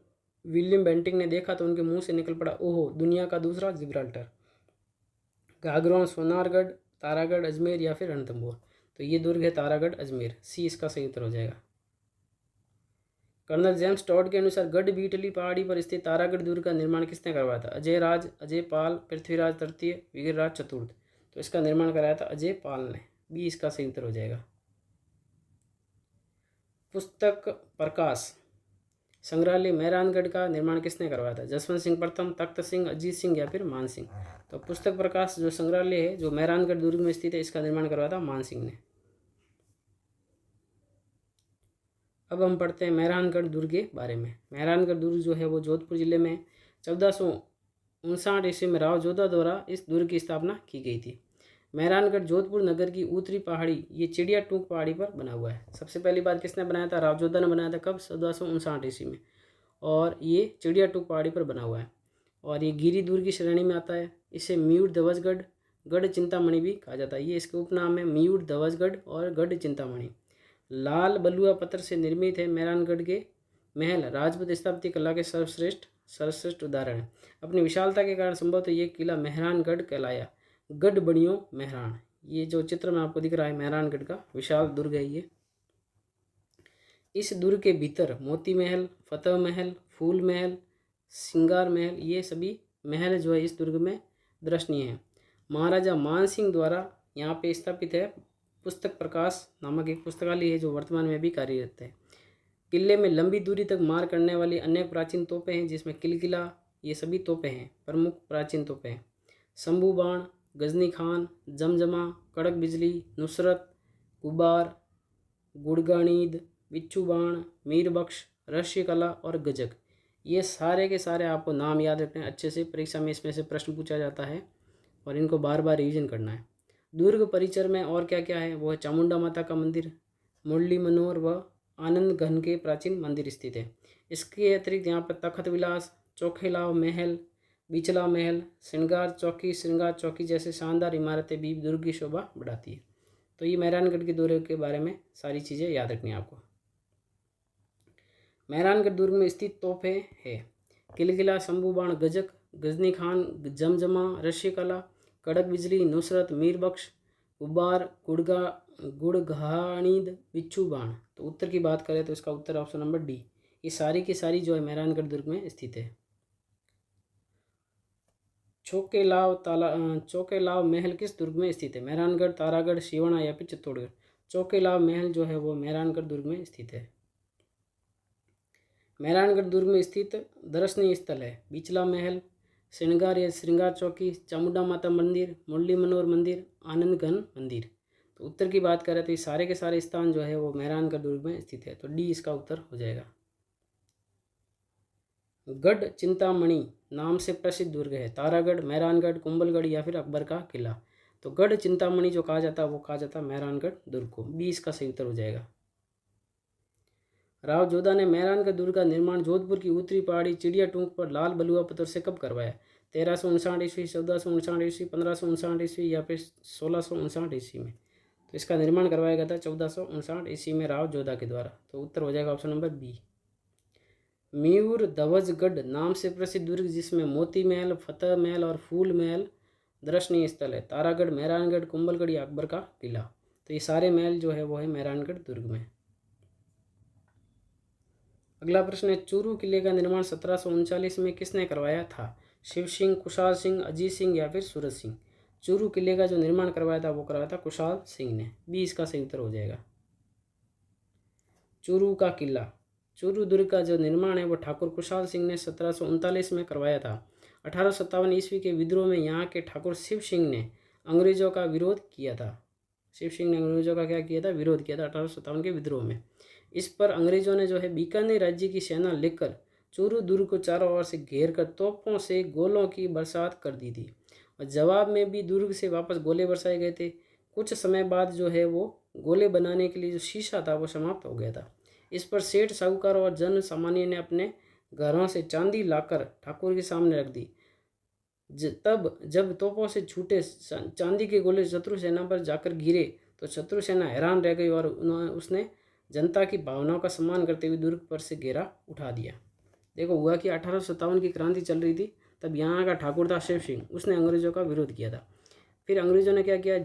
विलियम बेंटिंग ने देखा तो उनके मुंह से निकल पड़ा, ओहो, दुनिया का दूसरा जिब्राल्टर। गागरोन, सोनारगढ़, तारागढ़ अजमेर या फिर रणथंभौर। तो ये दुर्ग है तारागढ़ अजमेर, सी इसका सही उत्तर हो जाएगा। कर्नल जेम्स टॉड के अनुसार गढ़ बीटली पहाड़ी पर स्थित तारागढ़ दुर्ग का निर्माण किसने करवाया था? अजय राज, अजय पाल, पृथ्वीराज तृतीय, वीरराज चतुर्थ। तो इसका निर्माण कराया था अजय पाल ने, बी इसका सही उत्तर हो जाएगा। पुस्तक प्रकाश संग्रहालय मेहरानगढ़ का निर्माण किसने करवाया था? जसवंत सिंह प्रथम, तख्त सिंह, अजीत सिंह या फिर मान सिंह। तो पुस्तक प्रकाश जो संग्रहालय है जो मेहरानगढ़ दुर्ग में स्थित है, इसका निर्माण करवाया था मान सिंह ने। अब हम पढ़ते हैं मेहरानगढ़ दुर्ग के बारे में। मेहरानगढ़ दुर्ग जो है वो जोधपुर जिले में 1459 ईस्वी में राव जोधा द्वारा इस दुर्ग की स्थापना की गई थी। मेहरानगढ़ जोधपुर नगर की उत्तरी पहाड़ी, ये चिड़िया टूक पहाड़ी पर बना हुआ है। सबसे पहली बात किसने बनाया था? राव जोधा ने बनाया था। कब? 1459 ईस्वी में। और ये चिड़िया टूक पहाड़ी पर बना हुआ है और ये गिरी दुर्ग की श्रेणी में आता है। इसे म्यूट ध्वजगढ़, गढ़ चिंतामणि भी कहा जाता है। ये इसके उपनाम है, म्यूट ध्वजगढ़ और गढ़ चिंतामणि। लाल बलुआ पत्थर से निर्मित है मेहरानगढ़ के महल राजपूत स्थापत्य कला के सर्वश्रेष्ठ उदाहरण है। अपनी विशालता के कारण संभवतः ये किला मेहरानगढ़ कहलाया। गढ़ बणियों मेहरान, ये जो चित्र में आपको दिख रहा है मेहरानगढ़ का विशाल दुर्ग है ये। इस दुर्ग के भीतर मोती महल, फतेह महल, फूल महल, सिंगार महल, ये सभी महल जो है इस दुर्ग में दर्शनीय है। महाराजा मान सिंह द्वारा यहाँ पे स्थापित है पुस्तक प्रकाश नामक एक पुस्तकालय है जो वर्तमान में भी कार्यरत है। किले में लंबी दूरी तक मार करने वाली अनेक प्राचीन तोपें हैं, जिसमें किलकिला, ये सभी तोपें हैं, प्रमुख प्राचीन तोपें हैं। शंभू बाण, गजनी खान, जमजमा, कड़क बिजली, नुसरत, गुबार, गुड़गानीद, बिच्छू बाण, मीर बख्श, रहस्य कला और गजक, ये सारे के सारे आपको नाम याद रखने अच्छे से। परीक्षा में इसमें से प्रश्न पूछा जाता है और इनको बार बार रिवीजन करना है। दुर्ग परिसर में और क्या क्या है? वो है चामुंडा माता का मंदिर, मुरली मनोहर व आनंद घन के प्राचीन मंदिर स्थित है। इसके अतिरिक्त यहाँ पर तखत विलास, चौखेलाव महल, बिचला महल, श्रृंगार चौकी जैसे शानदार इमारतें भी दुर्ग की शोभा बढ़ाती है। तो ये मेहरानगढ़ के दुर्ग के बारे में सारी चीज़ें याद रखनी है आपको। मेहरानगढ़ दुर्ग में स्थित तोपें है किलकिला, शंभू बाण, गजक, गजनी खान, जमजमा, रहस्य कला, कड़क बिजली, नुसरत, मीर बख्श, गुब्बार, गुड़घाणीद, बिच्छू बाण। तो उत्तर की बात करें तो इसका उत्तर ऑप्शन नंबर डी, ये सारी की सारी जो है मेहरानगढ़ दुर्ग में स्थित है। चौकेलाव महल किस दुर्ग में स्थित है? मेहरानगढ़, तारागढ़, सिवाना या फिर चित्तौड़गढ़। चौकेलाव महल जो है वो मेहरानगढ़ दुर्ग में स्थित है। मेहरानगढ़ दुर्ग में स्थित दर्शनीय स्थल है बिचला महल, श्रृंगार चौकी, चामुंडा माता मंदिर, मुरली मनोहर मंदिर, आनंद घन मंदिर। तो उत्तर की बात करें तो ये सारे के सारे स्थान जो है वो मेहरानगढ़ दुर्ग में स्थित है। तो डी इसका उत्तर हो जाएगा। गढ़ चिंतामणि नाम से प्रसिद्ध दुर्ग है तारागढ़, मेहरानगढ़, कुंभलगढ़ या फिर अकबर का किला। तो गढ़ चिंतामणि जो कहा जाता है वो कहा जाता है मेहरानगढ़ दुर्ग को, बी इसका सही उत्तर हो जाएगा। राव जोधा ने मेहरानगढ़ दुर्ग का निर्माण जोधपुर की उत्तरी पहाड़ी चिड़िया टूंक पर लाल बलुआ पत्थर से कब करवाया? 1359 ईस्वी, 1459 ईस्वी, 1559 ईस्वी या फिर 1659 ईस्वी में। तो इसका निर्माण करवाया गया था 1459 ईस्वी में राव जोधा के द्वारा। तो उत्तर हो जाएगा option number B. Mur Dhwajgarh नाम से प्रसिद्ध दुर्ग जिसमें मोती महल, फतेह महल और फूल महल दर्शनीय स्थल है तारागढ़, मेहरानगढ़, कुंभलगढ़ या अकबर का किला। तो ये सारे महल जो है वो है मेहरानगढ़ दुर्ग में। अगला प्रश्न है, चूरू किले का निर्माण 1739 में किसने करवाया था? शिव सिंह, कुशाल सिंह, अजीत सिंह या फिर सूरज सिंह। चूरू किले का जो निर्माण करवाया था वो करवाया था कुशाल सिंह ने, बी इसका सही उत्तर हो जाएगा। चूरू का किला, चूरू दुर्ग का जो निर्माण है वो ठाकुर कुशाल सिंह ने 1739 में करवाया था। 1857 ईस्वी के विद्रोह में यहाँ के ठाकुर शिव सिंह ने अंग्रेजों का विरोध किया था। शिव सिंह ने अंग्रेजों का क्या किया था? विरोध किया था 1857 के विद्रोह में। इस पर अंग्रेजों ने जो है बीकानेर राज्य की सेना लेकर चूरू दुर्ग को चारों ओर से घेर कर तोपों से गोलों की बरसात कर दी थी और जवाब में भी दुर्ग से वापस गोले बरसाए गए थे। कुछ समय बाद जो है वो गोले बनाने के लिए जो शीशा था वो समाप्त हो गया था। इस पर सेठ, साहूकार और जन सामान्य ने अपने घरों से चांदी लाकर ठाकुर के सामने रख दी। तब जब तोपों से छूटे चांदी के गोले शत्रु सेना पर जाकर गिरे तो शत्रु सेना हैरान रह गई और उसने जनता की भावनाओं का सम्मान करते हुए दुर्ग पर से घेरा उठा दिया। देखो हुआ कि 1857 की क्रांति चल रही थी, तब यहाँ का ठाकुर था शिव सिंह, उसने अंग्रेजों का विरोध किया था। फिर अंग्रेजों ने क्या किया,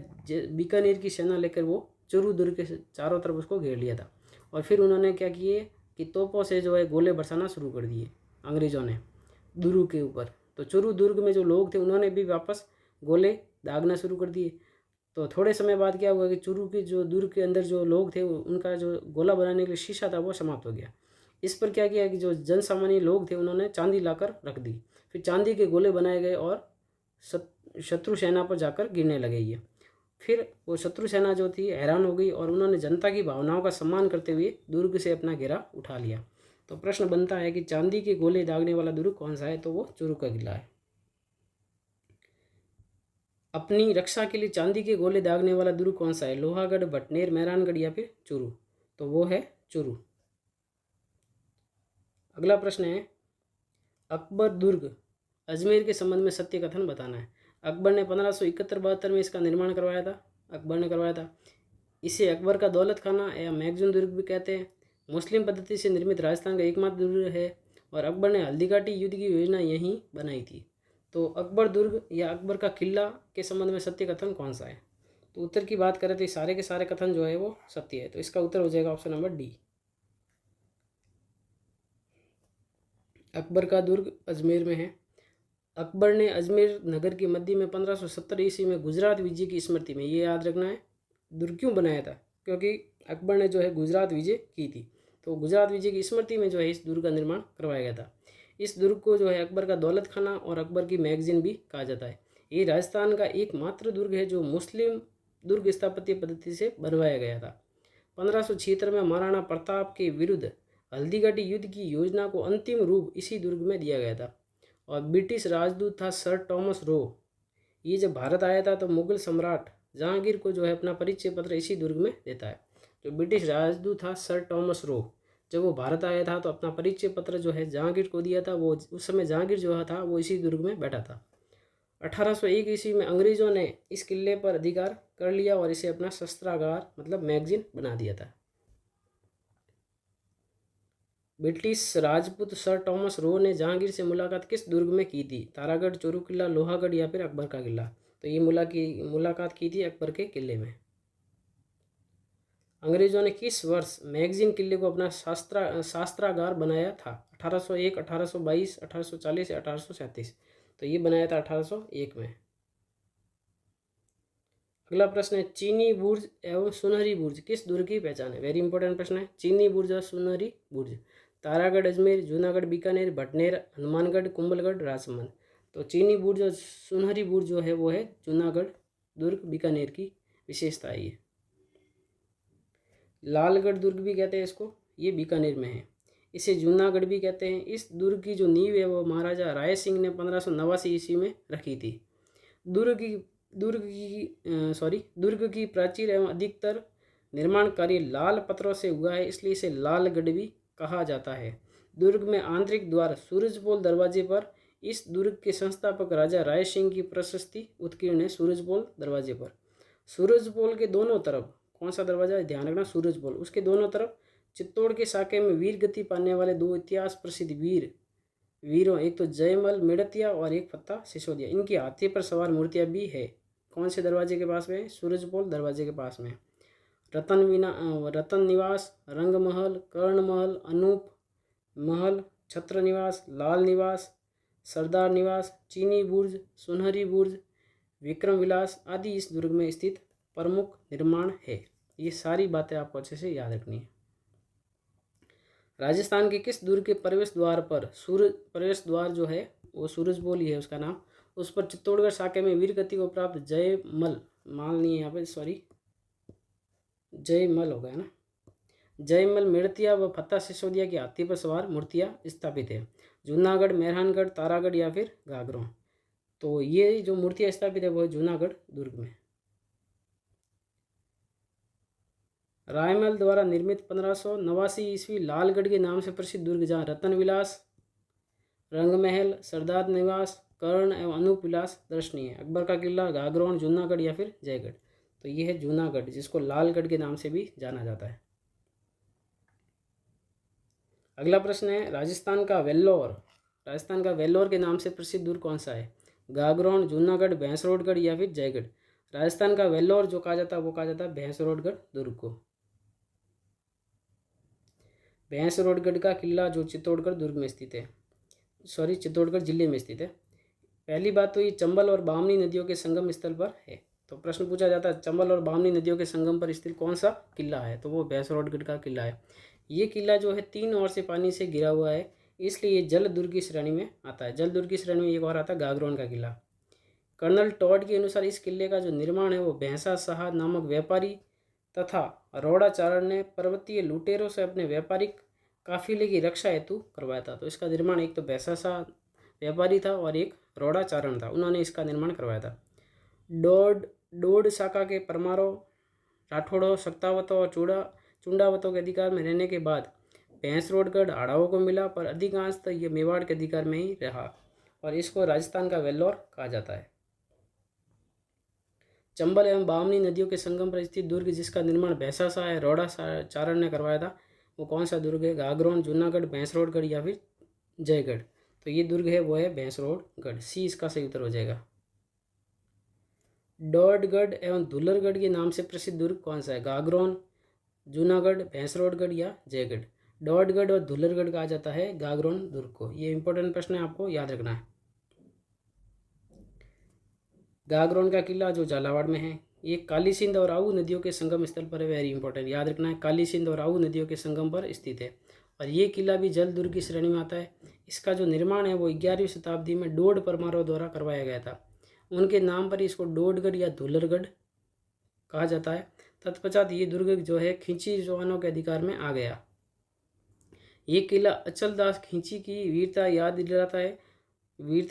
बीकानेर की सेना लेकर वो चूरू दुर्ग के चारों तरफ उसको घेर लिया था। और फिर उन्होंने क्या किए कि तोपों से जो है गोले बरसाना शुरू कर दिए अंग्रेजों ने दुर्ग के ऊपर। तो चूरू दुर्ग में जो लोग थे उन्होंने भी वापस गोले दागना शुरू कर दिए। तो थोड़े समय बाद क्या हुआ कि चूरू की जो दुर्ग के अंदर जो लोग थे उनका जो गोला बनाने के लिए शीशा था वो समाप्त हो गया। इस पर क्या किया कि जो जन सामान्य लोग थे उन्होंने चांदी लाकर रख दी। फिर चांदी के गोले बनाए गए और शत्रु सेना पर जाकर गिरने लगे ये। फिर वो शत्रु सेना जो थी हैरान हो गई और उन्होंने जनता की भावनाओं का सम्मान करते हुए दुर्ग से अपना घेरा उठा लिया। तो प्रश्न बनता है कि चांदी के गोले दागने वाला दुर्ग कौन सा है, तो वो चूरू का किला है। अपनी रक्षा के लिए चांदी के गोले दागने वाला दुर्ग कौन सा है, लोहागढ़, भटनेर, मेहरानगढ़ या फिर चूरू, तो वो है चूरू। अगला प्रश्न है अकबर दुर्ग अजमेर के संबंध में सत्य कथन बताना है। अकबर ने 1571-72 में इसका निर्माण करवाया था, अकबर ने करवाया था। इसे अकबर का दौलत खाना या मैगजून दुर्ग भी कहते हैं। मुस्लिम पद्धति से निर्मित राजस्थान का एकमात्र दुर्ग है और अकबर ने हल्दीघाटी युद्ध की योजना यहीं बनाई थी। तो अकबर दुर्ग या अकबर का किला के संबंध में सत्य कथन कौन सा है, तो उत्तर की बात करें तो सारे के सारे कथन जो है वो सत्य है। तो इसका उत्तर हो जाएगा ऑप्शन नंबर डी, अकबर का दुर्ग अजमेर में है। अकबर ने अजमेर नगर के मध्य में 1570 ईस्वी में गुजरात विजय की स्मृति में, ये याद रखना है, दुर्ग क्यों बनाया था, क्योंकि अकबर ने जो है गुजरात विजय की थी। तो गुजरात विजय की स्मृति में जो है इस दुर्ग का निर्माण करवाया गया था। इस दुर्ग को जो है अकबर का दौलत खाना और अकबर की मैगजीन भी कहा जाता है। ये राजस्थान का एकमात्र दुर्ग है जो मुस्लिम दुर्ग स्थापत्य पद्धति से बनवाया गया था। 1576 में महाराणा प्रताप के विरुद्ध हल्दीघाटी युद्ध की योजना को अंतिम रूप इसी दुर्ग में दिया गया था। और ब्रिटिश राजदूत था सर टॉमस रो। ये जब भारत आया था तो मुगल सम्राट जहांगीर को जो है अपना परिचय पत्र इसी दुर्ग में देता है। जो ब्रिटिश राजदूत था सर टॉमस रो, जब वो भारत आया था तो अपना परिचय पत्र जो है जहांगीर को दिया था। वो उस समय जहांगीर जो था वो इसी दुर्ग में बैठा था। 1801 ईस्वी में अंग्रेजों ने इस किले पर अधिकार कर लिया और इसे अपना शस्त्रागार मतलब मैगजीन बना दिया था। British Rajput sir Thomas Roe ने जहांगीर से मुलाकात किस दुर्ग में की थी, तारागढ़, चूरू किला, लोहागढ़ या फिर अकबर का किला, तो ये मुलाकात की थी अकबर के किले में। अंग्रेजों ने किस वर्ष मैगजीन किले को अपना शास्त्रागार बनाया था, 1801, 1822, 1840 या 1837, तो ये बनाया था 1801 में। अगला प्रश्न है चीनी बुर्ज एवं सुनहरी बुर्ज किस दुर्ग की पहचान है, वेरी इंपॉर्टेंट प्रश्न है। चीनी बुर्ज और सुनहरी बुर्ज, तारागढ़ अजमेर, जूनागढ़ बीकानेर, भटनेर हनुमानगढ़, कुंभलगढ़ राजसमंद, तो चीनी बुर्ज और सुनहरी बुर्ज जो है वो है जूनागढ़ दुर्ग बीकानेर की विशेषता है। ये लालगढ़ दुर्ग भी कहते हैं इसको, ये बीकानेर में है। इसे जूनागढ़ भी कहते हैं। इस दुर्ग की जो नींव है वो महाराजा राय सिंह ने 1589 ईस्वी में रखी थी। दुर्ग की प्राचीर एवं अधिकतर निर्माण कार्य लाल पत्थरों से हुआ है, इसलिए इसे लालगढ़ भी कहा जाता है। दुर्ग में आंतरिक द्वार सूरजपोल दरवाजे पर इस दुर्ग के संस्थापक राजा राय सिंह की प्रशस्ति उत्कीर्ण है। सूरजपोल दरवाजे पर, सूरजपोल के दोनों तरफ कौन सा दरवाजा है, ध्यान रखना, सूरजपोल, उसके दोनों तरफ चित्तौड़ के साके में वीर गति पाने वाले दो इतिहास प्रसिद्ध वीरों, एक तो जयमल मेड़तिया और एक फत्ता सिसोदिया, इनकी हाथी पर सवार मूर्तियां भी है। कौन से दरवाजे के पास में, सूरजपोल दरवाजे के पास में। रतन निवास, रंग महल, कर्ण महल, अनूप महल, छत्र निवास, लाल निवास, सरदार निवास, चीनी बुर्ज, सुनहरी बुर्ज, विक्रम विलास आदि इस दुर्ग में स्थित प्रमुख निर्माण है। ये सारी बातें आपको अच्छे से याद रखनी है। राजस्थान के किस दुर्ग के प्रवेश द्वार पर, प्रवेश द्वार जो है वो सूरजपोल ही है उसका नाम, उस पर चित्तौड़गढ़ शाखे में वीर गति को प्राप्त जयमल, माल नहीं है यहाँ पे, सॉरी जयमल हो गया ना, जयमल मेड़तिया व फत्ता सिसोदिया की हाथी पर सवार मूर्तियां स्थापित है। जूनागढ़, मेहरानगढ़, तारागढ़ या फिर घाघरों, तो ये जो मूर्तियां स्थापित है वो है जूनागढ़ दुर्ग में। रायमल द्वारा निर्मित 1589 ईस्वी लालगढ़ के नाम से प्रसिद्ध दुर्ग, जहाँ रतन विलास, रंगमहल, सरदार निवास, कर्ण एवं अनूप विलास दर्शनीय है। अकबर का किला गागरोन, जूनागढ़ या फिर जयगढ़? तो ये है जूनागढ़, जिसको लालगढ़ के नाम से भी जाना जाता है। अगला प्रश्न है, राजस्थान का वेल्लोर के नाम से प्रसिद्ध दुर्ग कौन सा है? गागरोन, जूनागढ़, भैंसरोडगढ़ या फिर जयगढ़? राजस्थान का वेल्लोर जो कहा जाता है वो कहा जाता है भैंसरोडगढ़ दुर्ग को। भैंसरोडगढ़ का किला जो चित्तौड़गढ़ दुर्ग में स्थित है, चित्तौड़गढ़ जिले में स्थित है। पहली बात तो ये चंबल और बामनी नदियों के संगम स्थल पर है। तो प्रश्न पूछा जाता है चंबल और बामनी नदियों के संगम पर स्थित कौन सा किला है? तो वो भैंसरोडगढ़ का किला है। ये किला जो है 3 ओर से पानी से घिरा हुआ है, इसलिए ये जल दुर्ग की श्रेणी में आता है। जल दुर्ग की श्रेणी में एक और आता है गागरोन का किला। कर्नल टॉड के अनुसार इस किले का जो निर्माण है वो भैंसा शाह नामक व्यापारी तथा रोडाचारण ने पर्वतीय लुटेरों से अपने व्यापारिक काफिले की रक्षा हेतु करवाया था। तो इसका निर्माण एक तो भैंसा शाह व्यापारी था और एक रोडाचारण था, उन्होंने इसका निर्माण करवाया था। डोड शाखा के परमारों, राठौड़ों, शक्तावतों और चुंडावतों के अधिकार में रहने के बाद भैंसरोडगढ़ हाड़ाओं को मिला, पर अधिकांश तो ये मेवाड़ के अधिकार में ही रहा और इसको राजस्थान का वेल्लोर कहा जाता है। चंबल एवं बामनी नदियों के संगम पर स्थित दुर्ग जिसका निर्माण भैंसा शाह है रोडाचारण ने करवाया था, वो कौन सा दुर्ग है? गागरोन, जूनागढ़, भैंसरोडगढ़ या फिर जयगढ़? तो ये दुर्ग है वो है भैंसरोडगढ़। सी इसका सही उत्तर हो जाएगा। डोडगढ़ एवं धुलरगढ़ के नाम से प्रसिद्ध दुर्ग कौन सा है? गागरोन, जूनागढ़, भैंसरोडगढ़ या जयगढ़? डोडगढ़ और धुलरगढ़ कहा जाता है गागरोन दुर्ग को। ये इंपॉर्टेंट प्रश्न है, आपको याद रखना है। गागरोन का किला जो झालावाड़ में है, ये काली सिंध और आऊ नदियों के संगम स्थल पर है। वेरी इंपॉर्टेंट, याद रखना है, काली सिंध और आऊ नदियों के संगम पर स्थित है और ये किला भी जल दुर्ग की श्रेणी में आता है। इसका जो निर्माण है वो 11वीं शताब्दी में डोड परमारों द्वारा करवाया गया था। उनके नाम पर इसको डोडगढ़ या धुलरगढ़ कहा जाता है। तत्पश्चात ये दुर्ग जो है खिंची जवानों के अधिकार में आ गया। ये किला अचलदास खिंची की वीरता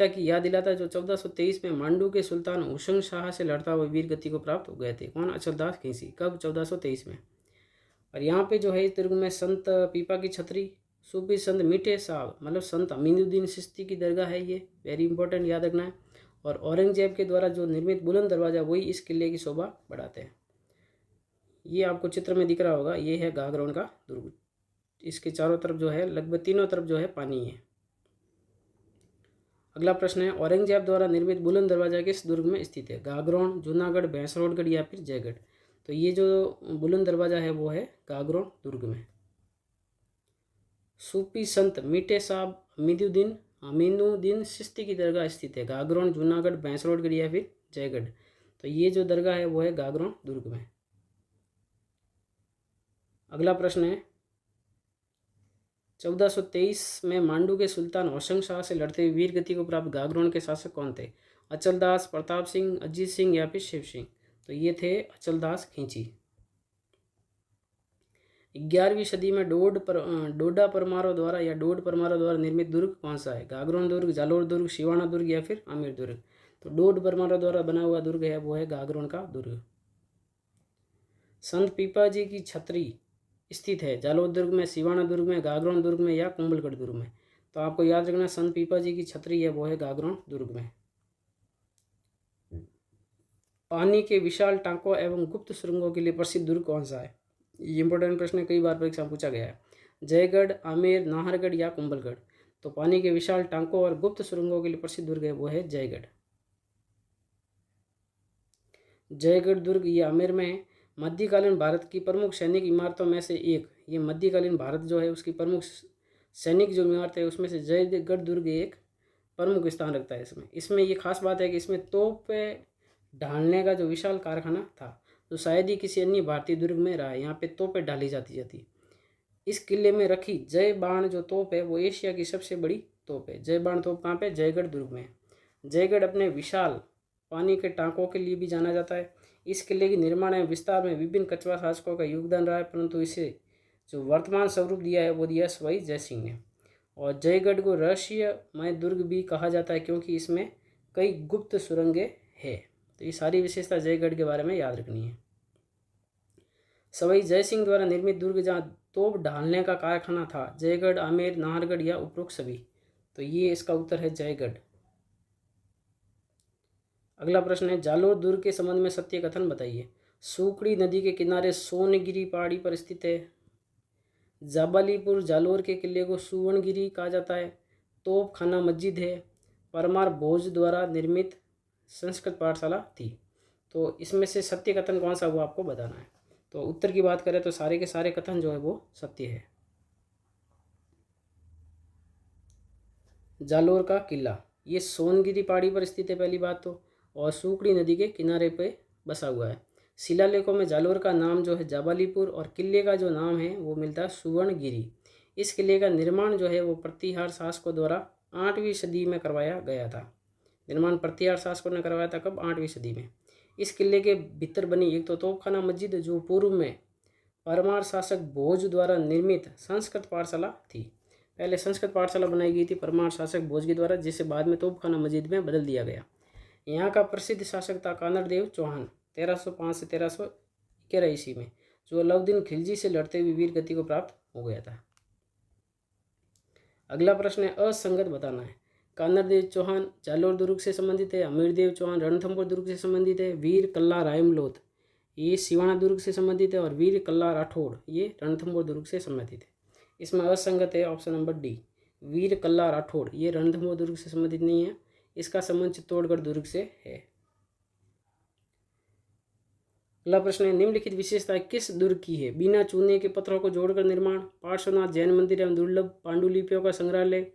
की याद दिलाता है जो 1423 में मांडू के सुल्तान हुसैन शाह से लड़ता हुआ वीर गति को प्राप्त हो गए थे। कौन? अचलदास खिंची। कब? 1423 में। और यहाँ पे जो है इस दुर्ग में संत पीपा की छतरी, सूफी संत मीठे साहब मतलब संत अमीनुद्दीन चिश्ती की दरगाह है। ये वेरी इंपॉर्टेंट, याद रखना है। और औरंगजेब के द्वारा जो निर्मित बुलंद दरवाजा वही इस किले की शोभा बढ़ाते हैं। ये आपको चित्र में दिख रहा होगा, ये है गागरोन का दुर्ग। इसके चारों तरफ जो है लगभग तीनों तरफ जो है पानी है। अगला प्रश्न है, औरंगजेब द्वारा निर्मित बुलंद दरवाजा किस दुर्ग में स्थित है? गागरोन, जूनागढ़, भैंसरोडगढ़ या फिर जयगढ़? तो ये जो बुलंद दरवाजा है वो है गागरोन दुर्ग में। सूफी संत मीठे साहब अमीनुद्दीन चिश्ती की दरगाह स्थित है गागरोन, जूनागढ़, भैंसरोडगढ़ या फिर जयगढ़? तो ये जो दरगाह है वो है गागरोन दुर्ग में। अगला प्रश्न है, 1423 में मांडू के सुल्तान होशंग शाह से लड़ते हुए वीर गति को प्राप्त गागरोन के शासक कौन थे? अचलदास, प्रताप सिंह, अजीत सिंह या फिर शिव सिंह? तो ये थे अचलदास खिंची। 11वीं सदी में डोडा परमारों द्वारा निर्मित दुर्ग कौन सा है? गागरोन दुर्ग, जालोर दुर्ग, सिवाना दुर्ग या फिर आमेर दुर्ग? तो डोड परमारों द्वारा बना हुआ दुर्ग है वो है गागरोन का दुर्ग। संत पीपाजी की छतरी स्थित है जालोर दुर्ग में, सिवाना दुर्ग में, गागरोन दुर्ग में या कुंभलगढ़ दुर्ग में? तो आपको याद रखना संत पीपाजी की छतरी है वो है गागरोन दुर्ग में। पानी के विशाल टांकों एवं गुप्त सुरंगों के लिए प्रसिद्ध दुर्ग कौन सा है? ये इंपॉर्टेंट प्रश्न है, कई बार परीक्षा में पूछा गया है। जयगढ़, आमेर, नाहरगढ़ या कुंभलगढ़? तो पानी के विशाल टांकों और गुप्त सुरंगों के लिए प्रसिद्ध दुर्ग है वो है जयगढ़। जयगढ़ दुर्ग ये आमेर में है। मध्यकालीन भारत की प्रमुख सैनिक इमारतों में से एक, ये मध्यकालीन भारत जो है उसकी प्रमुख सैनिक जो इमारत है उसमें से जयगढ़ दुर्ग एक प्रमुख स्थान रखता है। इसमें ये खास बात है कि इसमें तोप ढालने का जो विशाल कारखाना था तो शायद ही किसी अन्य भारतीय दुर्ग में रहा है। यहाँ पे तोपें ढाली जाती। इस किले में रखी जय बाण जो तोप है वो एशिया की सबसे बड़ी तोप है। जय बाण तोप कहाँ पे? जयगढ़ दुर्ग में। जयगढ़ अपने विशाल पानी के टांकों के लिए भी जाना जाता है। इस किले के निर्माण एवं विस्तार में विभिन्न कछुआ शासकों का योगदान रहा है, परंतु इसे जो वर्तमान स्वरूप दिया है वो दिया सवाई जय सिंह ने। और जयगढ़ को रहस्यमय दुर्ग भी कहा जाता है क्योंकि इसमें कई गुप्त सुरंगें हैं। तो ये सारी विशेषता जयगढ़ के बारे में याद रखनी है। सवाई जय सिंह द्वारा निर्मित दुर्ग जहाँ तोप ढालने का कारखाना था, जयगढ़, आमेर, नाहरगढ़ या उपरोक्त सभी? तो ये इसका उत्तर है जयगढ़। अगला प्रश्न है, जालोर दुर्ग के संबंध में सत्य कथन बताइए। सूकड़ी नदी के किनारे सोनगिरी पहाड़ी पर स्थित है। जाबालीपुर जालोर के किले को सुवर्णगिरी कहा जाता है। तोप खाना मस्जिद है। परमार भोज द्वारा निर्मित संस्कृत पाठशाला थी। तो इसमें से सत्य कथन कौन सा वो आपको बताना है। तो उत्तर की बात करें तो सारे के सारे कथन जो है वो सत्य है। जालोर का किला ये सोनगिरी पहाड़ी पर स्थित है पहली बात तो, और सूकड़ी नदी के किनारे पे बसा हुआ है। शिलालेखों में जालोर का नाम जो है जाबालीपुर और किले का जो नाम है वो मिलता है सुवर्णगिरी। इस किले का निर्माण जो है वो प्रतिहार शासकों द्वारा 8वीं सदी में करवाया गया था। निर्माण प्रतिहार शासकों ने करवाया था कब? 8वीं सदी में। इस किले के भीतर बनी एक तो तोपखाना मस्जिद जो पूर्व में परमार शासक भोज द्वारा निर्मित संस्कृत पाठशाला थी। पहले संस्कृत पाठशाला बनाई गई थी परमार शासक भोज के द्वारा, जिसे बाद में तोपखाना मस्जिद में बदल दिया गया। यहाँ का प्रसिद्ध शासक था कानरदेव चौहान 1305 से 1311 ईस्वी में, जो अलाउद्दीन खिलजी से लड़ते हुए वीर गति को प्राप्त हो गया था। अगला प्रश्न है, असंगत बताना है। कानरदेव चौहान जालोर दुर्ग से संबंधित है। अमीरदेव चौहान रणथंभौर दुर्ग से संबंधित है। वीर कल्ला रायमलोथ ये सिवाना दुर्ग से संबंधित है। और वीर कल्ला राठौड़ ये रणथंभौर दुर्ग से संबंधित है। इसमें असंगत है ऑप्शन नंबर डी। वीर कल्ला राठौड़ ये रणथंभौर दुर्ग से संबंधित नहीं है। इसका संबंध चित्तौड़गढ़ दुर्ग से है। अगला प्रश्न है, निम्नलिखित विशेषता किस दुर्ग की है? बिना चूने के पत्थरों को जोड़कर निर्माण, पार्श्वनाथ जैन मंदिर एवं दुर्लभ पांडुलिपियों का संग्रहालय,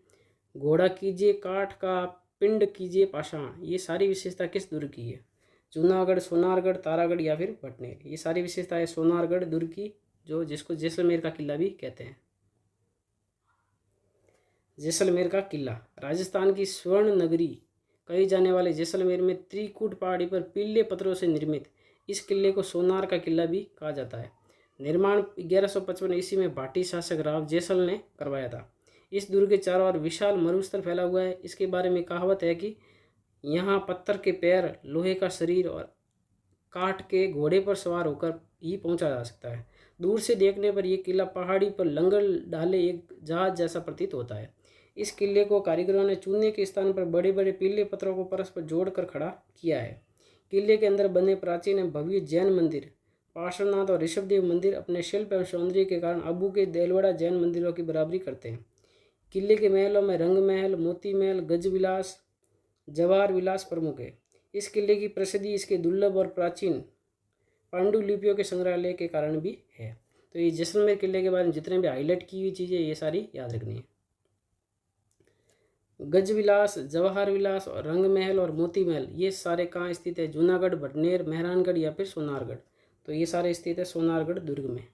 घोड़ा कीजिए काठ का, पिंड कीजिए पाषाण। ये सारी विशेषता किस दुर्ग की है? जूनागढ़, सोनारगढ़, तारागढ़ या फिर भटनेर। ये सारी विशेषता है सोनारगढ़ दुर्ग की, जो जिसको जैसलमेर का किला भी कहते हैं। जैसलमेर का किला राजस्थान की स्वर्ण नगरी कही जाने वाले जैसलमेर में त्रिकूट पहाड़ी पर पीले पत्थरों से निर्मित इस किले को सोनार का किला भी कहा जाता है। निर्माण 1155 ईस्वी में भाटी शासक राव जैसल ने करवाया था। इस दुर्ग के चारों ओर विशाल मरुस्थल फैला हुआ है। इसके बारे में कहावत है कि यहाँ पत्थर के पैर, लोहे का शरीर और काठ के घोड़े पर सवार होकर ही पहुंचा जा सकता है। दूर से देखने पर यह किला पहाड़ी पर लंगर डाले एक जहाज जैसा प्रतीत होता है। इस किले को कारीगरों ने चूने के स्थान पर बड़े बड़े पीले पत्थरों को परस्पर जोड़कर खड़ा किया है। किले के अंदर बने प्राचीन एवं भव्य जैन मंदिर पार्श्वनाथ और ऋषभदेव मंदिर अपने शिल्प एवं सौंदर्य के कारण अबू के देलवाड़ा जैन मंदिरों की बराबरी करते हैं। किले के महलों में रंग महल, मोती महल, गज विलास, जवाहर विलास प्रमुख है। इस किले की प्रसिद्धि इसके दुर्लभ और प्राचीन पांडुलिपियों के संग्रहालय के कारण भी है। तो ये जैसलमेर किले के बारे में जितने भी हाईलाइट की हुई चीज़ें ये सारी याद रखनी है। गज विलास, जवाहर विलास और रंग महल और मोती महल ये सारे कहाँ स्थित है? जूनागढ़, भटनेर, मेहरानगढ़ या फिर सोनारगढ़। तो ये सारे स्थित है सोनारगढ़ दुर्ग में।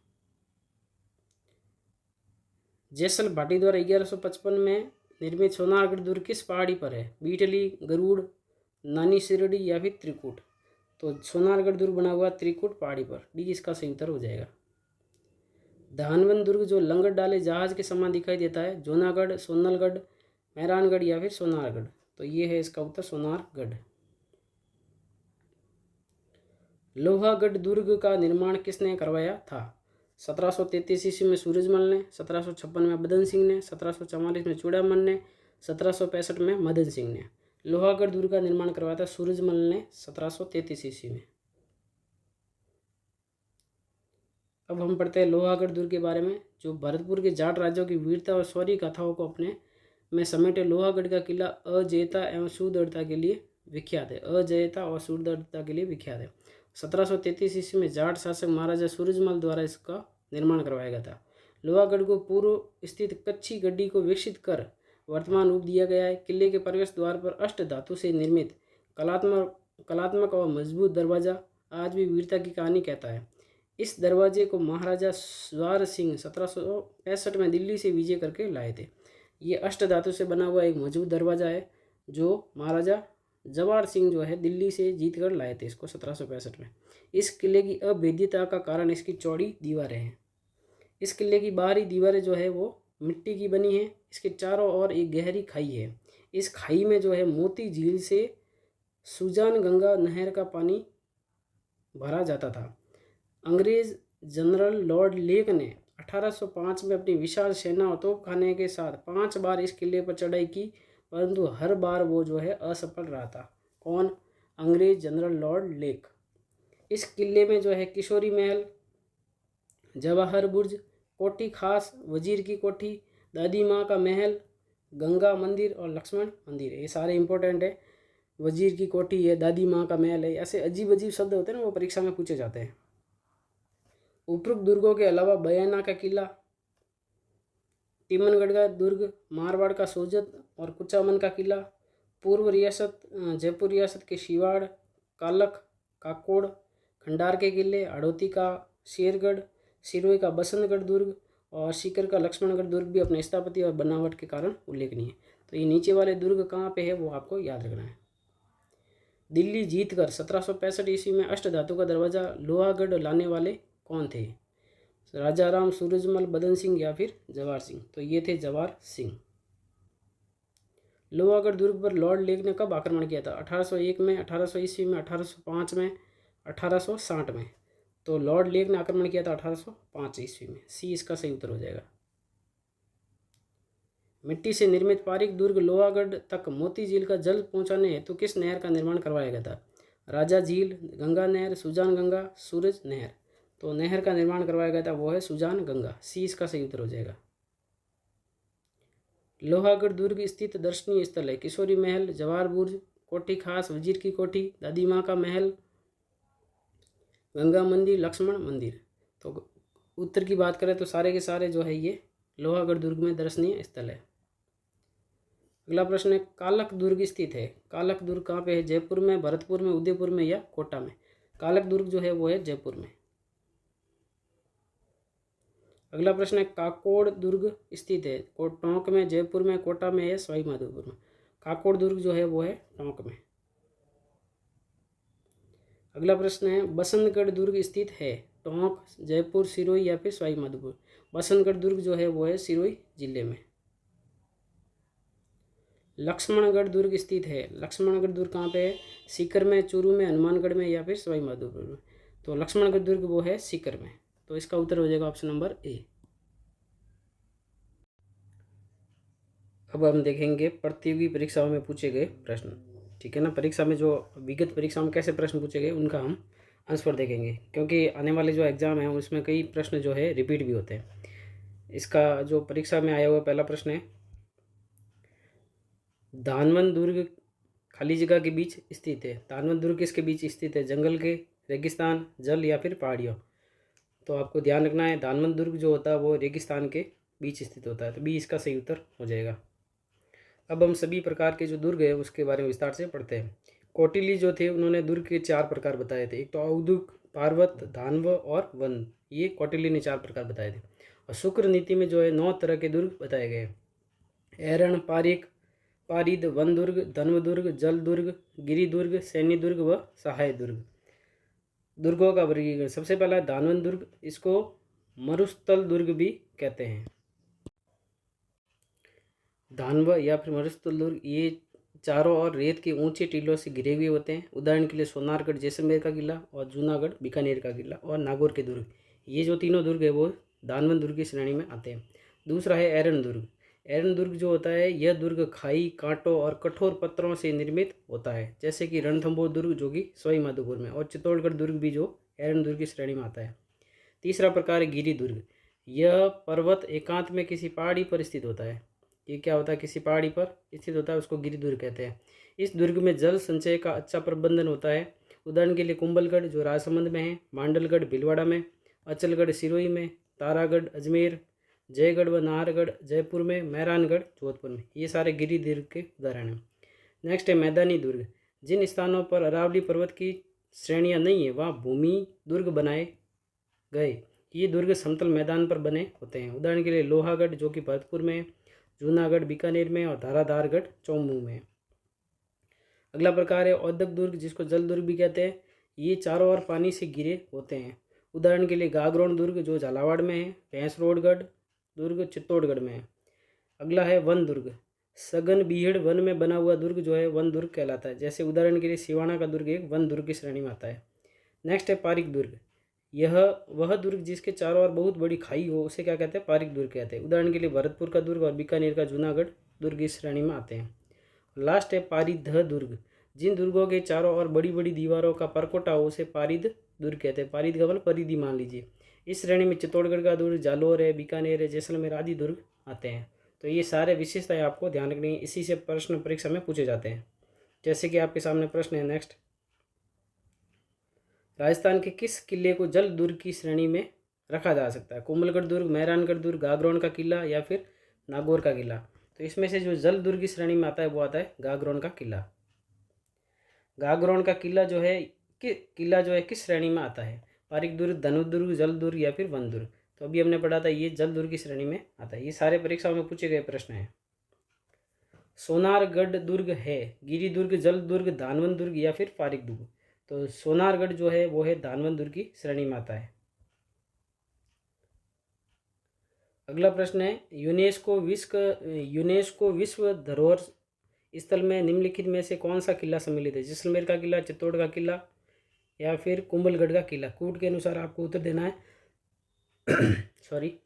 जैसल भाटी द्वारा 1155 में निर्मित सोनारगढ़ दुर्ग किस पहाड़ी पर है? बीटली, गरुड़, नानी सिरड़ी या फिर त्रिकूट। तो सोनारगढ़ दुर्ग बना हुआ त्रिकूट पहाड़ी पर, डी इसका सही उत्तर हो जाएगा। धानवन दुर्ग जो लंगर डाले जहाज के समान दिखाई देता है, जूनागढ़, सोनलगढ़, मेहरानगढ़ या फिर सोनारगढ़। तो ये है इसका उत्तर सोनारगढ़। लोहागढ़ दुर्ग का निर्माण किसने करवाया था? 1733 ईस्वी में सूरजमल ने, 1756 में बदन सिंह ने, 1744 में चूड़ामल ने, 1765 में मदन सिंह ने। लोहागढ़ दुर्ग का निर्माण करवाया था सूरजमल ने 1733 ईस्वी में। अब हम पढ़ते हैं लोहागढ़ दुर्ग के बारे में, जो भरतपुर के जाट राज्यों की वीरता और शौर्य गाथाओं को अपने में समेटे। लोहागढ़ का किला अजेयता एवं सुदृढ़ता के लिए विख्यात है। अजेयता और सुदृढ़ता के लिए विख्यात है। 1733 ईस्वी में जाट शासक महाराजा सूरजमल द्वारा इसका निर्माण करवाया गया था। लोहागढ़ को पूर्व स्थित कच्ची गड्डी को विकसित कर वर्तमान रूप दिया गया है। किले के प्रवेश द्वार पर अष्ट धातु से निर्मित कलात्मक और मजबूत दरवाजा आज भी वीरता की कहानी कहता है। इस दरवाजे को महाराजा स्वार सिंह 1765 में दिल्ली से विजय करके लाए थे। ये अष्ट धातु से बना हुआ एक मजबूत दरवाजा है जो महाराजा जवाहर सिंह जो है दिल्ली से जीत कर लाए थे इसको 1765 में। इस किले की अभेद्यता का कारण इसकी चौड़ी दीवारें हैं। इस किले की बाहरी दीवारें जो है वो मिट्टी की बनी है। इसके चारों ओर एक गहरी खाई है। इस खाई में जो है मोती झील से सुजान गंगा नहर का पानी भरा जाता था। अंग्रेज जनरल लॉर्ड लेक ने 1805 में अपनी विशाल सेना और तोपखाने के साथ 5 बार इस किले पर चढ़ाई की, परंतु हर बार वो जो है असफल रहा था। कौन? अंग्रेज जनरल लॉर्ड लेक। इस किले में जो है किशोरी महल, जवाहर बुर्ज, कोठी खास, वजीर की कोठी, दादी माँ का महल, गंगा मंदिर और लक्ष्मण मंदिर। ये सारे इंपॉर्टेंट है। वजीर की कोठी है, दादी माँ का महल है, ऐसे अजीब अजीब शब्द होते हैं ना, वो परीक्षा में पूछे जाते हैं। उपरोक्त दुर्गों के अलावा बयाना का किला, तिमनगढ़ का दुर्ग, मारवाड़ का सोजत और कुचामन का किला, पूर्व रियासत जयपुर रियासत के शिवाड़, कालख, काकोड़, खंडार के किले, हड़ौती का शेरगढ़, सिरोही का बसंतगढ़ दुर्ग और सीकर का लक्ष्मणगढ़ दुर्ग भी अपने स्थापत्य और बनावट के कारण उल्लेखनीय है। तो ये नीचे वाले दुर्ग कहाँ पे है वो आपको याद रखना है। दिल्ली जीतकर 1765 ईस्वी में अष्ट धातु का दरवाजा लोहागढ़ लाने वाले कौन थे? राजा राम, सूरजमल, बदन सिंह या फिर जवाहर सिंह? तो ये थे जवाहर सिंह। लोहागढ़ दुर्ग पर लॉर्ड लेक ने कब आक्रमण किया था? 1801 में, 1800 ईस्वी में, 1805 में, 1860 में? तो लॉर्ड लेक ने आक्रमण किया था 1805 ईस्वी में। सी इसका सही उत्तर हो जाएगा। मिट्टी से निर्मित पारिक दुर्ग लोहागढ़ तक मोती झील का जल पहुंचाने हेतु किस नहर का निर्माण करवाया गया था? राजा झील, गंगा नहर, सुजान गंगा, सूरज नहर? तो नहर का निर्माण करवाया गया था वो है सुजान गंगा। सी इसका सही उत्तर हो जाएगा। लोहागढ़ दुर्ग स्थित दर्शनीय स्थल है? किशोरी महल, जवाहर बुर्ज, कोठी खास, वजीर की कोठी, दादी माँ का महल, गंगा मंदिर, लक्ष्मण मंदिर? तो उत्तर की बात करें तो सारे के सारे जो है ये लोहागढ़ दुर्ग में दर्शनीय स्थल है। अगला प्रश्न है, कालख दुर्ग स्थित है? कालख दुर्ग कहाँ पे है? जयपुर में, भरतपुर में, उदयपुर में या कोटा में? कालख दुर्ग जो है वो है जयपुर में। अगला प्रश्न है, काकोड़ दुर्ग स्थित है? टोंक में, जयपुर में, कोटा में या सवाई माधोपुर में? काकोड़ दुर्ग जो है वो है टोंक में। अगला प्रश्न है, बसंतगढ़ दुर्ग स्थित है? टोंक, जयपुर, सिरोही या फिर सवाई माधोपुर? बसंतगढ़ दुर्ग जो है वो है सिरोही जिले में। लक्ष्मणगढ़ दुर्ग स्थित है? लक्ष्मणगढ़ दुर्ग कहाँ पे है? सीकर में, चूरू में, हनुमानगढ़ में या फिर सवाई माधोपुर में? तो लक्ष्मणगढ़ दुर्ग वो है सीकर में। तो इसका उत्तर हो जाएगा ऑप्शन नंबर ए। अब हम देखेंगे प्रतियोगी परीक्षाओं में पूछे गए प्रश्न। ठीक है ना, परीक्षा में जो विगत परीक्षाओं में कैसे प्रश्न पूछे गए उनका हम आंसर देखेंगे, क्योंकि आने वाले जो एग्ज़ाम है उसमें कई प्रश्न जो है रिपीट भी होते हैं। इसका जो परीक्षा में आया हुआ पहला प्रश्न है, धानवन दुर्ग खाली जगह के बीच स्थित है? धानवन दुर्ग किसके बीच स्थित है? जंगल के, रेगिस्तान, जल या फिर पहाड़ियों? तो आपको ध्यान रखना है, धानवन दुर्ग जो होता है वो रेगिस्तान के बीच स्थित होता है। तो बी इसका सही उत्तर हो जाएगा। अब हम सभी प्रकार के जो दुर्ग है उसके बारे में विस्तार से पढ़ते हैं। कौटिल्य जो थे उन्होंने दुर्ग के 4 प्रकार बताए थे। एक तो औदुक, पार्वत, धानव और वन, ये कौटिल्य ने 4 प्रकार बताए थे। और शुक्र नीति में जो है 9 तरह के दुर्ग बताए गए। एरण, पारिक, पारिद, वन दुर्ग, धनव दुर्ग, जल दुर्ग, गिरि दुर्ग, सैन्य दुर्ग व सहाय दुर्ग। दुर्गों का वर्गीकरण, सबसे पहला है धानवन दुर्ग, इसको मरुस्थल दुर्ग भी कहते हैं। धानव या फिर मरुस्थल दुर्ग ये चारों ओर रेत के ऊंचे टीलों से घिरे हुए होते हैं। उदाहरण के लिए सोनारगढ़ जैसलमेर का किला और जूनागढ़ बीकानेर का किला और नागौर के दुर्ग, ये जो तीनों दुर्ग है वो धानवन दुर्ग की श्रेणी में आते हैं। दूसरा है एरन दुर्ग। एरन दुर्ग जो होता है यह दुर्ग खाई, कांटों और कठोर पत्थरों से निर्मित होता है, जैसे कि रणथंभौर दुर्ग जो कि सवाई माधोपुर में, और चित्तौड़गढ़ दुर्ग भी जो एरन दुर्ग की श्रेणी में आता है। तीसरा प्रकार है गिरि दुर्ग। यह पर्वत एकांत में किसी पहाड़ी पर स्थित होता है। ये क्या होता है? किसी पहाड़ी पर स्थित होता है, उसको गिरि दुर्ग कहते हैं। इस दुर्ग में जल संचय का अच्छा प्रबंधन होता है। उदाहरण के लिए कुंभलगढ़ जो राजसमंद में है, मांडलगढ़ भीलवाड़ा में, अचलगढ़ सिरोही में, तारागढ़ अजमेर, जयगढ़ व नाहरगढ़ जयपुर में, मेहरानगढ़ जोधपुर में, ये सारे गिरि दुर्ग के उदाहरण हैं। नेक्स्ट है मैदानी दुर्ग। जिन स्थानों पर अरावली पर्वत की श्रेणियाँ नहीं है वहाँ भूमि दुर्ग बनाए गए। ये दुर्ग समतल मैदान पर बने होते हैं। उदाहरण के लिए लोहागढ़ जो कि भरतपुर में, जूनागढ़ बीकानेर में और धाराधारगढ़ चौमू में। अगला प्रकार है औदक दुर्ग, जिसको जल दुर्ग भी कहते हैं। ये चारों ओर पानी से घिरे होते हैं। उदाहरण के लिए गागरोन दुर्ग जो झालावाड़ में है, भैंसरोडगढ़ दुर्ग चित्तौड़गढ़ में है। अगला है वन दुर्ग। सघन बीहड़ वन में बना हुआ दुर्ग जो है वन दुर्ग कहलाता है। जैसे उदाहरण के लिए सिवाना का दुर्ग एक वन दुर्ग की श्रेणी में आता है। नेक्स्ट है पारिक दुर्ग। यह वह दुर्ग जिसके चारों ओर बहुत बड़ी खाई हो उसे क्या कहते हैं? पारिक दुर्ग कहते हैं। उदाहरण के लिए भरतपुर का दुर्ग और बीकानेर का जूनागढ़ दुर्ग इस श्रेणी में आते हैं। लास्ट है पारिदह दुर्ग। जिन दुर्गों के चारों ओर बड़ी बड़ी दीवारों का परकोटा हो उसे पारिद दुर्ग कहते हैं। पारिद का मतलब परिधि मान लीजिए। इस श्रेणी में चित्तौड़गढ़ का दुर्ग, जालोर है, बीकानेर है, जैसलमेर आदि दुर्ग आते हैं। तो ये सारे विशेषताएं आपको ध्यान रखनी है, इसी से प्रश्न परीक्षा में पूछे जाते हैं। जैसे कि आपके सामने प्रश्न है नेक्स्ट, राजस्थान के किस किले को जल दुर्ग की श्रेणी में रखा जा सकता है? कुंभलगढ़ दुर्ग, मेहरानगढ़ दुर्ग, गागरोन का किला या फिर नागौर का किला? तो इसमें से जो जल दुर्ग की श्रेणी में आता है वो आता है गागरोन का किला। गागरोन का किला जो है किस श्रेणी में आता है? पारिक दुर्ग, धनु दुर्ग, जल दुर्ग या फिर वन दुर्ग? तो अभी हमने पढ़ा था ये जल दुर्ग की श्रेणी में आता है। ये सारे परीक्षाओं में पूछे गए प्रश्न हैं। सोनारगढ़ दुर्ग है गिरी दुर्ग, जल दुर्ग, धानवन दुर्ग या फिर पारिक दुर्ग? तो सोनारगढ़ जो है वो है धानवन दुर्ग की श्रेणी में आता है। अगला प्रश्न है, यूनेस्को विश्व धरोहर स्थल में निम्नलिखित में से कौन सा किला सम्मिलित है? जैसलमेर का किला, चित्तौड़ का किला या फिर कुंभलगढ़ का किला? कूट के अनुसार आपको उत्तर देना है। सॉरी,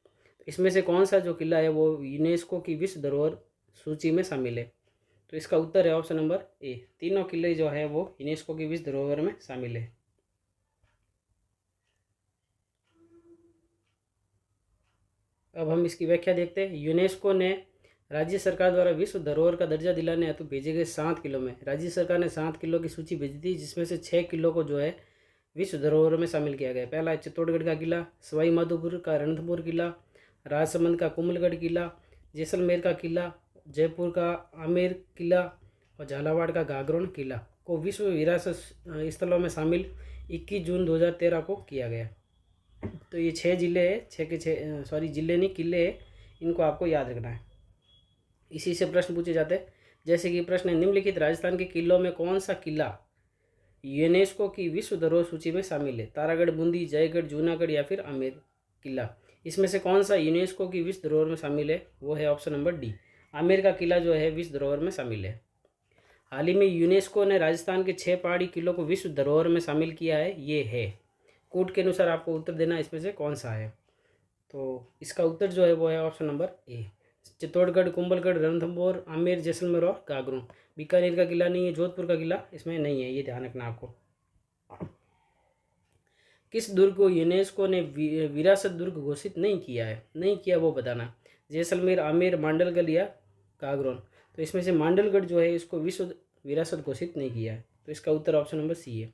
इसमें से कौन सा जो किला है वो यूनेस्को की विश्व धरोहर सूची में शामिल है? तो इसका उत्तर है ऑप्शन नंबर ए। तीनों किले जो है वो यूनेस्को की विश्व धरोहर में शामिल है। अब हम इसकी व्याख्या देखते हैं। यूनेस्को ने राज्य सरकार द्वारा विश्व धरोहर का दर्जा दिलाने हेतु भेजे गए 7 किलों में राज्य सरकार ने 7 किलों की सूची भेजी थी, जिसमें से 6 किलों को जो है विश्व धरोहर में शामिल किया गया। पहला है चित्तौड़गढ़ का किला, सवाई माधोपुर का रणथंभौर किला, राजसमंद का कुंभलगढ़ किला, जैसलमेर का किला, जयपुर का आमेर किला और झालावाड़ का गागरोन किला को विश्व विरासत स्थलों में शामिल 21 जून 2013 को किया गया। तो ये 6 जिले हैं, 6 के 6 सॉरी जिले नहीं किले हैं, इनको आपको याद रखना है। इसी से प्रश्न पूछे जाते हैं। जैसे कि प्रश्न है, निम्नलिखित राजस्थान के किलों में कौन सा किला यूनेस्को की विश्व धरोहर सूची में शामिल है? तारागढ़, बूंदी, जयगढ़, जूनागढ़ या फिर आमेर किला? इसमें से कौन सा यूनेस्को की विश्व धरोहर में शामिल है? वो है ऑप्शन नंबर डी, आमेर का किला जो है विश्व धरोहर में शामिल है। हाल ही में यूनेस्को ने राजस्थान के 6 पहाड़ी किलों को विश्व धरोहर में शामिल किया है, ये है। कूट के अनुसार आपको उत्तर देना है इसमें से कौन सा है। तो इसका उत्तर जो है वो है option number A, Chittorgarh, Kumbhalgarh, Ranthambore, Amer, Jaisalmer और गागरोन। बीकानेर का किला नहीं है, जोधपुर का किला इसमें नहीं है, ये ध्यान रखना आपको। किस दुर्ग को यूनेस्को ने विरासत दुर्ग घोषित नहीं किया वो बताना। जैसलमेर, आमेर, मांडलगढ़ या गागरोन? तो इसमें से मांडलगढ़ जो है इसको विश्व विरासत घोषित नहीं किया है, तो इसका उत्तर ऑप्शन नंबर सी है।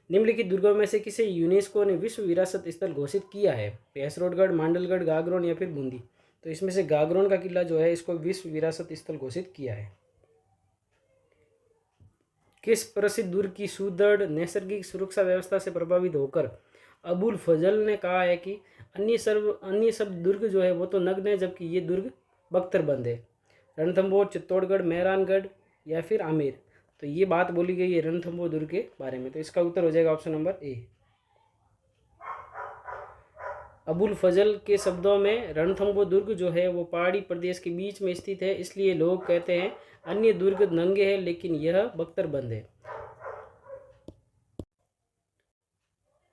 निम्नलिखित दुर्गों में से किसे यूनेस्को ने विश्व विरासत स्थल घोषित किया है? भैंसरोडगढ़, मांडलगढ़, गागरोन या फिर बूंदी? तो इसमें से गागरोन का किला जो है इसको विश्व विरासत स्थल घोषित किया है। किस प्रसिद्ध दुर्ग की सुदृढ़ नैसर्गिक सुरक्षा व्यवस्था से प्रभावित होकर अबुल फजल ने कहा है कि अन्य सब दुर्ग जो है वो तो नग्न है, जबकि ये दुर्ग बख्तरबंद है? रणथंभौर, चित्तौड़गढ़, मेहरानगढ़ या फिर आमेर? तो ये बात बोली गई है रणथंभौर दुर्ग के बारे में, तो इसका उत्तर हो जाएगा ऑप्शन नंबर ए। अबुल फजल के शब्दों में रणथंभौर दुर्ग जो है वो पहाड़ी प्रदेश के बीच में स्थित है, इसलिए लोग कहते हैं अन्य दुर्ग नंगे हैं लेकिन यह बख्तरबंद है।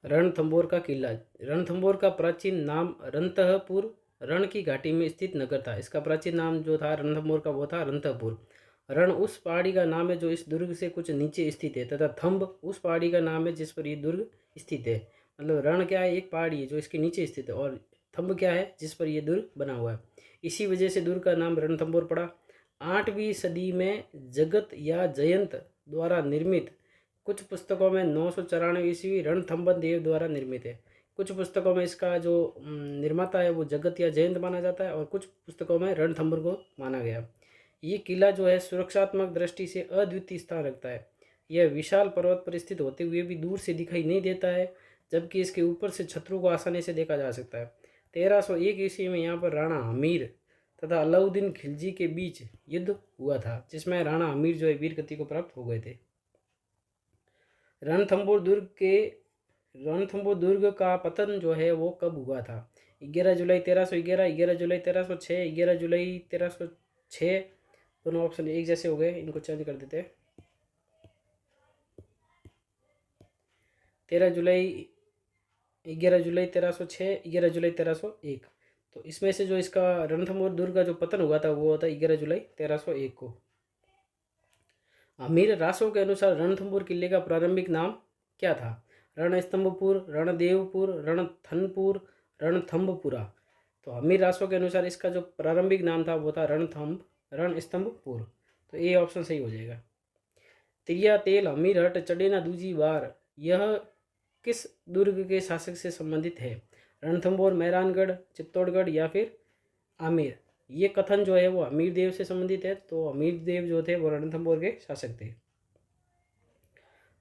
रणथंभौर का किला, रणथंभौर का प्राचीन नाम रणतहपुर, रण की घाटी में स्थित नगर था। इसका प्राचीन नाम जो था रणथंभौर का वो था रणतहपुर। रण उस पहाड़ी का नाम है जो इस दुर्ग से कुछ नीचे स्थित है, तथा थंब उस पहाड़ी का नाम है जिस पर ये दुर्ग स्थित है। मतलब रण क्या है, एक पहाड़ी है जो इसके नीचे स्थित है, और थंब क्या है जिस पर यह दुर्ग बना हुआ है। इसी वजह से दुर्ग का नाम रणथंभौर पड़ा। 8वीं सदी में जगत या जयंत द्वारा निर्मित कुछ पुस्तकों में 994 ईस्वी रणथंभन देव द्वारा निर्मित है। कुछ पुस्तकों में इसका जो निर्माता है वो जगत या जयंत माना जाता है, और कुछ पुस्तकों में रणथंभर को माना गया। ये किला जो है सुरक्षात्मक दृष्टि से अद्वितीय स्थान रखता है। यह विशाल पर्वत पर स्थित होते हुए भी दूर से दिखाई नहीं देता है, जबकि इसके ऊपर से शत्रु को आसानी से देखा जा सकता है। 1301 ईस्वी में यहाँ पर राणा हमीर तथा अलाउद्दीन खिलजी के बीच युद्ध हुआ था, जिसमें राणा हमीर जो है वीर गति को प्राप्त हो गए थे। रणथंभौर दुर्ग का पतन जो है वो कब हुआ था? 11 जुलाई 1311, 11 जुलाई 1306, 11 जुलाई 1306। दोनों ऑप्शन एक जैसे हो गए, इनको चेंज कर देते हैं। 11 जुलाई 1306, 11 जुलाई 1301। तो इसमें से जो इसका रणथंभौर दुर्ग का जो पतन हुआ था वो होता है 11 जुलाई 1301 को। अमीर रासो के अनुसार रणथंभौर किले का प्रारंभिक नाम क्या था? रणस्तंभपुर, रणदेवपुर, रणथनपुर, रणथंभपुरा। तो अमीर रासो के अनुसार इसका जो प्रारंभिक नाम था वो था रणस्तंभपुर। तो ये ऑप्शन सही हो जाएगा। तिरिया तेल हमीर हट चढ़े ना दूजी बार, यह किस दुर्ग के शासक से संबंधित है? रणथंभौर, मेहरानगढ़, चित्तौड़गढ़ या फिर आमेर। ये कथन जो है वो अमीर देव से संबंधित है। तो अमीर देव जो थे वो रणथंभौर के शासक थे।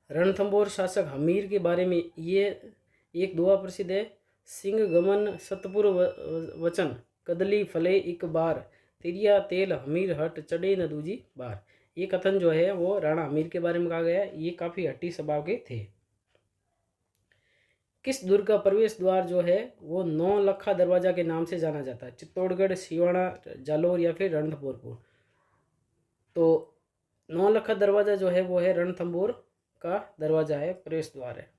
रणथंभौर शासक हमीर के बारे में ये एक दुआ प्रसिद्ध है, सिंह गमन सतपुर वचन कदली फले एक बार, तिरिया तेल हमीर हट चढ़े न दूजी बार। ये कथन जो है वो राणा हमीर के बारे में कहा गया है। ये काफ़ी हट्टी स्वभाव के थे। किस दुर्ग का प्रवेश द्वार जो है वो नौलखा दरवाजा के नाम से जाना जाता है? चित्तौड़गढ़, सिवाना, जालोर या फिर रणथंभौर। तो नौलखा दरवाजा जो है वो है रणथंभौर का दरवाजा है, प्रवेश द्वार है।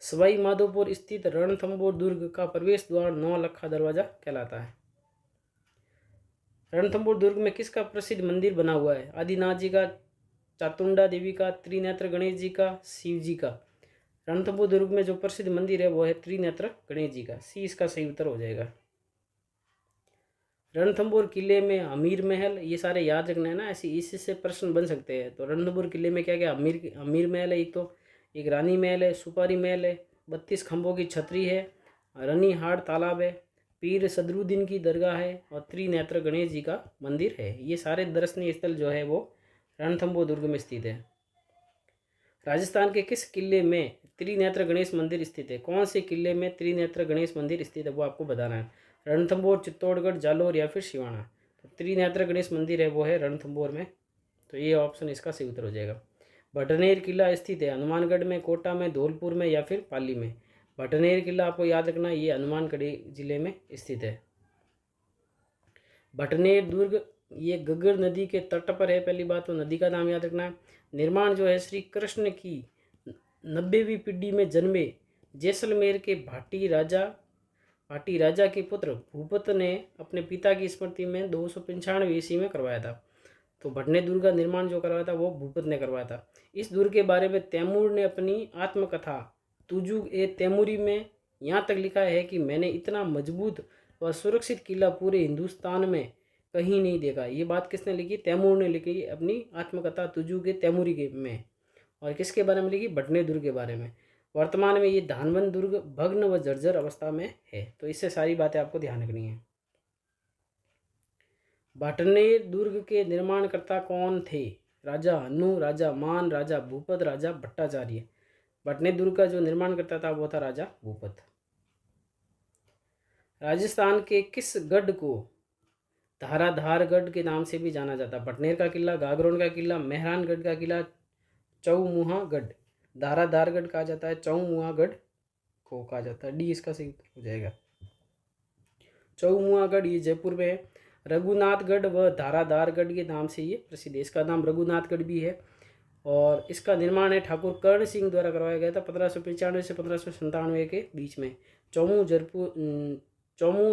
सवाई माधोपुर स्थित रणथंभौर दुर्ग का प्रवेश द्वार नौलखा दरवाजा कहलाता है। रणथंभौर दुर्ग में किसका प्रसिद्ध मंदिर बना हुआ है? आदिनाथ जी का, चातुंडा देवी का, त्रिनेत्र गणेश जी का, शिव जी का। रणथंभौर दुर्ग में जो प्रसिद्ध मंदिर है वो है त्रिनेत्र गणेश जी का। सी इसका सही उत्तर हो जाएगा। रणथंभौर किले में अमीर महल, ये सारे याद रखना है ना, ऐसे इसी से प्रश्न बन सकते हैं। तो रणथंभौर किले में क्या क्या अमीर महल है, एक रानी महल है, सुपारी महल है, 32 खंभों की छतरी है, रनीहाड़ तालाब है, पीर सदरुद्दीन की दरगाह है और त्रिनेत्र गणेश जी का मंदिर है। ये सारे दर्शनीय स्थल जो है वो रणथंभौर दुर्ग में स्थित है। राजस्थान के किस किले में त्रिनेत्र गणेश मंदिर स्थित है? कौन से किले में त्रिनेत्र गणेश मंदिर स्थित है वो आपको बताना है। रणथंभौर, चित्तौड़गढ़, जालोर या फिर सिवाना। तो त्रिनेत्र गणेश मंदिर है वो है रणथंभौर में। तो ये ऑप्शन इसका सही उत्तर हो जाएगा। भटनेर किला स्थित है हनुमानगढ़ में, कोटा में, धौलपुर में या फिर पाली में। भटनेर किला आपको याद रखना, ये हनुमानगढ़ जिले में स्थित है। भटनेर दुर्ग ये गगर नदी के तट पर है। पहली बात तो नदी का नाम याद रखना है। निर्माण जो है श्री कृष्ण की 90वीं पीढ़ी में जन्मे जैसलमेर के भाटी राजा के पुत्र भूपत ने अपने पिता की स्मृति में 295 ईस्वी में करवाया था। तो भटनेर दुर्ग का निर्माण जो करवाया था वो भूपत ने करवाया था। इस दुर्ग के बारे में तैमूर ने अपनी आत्मकथा तुजुग ए तैमूरी में यहाँ तक लिखा है कि मैंने इतना मजबूत व सुरक्षित किला पूरे हिंदुस्तान में कहीं नहीं देखा। ये बात किसने लिखी? तैमूर ने लिखी अपनी आत्मकथा तुजुग ए तैमूरी के में। और किसके बारे में लिखी? भटनेर दुर्ग के बारे में। वर्तमान में ये धानबंद दुर्ग भग्न व जर्जर अवस्था में है। तो इससे सारी बातें आपको ध्यान रखनी है। भटनेर दुर्ग के निर्माणकर्ता कौन थे? राजा हन्नू, राजा मान, राजा भूपत, राजा भट्टाचार्य। भटनेर दुर्ग का जो निर्माण करता था वो था राजा भूपत। राजस्थान के किस गढ़ को धाराधारगढ़ के नाम से भी जाना जाता है? भटनेर का किला, गागरोन का किला, मेहरानगढ़ का किला, चौमुहागढ़। धाराधारगढ़ कहा जाता है, चौमुहागढ़ को कहा जाता है। डी इसका सही उत्तर हो जाएगा। चौमुहागढ़ ये जयपुर में है। रघुनाथगढ़ व धाराधारगढ़ के नाम से ये प्रसिद्ध है। इसका नाम रघुनाथगढ़ भी है और इसका निर्माण है ठाकुर कर्ण सिंह द्वारा करवाया गया था 1595 से 1597 के बीच में। चौमू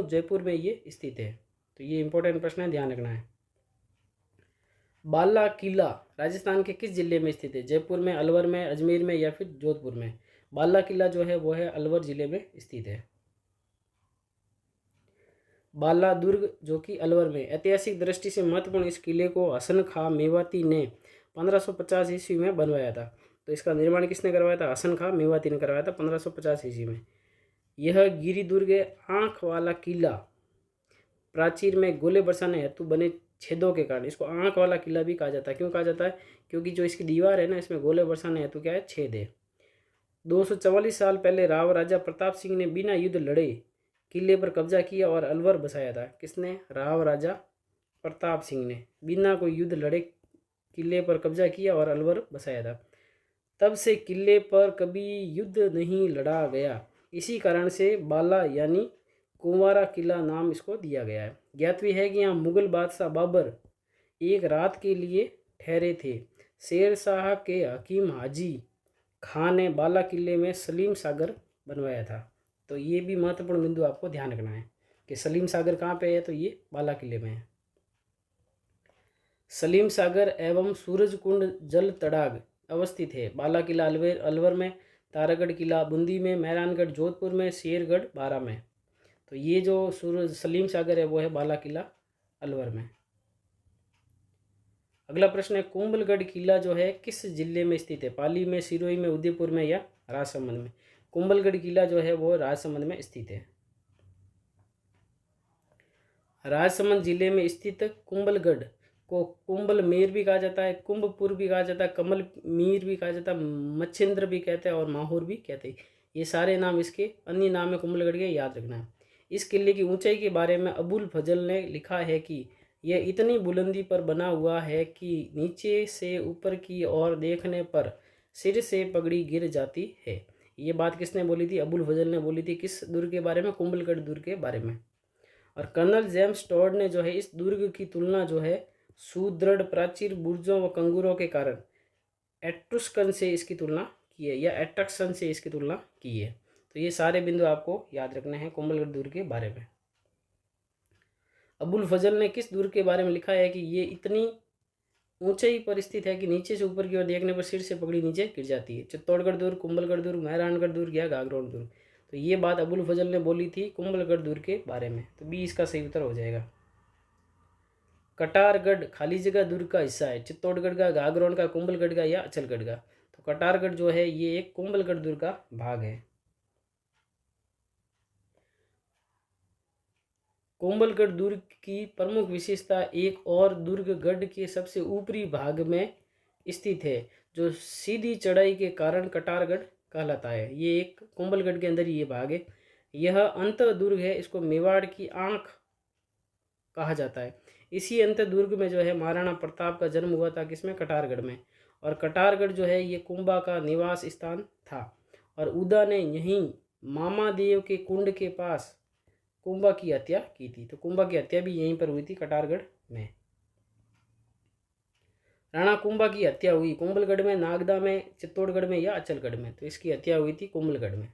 जयपुर में ये स्थित है। तो ये इंपॉर्टेंट प्रश्न है, ध्यान रखना है। बाला किला राजस्थान के किस जिले में स्थित है? जयपुर में, अलवर में, अजमेर में या फिर जोधपुर में। बाला किला जो है वो है अलवर जिले में स्थित है। बाला दुर्ग जो कि अलवर में, ऐतिहासिक दृष्टि से महत्वपूर्ण इस किले को हसन खां मेवाती ने 1550 ईस्वी में बनवाया था। तो इसका निर्माण किसने करवाया था? हसन खां मेवाती ने करवाया था 1550 ईस्वी में। यह गिरी दुर्ग आँख वाला किला प्राचीर में गोले बरसाने हेतु बने छेदों के कारण इसको आँख वाला किला भी कहा जाता है। क्यों कहा जाता है? क्योंकि जो इसकी दीवार है ना, इसमें गोले बरसाने हेतु क्या है? छेद है। 244 साल पहले राव राजा प्रताप सिंह ने बिना युद्ध लड़े किले पर कब्जा किया और अलवर बसाया था। किसने? राव राजा प्रताप सिंह ने बिना कोई युद्ध लड़े किले पर कब्जा किया और अलवर बसाया था। तब से किले पर कभी युद्ध नहीं लड़ा गया। इसी कारण से बाला यानी कुंवारा किला नाम इसको दिया गया है। ज्ञातवी है कि यहाँ मुगल बादशाह बाबर एक रात के लिए ठहरे थे। शेर शाह के हकीम हाजी खान ने बाला किले में सलीम सागर बनवाया था। तो ये भी महत्वपूर्ण बिंदु आपको ध्यान रखना है कि सलीम सागर कहाँ पे है? तो ये बाला किले में है। सलीम सागर एवं सूरजकुंड जल तड़ाग अवस्थित है। बाला किला अलवर में, तारागढ़ किला बूंदी में, मेहरानगढ़ जोधपुर में, शेरगढ़ बारा में। तो ये जो सलीम सागर है वो है बाला किला अलवर में। अगला प्रश्न है, कुंभलगढ़ किला जो है किस जिले में स्थित है? पाली में, सिरोही में, उदयपुर में या राजसमंद में? कुंभलगढ़ किला जो है वो राजसमंद में स्थित है। राजसमंद जिले में स्थित कुंभलगढ़ को कुंभल मेर भी कहा जाता है, कुंभपुर भी कहा जाता है, कमल मीर भी कहा जाता है, मच्छिंद्र भी कहते हैं और माहौर भी कहते हैं। ये सारे नाम इसके अन्य नाम है कुंभलगढ़ के, याद रखना है। इस किले की ऊंचाई के बारे में अबुल फजल ने लिखा है कि यह इतनी बुलंदी पर बना हुआ है कि नीचे से ऊपर की ओर देखने पर सिर से पगड़ी गिर जाती है। ये बात किसने बोली थी? अबुल फजल ने बोली थी। किस दुर्ग के बारे में? कुंभलगढ़ दुर्ग के बारे में। और कर्नल जेम्स टॉड ने जो है इस दुर्ग की तुलना जो है सुदृढ़ प्राचीर बुर्जों व कंगूरों के कारण एट्रुस्कन से इसकी तुलना की है, या एट्रक्सन से इसकी तुलना की है। तो ये सारे बिंदु आपको याद रखने हैं कुंभलगढ़ दुर्ग के बारे में। अबुल फजल ने किस दुर्ग के बारे में लिखा है कि ये इतनी ऊंचाई पर स्थित है कि नीचे से ऊपर की ओर देखने पर सिर से पगड़ी नीचे गिर जाती है? चित्तौड़गढ़ दुर्ग, कुंभलगढ़ दुर्ग, मेहरानगढ़ दुर्ग या गागरोन दुर्ग? तो ये बात अबुल फजल ने बोली थी कुंभलगढ़ दुर्ग के बारे में। तो बी इसका सही उत्तर हो जाएगा। कटारगढ़ खाली जगह दुर्ग का हिस्सा है? चित्तौड़गढ़ का, गागरोन का, कुंभलगढ़ का या अचलगढ़ का? तो कटारगढ़ जो है ये एक कुंभलगढ़ दुर्ग का भाग है। कुंभलगढ़ दुर्ग की प्रमुख विशेषता एक और दुर्ग गढ़ के सबसे ऊपरी भाग में स्थित है, जो सीधी चढ़ाई के कारण कटारगढ़ कहलाता है। ये एक कुंभलगढ़ के अंदर ही ये भाग है। यह अंत दुर्ग है, इसको मेवाड़ की आंख कहा जाता है। इसी अंत दुर्ग में जो है महाराणा प्रताप का जन्म हुआ था, किसमें? कटारगढ़ में। और कटारगढ़ जो है ये कुंभा का निवास स्थान था, और उदा ने यहीं मामादेव के कुंड के पास कुंभा की हत्या की थी। तो कुंभा की हत्या भी यहीं पर हुई थी, कटारगढ़ में। राणा कुंभा की हत्या हुई कुंभलगढ़ में, नागदा में, चित्तौड़गढ़ में या अचलगढ़ में? तो इसकी हत्या हुई थी कुंभलगढ़ में।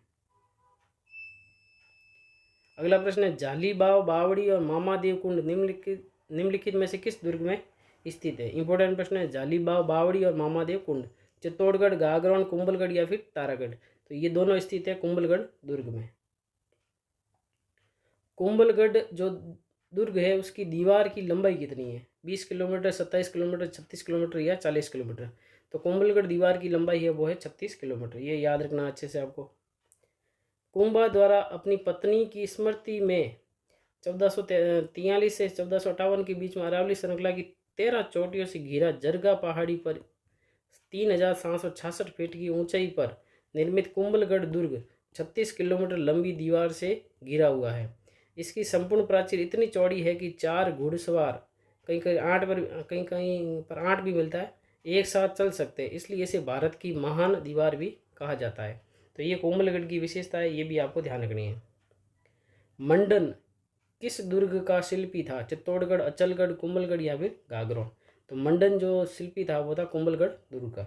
अगला प्रश्न है, जालीबाव बावड़ी और मामादेव कुंड निम्नलिखित में से किस दुर्ग में स्थित है? इंपॉर्टेंट प्रश्न है। जालीबाव बावड़ी और मामादेव कुंड चित्तौड़गढ़, गागरोन, कुंभलगढ़ या फिर तारागढ़? तो ये दोनों स्थित है कुंभलगढ़ दुर्ग में। कुंभलगढ़ जो दुर्ग है उसकी दीवार की लंबाई कितनी है? 20 किलोमीटर, 27 किलोमीटर, 36 किलोमीटर या 40 किलोमीटर? तो कुंभलगढ़ दीवार की लंबाई है वो है 36 किलोमीटर। ये याद रखना अच्छे से आपको। कुंभा द्वारा अपनी पत्नी की स्मृति में 1443 से 1458 के बीच में अरावली श्रृंखला की 13 चोटियों से घिरा जरगा पहाड़ी पर 3766 फीट की ऊंचाई पर निर्मित कुंभलगढ़ दुर्ग 36 किलोमीटर लंबी दीवार से घिरा हुआ है। इसकी संपूर्ण प्राचीर इतनी चौड़ी है कि 4 घुड़सवार, कहीं कहीं 8 पर, कहीं कहीं पर 8 भी मिलता है, एक साथ चल सकते हैं। इसलिए इसे भारत की महान दीवार भी कहा जाता है। तो ये कुंभलगढ़ की विशेषता है, ये भी आपको ध्यान रखनी है। मंडन किस दुर्ग का शिल्पी था? चित्तौड़गढ़, अचलगढ़, कुंभलगढ़ या फिर गागरोन? तो मंडन जो शिल्पी था वो था कुंभलगढ़ दुर्ग का।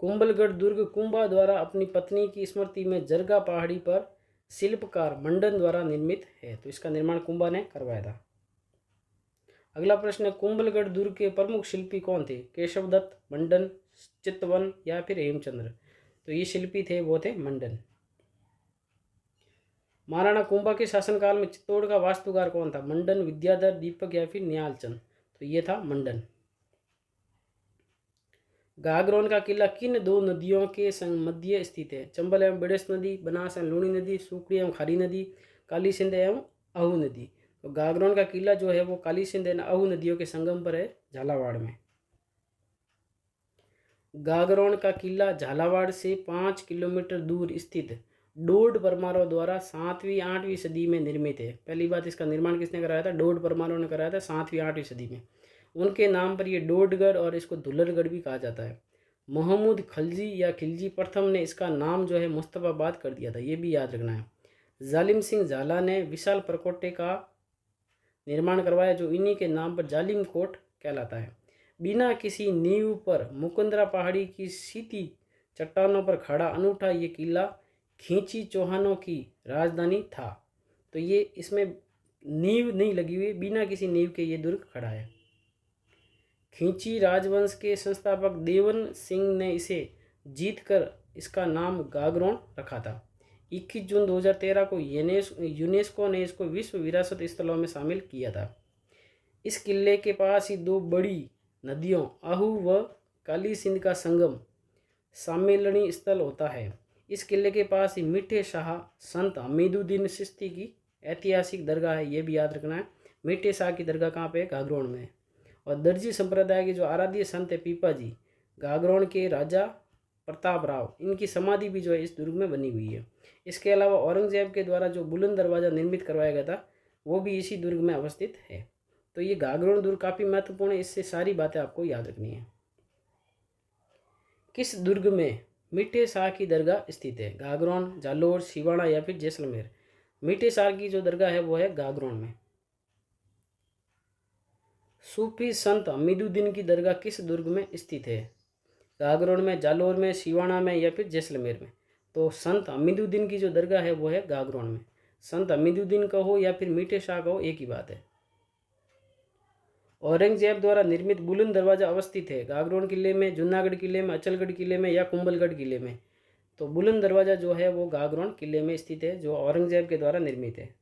कुंभलगढ़ दुर्ग कुंभा द्वारा अपनी पत्नी की स्मृति में जरगा पहाड़ी पर शिल्पकार मंडन द्वारा निर्मित है। तो इसका निर्माण कुंभा ने करवाया था। अगला प्रश्न है, कुंभलगढ़ दुर्ग के प्रमुख शिल्पी कौन थे? केशवदत्त, मंडन, चितवन या फिर हेमचंद्र? तो ये शिल्पी थे वो थे मंडन। महाराणा कुंभा के शासनकाल में चित्तौड़ का वास्तुकार कौन था? मंडन, विद्याधर, दीपक या फिर निहालचंद? तो ये था मंडन। गागरोन का किला किन दो नदियों के मध्य स्थित है? चंबल एवं बेड़स नदी, बनास एवं लूणी नदी, सुकड़ी एवं खारी नदी, काली सिंध एवं अहू नदी? तो गागरोन का किला जो है वो काली सिंध एवं अहू नदियों के संगम पर है, झालावाड़ में। गागरोन का किला झालावाड़ से 5 किलोमीटर दूर स्थित डोड परमारों द्वारा 7वीं 8वीं सदी में निर्मित है। पहली बात, इसका निर्माण किसने कराया था? डोड परमारों ने कराया था 7वीं 8वीं सदी में। उनके नाम पर ये डोडगढ़ और इसको दुल्हरगढ़ भी कहा जाता है। मोहम्मद खलजी या खिलजी प्रथम ने इसका नाम जो है मुस्तफाबाद कर दिया था, ये भी याद रखना है। जालिम सिंह झाला ने विशाल परकोटे का निर्माण करवाया, जो इन्हीं के नाम पर जालिम कोट कहलाता है। बिना किसी नींव पर मुकुंदरा पहाड़ी की सीधी चट्टानों पर खड़ा अनूठा ये किला खींची चौहानों की राजधानी था। तो ये इसमें नींव नहीं लगी हुई, बिना किसी नींव के ये दुर्ग खड़ा है। खींची राजवंश के संस्थापक देवन सिंह ने इसे जीतकर इसका नाम गागरोन रखा था। 21 जून 2013 को यूनेस्को ने इसको विश्व विरासत स्थलों में शामिल किया था। इस किले के पास ही दो बड़ी नदियों आहू व काली सिंध का संगम सम्मेलनी स्थल होता है। इस किले के पास ही मीठे शाह संत हमीदुद्दीन चिश्ती की ऐतिहासिक दरगाह है, ये भी याद रखना है। मीठे शाह की दरगाह कहाँ पे है? गागरोन में। और दर्जी संप्रदाय के जो आराध्य संत है पीपाजी, गागरोन के राजा प्रताप राव, इनकी समाधि भी जो है इस दुर्ग में बनी हुई है। इसके अलावा औरंगजेब के द्वारा जो बुलंद दरवाज़ा निर्मित करवाया गया था वो भी इसी दुर्ग में अवस्थित है। तो ये गागरोन दुर्ग काफ़ी महत्वपूर्ण है, इससे सारी बातें आपको याद रखनी है। किस दुर्ग में मीठे शाह की दरगाह स्थित है? गागरोन, जालोर, सिवाड़ा या फिर जैसलमेर? मीठे शाह की जो दरगाह है वो है गागरोन में। सूफी संत हमीदुद्दीन की दरगाह किस दुर्ग में स्थित है? गागरोन में, जालोर में, सिवाड़ा में या फिर जैसलमेर में? तो संत हमीदुद्दीन की जो दरगाह है वो है गागरोन में। संत हमीदुद्दीन कहो या फिर मीठे शाह कहो, एक ही बात है। औरंगजेब द्वारा निर्मित बुलंद दरवाजा अवस्थित है गागरोन किले में, जूनागढ़ किले में, अचलगढ़ किले में या कुंभलगढ़ किले में? तो बुलंद दरवाजा जो है वो गागरोन किले में स्थित है, जो औरंगजेब के द्वारा निर्मित है।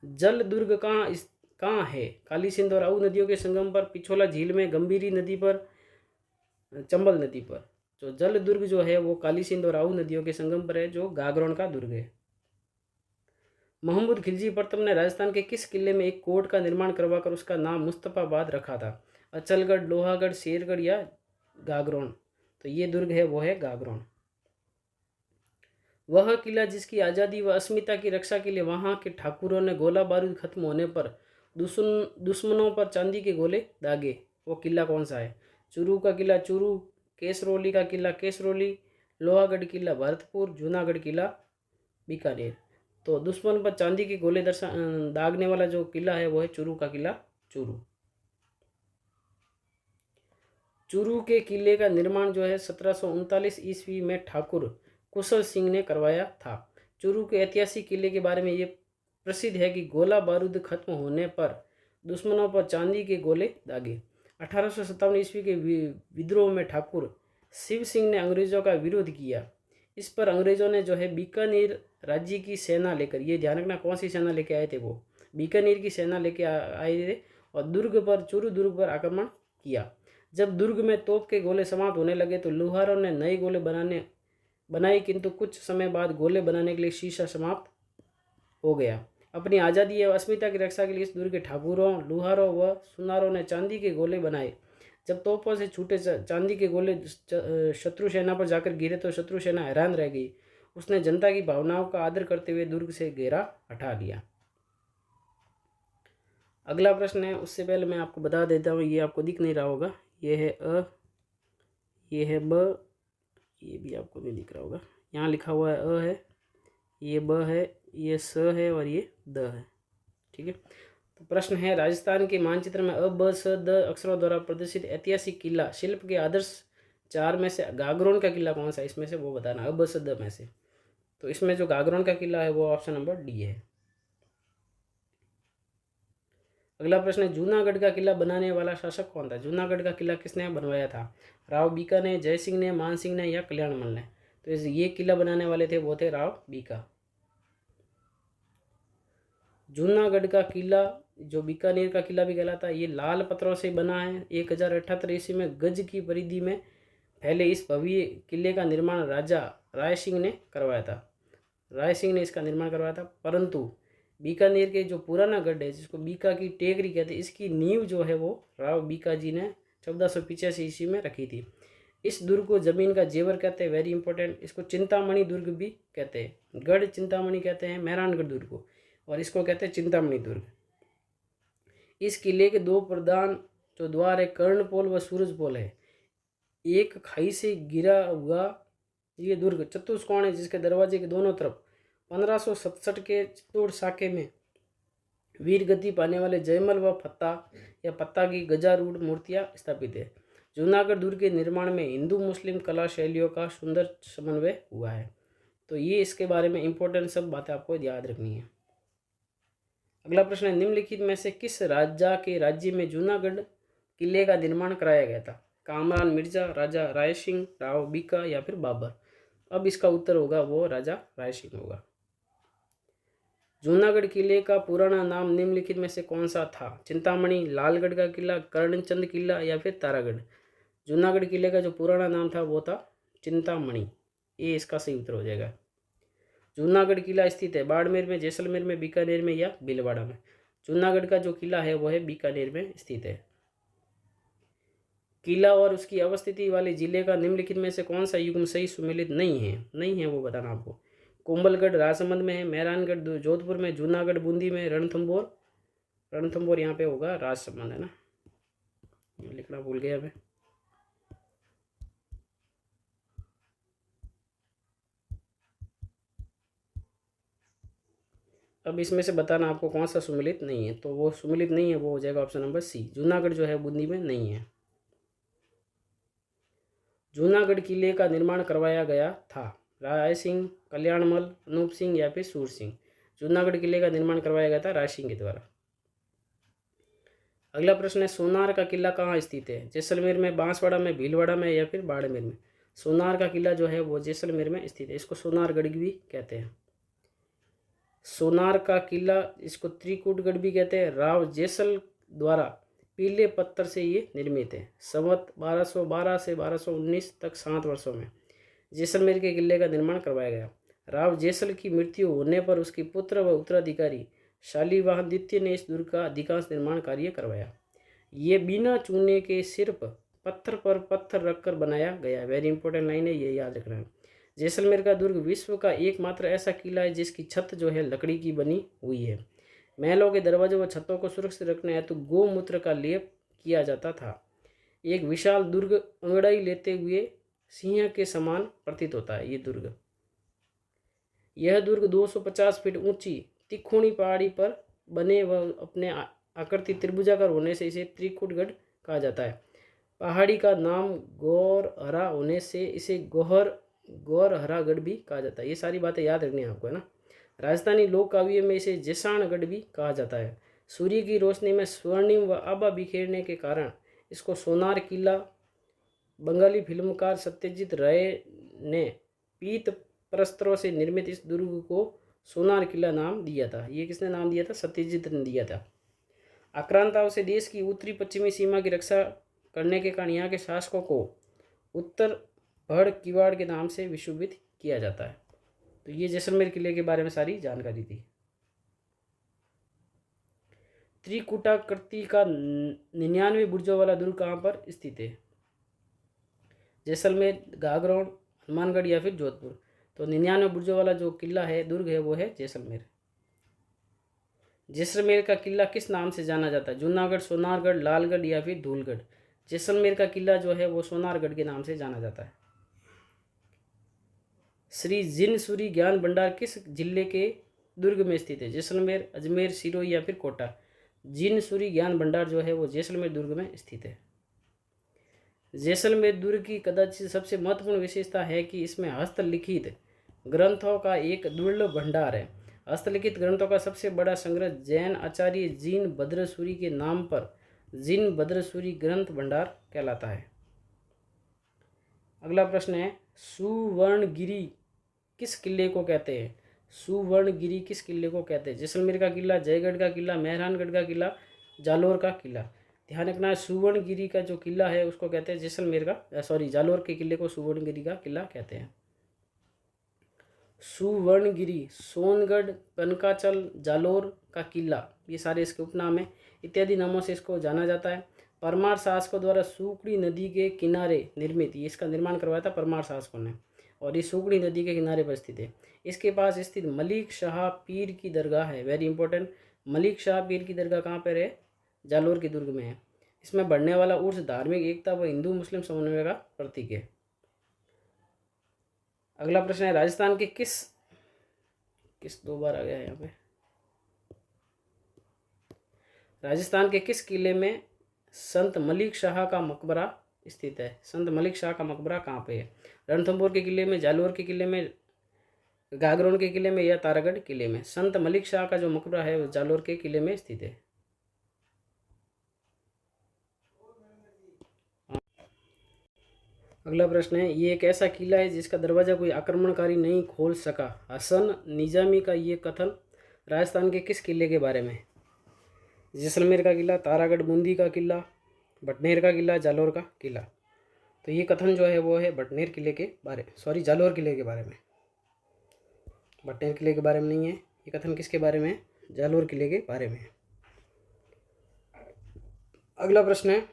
जल दुर्ग कहाँ है? काली सिंध और आहू नदियों के संगम पर, पिछोला झील में, गंभीरी नदी पर, चंबल नदी पर? जो जल दुर्ग जो है वो काली सिंध और आहू नदियों के संगम पर है, जो गागरोन का दुर्ग है। मोहम्मद खिलजी प्रथम ने राजस्थान के किस किले में एक कोर्ट का निर्माण करवाकर उसका नाम मुस्तफाबाद रखा था? अचलगढ़, लोहागढ़, शेरगढ़ या गागरोन? तो ये दुर्ग है वो है गागरोन। वह किला जिसकी आज़ादी व अस्मिता की रक्षा के लिए वहां के ठाकुरों ने गोला बारूद खत्म होने पर दुश्मनों पर चांदी के गोले दागे, वो किला कौन सा है? चूरू का किला चूरू, केसरौली का किला केसरौली, लोहागढ़ किला भरतपुर, जूनागढ़ किला बीकानेर? तो दुश्मन पर चांदी के गोले दागने वाला जो किला है वो है चूरू का किला चूरू। चूरू के किले का निर्माण जो है 1739 ईस्वी में ठाकुर कुशल सिंह ने करवाया था। चूरू के ऐतिहासिक किले के बारे में ये प्रसिद्ध है कि गोला बारूद खत्म होने पर दुश्मनों पर चांदी के गोले दागे। 1857 ईस्वी के विद्रोह में ठाकुर शिव सिंह ने अंग्रेजों का विरोध किया। इस पर अंग्रेजों ने जो है बीकानेर राज्य की सेना लेकर, ये ध्यान रखना कौन सी सेना लेके आए थे, वो बीकानेर की सेना लेके आए थे और दुर्ग पर, चूरू दुर्ग पर आक्रमण किया। जब दुर्ग में तोप के गोले समाप्त होने लगे तो लुहारों ने नए गोले बनाए, किंतु कुछ समय बाद गोले बनाने के लिए शीशा समाप्त हो गया। अपनी आज़ादी एवं अस्मिता की रक्षा के लिए इस दुर्ग के ठाकुरों, लुहारों व सुनारों ने चांदी के गोले बनाए। जब तोपों से छूटे चांदी के गोले शत्रु सेना पर जाकर गिरे तो शत्रु सेना हैरान रह गई। उसने जनता की भावनाओं का आदर करते हुए दुर्ग से घेरा हटा लिया। अगला प्रश्न है, उससे पहले मैं आपको बता देता हूँ, ये आपको दिख नहीं रहा होगा, ये है अ, ये है ब, ये भी आपको नहीं दिख रहा होगा, यहाँ लिखा हुआ है अ है, ये ब है, ये स है और ये द है। ठीक है, तो प्रश्न है, राजस्थान के मानचित्र में अ ब स द अक्षरों द्वारा प्रदर्शित ऐतिहासिक किला शिल्प के आदर्श 4 में से गागरोन का किला कौन सा है? इसमें से वो बताना, अ ब स द में से। तो इसमें जो गागरोन का किला है वो ऑप्शन नंबर डी है। अगला प्रश्न है, जूनागढ़ का किला बनाने वाला शासक कौन था? जूनागढ़ का किला किसने बनवाया था? राव बीका ने, जय सिंह ने, मान सिंह ने या कल्याणमल ने? तो ये किला बनाने वाले थे वो थे राव बीका। जूनागढ़ का किला जो बीकानेर का किला भी कहलाता है, ये लाल पत्थरों से बना है। 1078 ईस्वी में गज की परिधि में फैले इस भव्य किले का निर्माण राजा राय सिंह ने करवाया था। राय सिंह ने इसका निर्माण करवाया था, परंतु बीकानेर के जो पुराना गढ़ है जिसको बीका की टेकरी कहते हैं, इसकी नींव जो है वो राव बीका जी ने 1485 ईस्वी में रखी थी। इस दुर्ग को जमीन का जेवर कहते हैं, वेरी इंपॉर्टेंट। इसको चिंतामणि दुर्ग भी कहते हैं, गढ़ चिंतामणि कहते हैं मेहरानगढ़ दुर्ग को, और इसको कहते हैं चिंतामणि दुर्ग। इस किले के 2 प्रधान जो द्वार है, कर्णपोल व सूरजपोल है। एक खाई से घिरा हुआ ये दुर्ग चतुष्कोण है, जिसके दरवाजे के दोनों तरफ 1567 के चित्तौड़ साके में वीर गति पाने वाले जयमल व फत्ता या पत्ता की गजारूढ़ मूर्तियां स्थापित है। जूनागढ़ दुर्ग के निर्माण में हिंदू मुस्लिम कला शैलियों का सुंदर समन्वय हुआ है। तो ये इसके बारे में इंपॉर्टेंट सब बातें आपको याद रखनी है। अगला प्रश्न है, निम्नलिखित में से किस राजा के राज्य में जूनागढ़ किले का निर्माण कराया गया था? कामरान मिर्जा, राजा राय सिंह, राव बीका या फिर बाबर? अब इसका उत्तर होगा वो राजा राय सिंह होगा। जूनागढ़ किले का पुराना नाम निम्नलिखित में से कौन सा था? चिंतामणि, लालगढ़ का किला, कर्णचंद किला या फिर तारागढ़? जूनागढ़ किले का जो पुराना नाम था वो था चिंतामणि। ये इसका सही उत्तर हो जाएगा। जूनागढ़ किला स्थित है बाड़मेर में, जैसलमेर में, बीकानेर में या भीलवाड़ा में? जूनागढ़ का जो किला है वो है बीकानेर में स्थित है। किला और उसकी अवस्थिति वाले जिले का निम्नलिखित में से कौन सा युग्म सही सुमेलित नहीं है वो बताना आपको। कोंबलगढ़ राजसमंद में है, मेहरानगढ़ जोधपुर में, जूनागढ़ बूंदी में, रणथंबोर यहाँ पे होगा राजसमंद, है ना, लिखना भूल गया मैं। अब इसमें से बताना आपको कौन सा सुमेलित नहीं है, तो वो सुमेलित नहीं है वो हो जाएगा ऑप्शन नंबर सी, जूनागढ़ जो है बूंदी में नहीं है। जूनागढ़ किले का निर्माण करवाया गया था? राय सिंह, कल्याणमल, अनूप सिंह या फिर सूर सिंह? जूनागढ़ किले का निर्माण करवाया गया था राय सिंह के द्वारा। अगला प्रश्न है, सोनार का किला कहाँ स्थित है? जैसलमेर में, बांसवाड़ा में, भीलवाड़ा में या फिर बाड़मेर में? सोनार का किला जो है वो जैसलमेर में स्थित है, इसको सोनारगढ़ भी कहते हैं। सोनार का किला, इसको त्रिकूटगढ़ भी कहते हैं। राव जैसल द्वारा पीले पत्थर से ये निर्मित है। संवत 1212 से 1219 तक 7 वर्षों में जैसलमेर के किले का निर्माण करवाया गया। राव जैसल की मृत्यु होने पर उसके पुत्र व उत्तराधिकारी शालीवाहन द्वितीय ने इस दुर्ग का अधिकांश निर्माण कार्य करवाया। ये बिना चूने के सिर्फ पत्थर पर पत्थर रखकर बनाया गया। वेरी इंपॉर्टेंट लाइन है, ये याद रखना है। जैसलमेर का दुर्ग विश्व का एकमात्र ऐसा किला है जिसकी छत जो है लकड़ी की बनी हुई है। महलों के दरवाजों व छतों को सुरक्षित रखने हेतु गोमूत्र का लेप किया जाता था। एक विशाल दुर्ग अंगड़ाई लेते हुए सिंह के समान प्रतीत होता है ये दुर्ग। यह दुर्ग 250 फीट ऊंची तिकोनी पहाड़ी पर बने व अपने आकृति त्रिभुजाकार होने से इसे त्रिकूटगढ़ कहा जाता है। पहाड़ी का नाम गौरहरा होने से इसे गौरहरागढ़ भी कहा जाता है। ये सारी बातें याद रखनी है आपको, है ना। राजस्थानी लोक काव्य में इसे जैसाणगढ़ भी कहा जाता है। सूर्य की रोशनी में स्वर्णिम व आभा बिखेरने के कारण इसको सोनार किला बंगाली फिल्मकार सत्यजीत राय ने पीत प्रस्तरों से निर्मित इस दुर्ग को सोनार किला नाम दिया था। ये किसने नाम दिया था? सत्यजीत ने दिया था। आक्रांताओं से देश की उत्तरी पश्चिमी सीमा की रक्षा करने के कारण यहाँ के शासकों को उत्तर भड़ किवाड़ के नाम से विशोभित किया जाता है। तो ये जैसलमेर किले के बारे में सारी जानकारी थी। त्रिकूटाकृति का 99 बुर्जों वाला दुर्ग कहाँ पर स्थित है? जैसलमेर, गागरोन, हनुमानगढ़ या फिर जोधपुर? तो 99 बुर्जों वाला जो किला है, दुर्ग है, वो है जैसलमेर। जैसलमेर का किला किस नाम से जाना जाता है? जूनागढ़, सोनारगढ़, लालगढ़ या फिर धूलगढ़? जैसलमेर का किला जो है वो सोनारगढ़ के नाम से जाना जाता है। श्री जिनसूरी ज्ञान भंडार किस जिले के दुर्ग में स्थित है? जैसलमेर, अजमेर, सिरोही या फिर कोटा? जिनसूरी ज्ञान भंडार जो है वो जैसलमेर दुर्ग में स्थित है। जैसलमेर दुर्ग की कदाचित सबसे महत्वपूर्ण विशेषता है कि इसमें हस्तलिखित ग्रंथों का एक दुर्लभ भंडार है। हस्तलिखित ग्रंथों का सबसे बड़ा संग्रह जैन आचार्य जीन भद्रसूरी के नाम पर जीन भद्रसूरी ग्रंथ भंडार कहलाता है। अगला प्रश्न है, सुवर्णगिरी किस किले को कहते हैं? सुवर्णगिरी किस किले को कहते हैं? जैसलमेर का किला, जयगढ़ का किला, मेहरानगढ़ का किला, जालोर का किला? ध्यान रखना है, सुवर्णगिरी का जो किला है उसको कहते हैं जैसलमेर का जालोर के किले को सुवर्णगिरी का किला कहते हैं। सुवर्णगिरी, सोनगढ़, कनकाचल, जालोर का किला, ये सारे इसके उपनाम है। इत्यादि नामों से इसको जाना जाता है। परमार शासकों द्वारा सुकड़ी नदी के किनारे निर्मित, ये इसका निर्माण करवाया था परमार शासकों ने, और ये सुकड़ी नदी के किनारे पर स्थित है। इसके पास स्थित मलिक शाह पीर की दरगाह है। वेरी इंपॉर्टेंट, मलिक शाह पीर की दरगाह कहाँ पर है? जालोर के दुर्ग में है। इसमें बढ़ने वाला उर्स धार्मिक एकता व हिंदू मुस्लिम समन्वय का प्रतीक है। अगला प्रश्न है, राजस्थान के किस 2 बार आ गया है यहाँ पे, राजस्थान के किस किले में संत मलिक शाह का मकबरा स्थित है? संत मलिक शाह का मकबरा कहाँ पे है? रणथंभौर के किले में, जालोर के किले में, गागरोन के किले में या तारागढ़ किले में। संत मलिक शाह का जो मकबरा है वो जालोर के किले में स्थित है। अगला प्रश्न है, ये एक ऐसा किला है जिसका दरवाजा कोई आक्रमणकारी नहीं खोल सका। हसन निजामी का ये कथन राजस्थान के किस किले के बारे में है? जैसलमेर का किला, तारागढ़ बूंदी का किला, भटनेर का किला, जालोर का किला। तो ये कथन जो है वो है भटनेर किले के बारे जालोर किले के बारे में। भटनेर किले के बारे में नहीं है, ये कथन किसके बारे में है? जालोर किले के बारे में है। अगला प्रश्न है,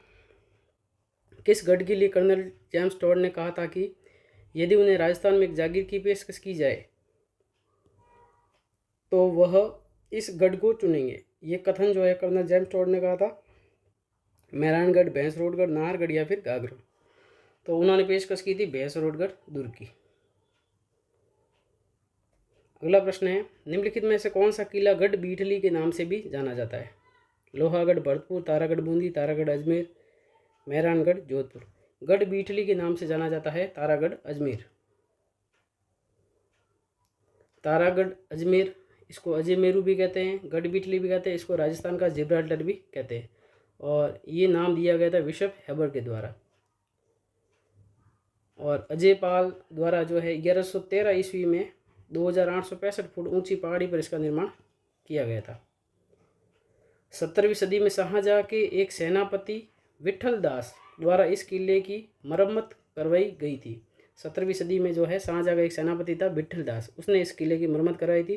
किस गढ़ के लिए कर्नल जेम्स टॉड ने कहा था कि यदि उन्हें राजस्थान में एक जागीर की पेशकश की जाए तो वह इस गढ़ को चुनेंगे। ये कथन जो है कर्नल जेम्स टॉड ने कहा था मेहरानगढ़, भैंसरोडगढ़, नाहरगढ़ या फिर गागरोन। तो उन्होंने पेशकश की थी भैंसरोडगढ़ दुर्ग की। अगला प्रश्न है, निम्नलिखित में से कौन सा किला गढ़ बीठली के नाम से भी जाना जाता है? लोहागढ़ भरतपुर, तारागढ़ बूंदी, तारागढ़ अजमेर, मेहरानगढ़ जोधपुर। गढ़ बीठली के नाम से जाना जाता है तारागढ़ अजमेर। तारागढ़ अजमेर, इसको अजमेरू भी कहते हैं, गढ़ बीठली भी कहते हैं, इसको राजस्थान का जिब्राल्टर भी कहते हैं। और ये नाम दिया गया था बिशप हेबर के द्वारा। और अजयपाल द्वारा जो है 1113 ईस्वी में 2865 फुट ऊंची पहाड़ी पर इसका निर्माण किया गया था। 17वीं सदी में शाहजहाँ के एक सेनापति विठल दास द्वारा इस किले की मरम्मत करवाई गई थी। 17वीं सदी में जो है शाहजहाँ का एक सेनापति था विठल दास, उसने इस किले की मरम्मत करवाई थी।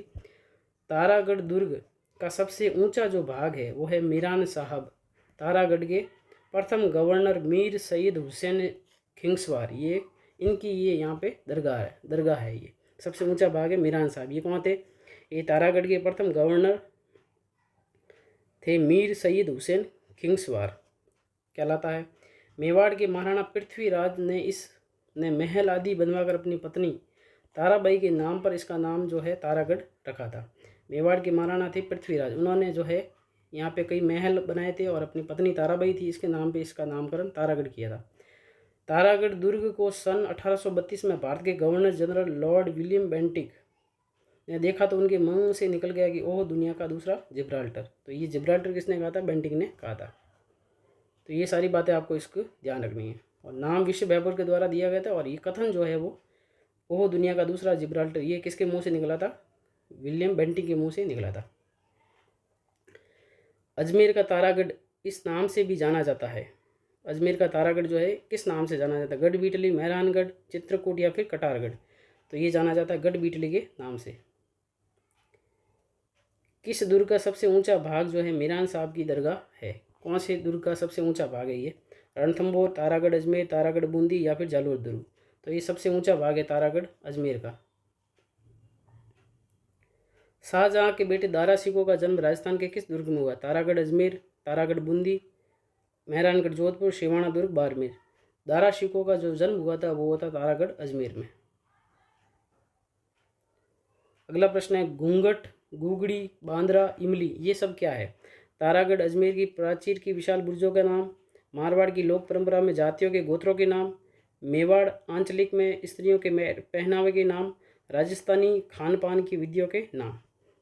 तारागढ़ दुर्ग का सबसे ऊंचा जो भाग है वो है मीरान साहब। तारागढ़ के प्रथम गवर्नर मीर सैयद हुसैन खिंगसवार, ये इनकी ये यहाँ पे दरगाह है। ये सबसे ऊंचा भाग है मीरान साहब। ये कौन थे? ये तारागढ़ के प्रथम गवर्नर थे मीर सैयद हुसैन खिंगसवार कहलाता है। मेवाड़ के महाराणा पृथ्वीराज ने महल आदि बनवाकर अपनी पत्नी ताराबाई के नाम पर इसका नाम जो है तारागढ़ रखा था। मेवाड़ के महाराणा थे पृथ्वीराज, उन्होंने जो है यहाँ पे कई महल बनाए थे और अपनी पत्नी ताराबाई थी, इसके नाम पे इसका नामकरण तारागढ़ किया था। तारागढ़ दुर्ग को सन 1832 में भारत के governor general Lord William Bentinck ने देखा तो उनके मुंह से निकल गया कि ओह दुनिया का दूसरा जिब्राल्टर। तो ये जिब्राल्टर किसने कहा था? बेंटिक ने कहा था। तो ये सारी बातें आपको इसको ध्यान रखनी है। और नाम विशप हेबर के द्वारा दिया गया था और ये कथन जो है वो ओह दुनिया का दूसरा जिब्राल्टर, ये किसके मुंह से निकला था? विलियम बेंटिक के मुंह से निकला था। अजमेर का तारागढ़ इस नाम से भी जाना जाता है। अजमेर का तारागढ़ जो है किस नाम से जाना जाता है? गढ़ बीटली, मेहरानगढ़, चित्रकूट या फिर कटारगढ़। तो ये जाना जाता है गढ़ बीटली के नाम से। किस दुर्ग का सबसे ऊंचा भाग जो है मीरान साहब की दरगाह है? कौन से दुर्ग का सबसे ऊंचा भाग है ये? रणथंभौर, तारागढ़ अजमेर, तारागढ़ बूंदी या फिर जालोर दुर्ग। तो ये सबसे ऊंचा भाग है तारागढ़ अजमेर का। शाहजहाँ के बेटे दारा शिकोह का जन्म राजस्थान के किस दुर्ग में हुआ? तारागढ़ अजमेर, तारागढ़ बूंदी, मेहरानगढ़ जोधपुर, शिवाणा दुर्ग बाड़मेर। दारा शिकोह का जो जन्म हुआ था वो हुआ था तारागढ़ अजमेर में। अगला प्रश्न है, घूंघट, गुगड़ी, बांद्रा, इमली ये सब क्या है? तारागढ़ अजमेर की प्राचीर की विशाल बुर्जों का नाम, मारवाड़ की लोक परंपरा में जातियों के गोत्रों के नाम, मेवाड़ आंचलिक में स्त्रियों के पहनावे के नाम, राजस्थानी खान पान की विधियों के नाम।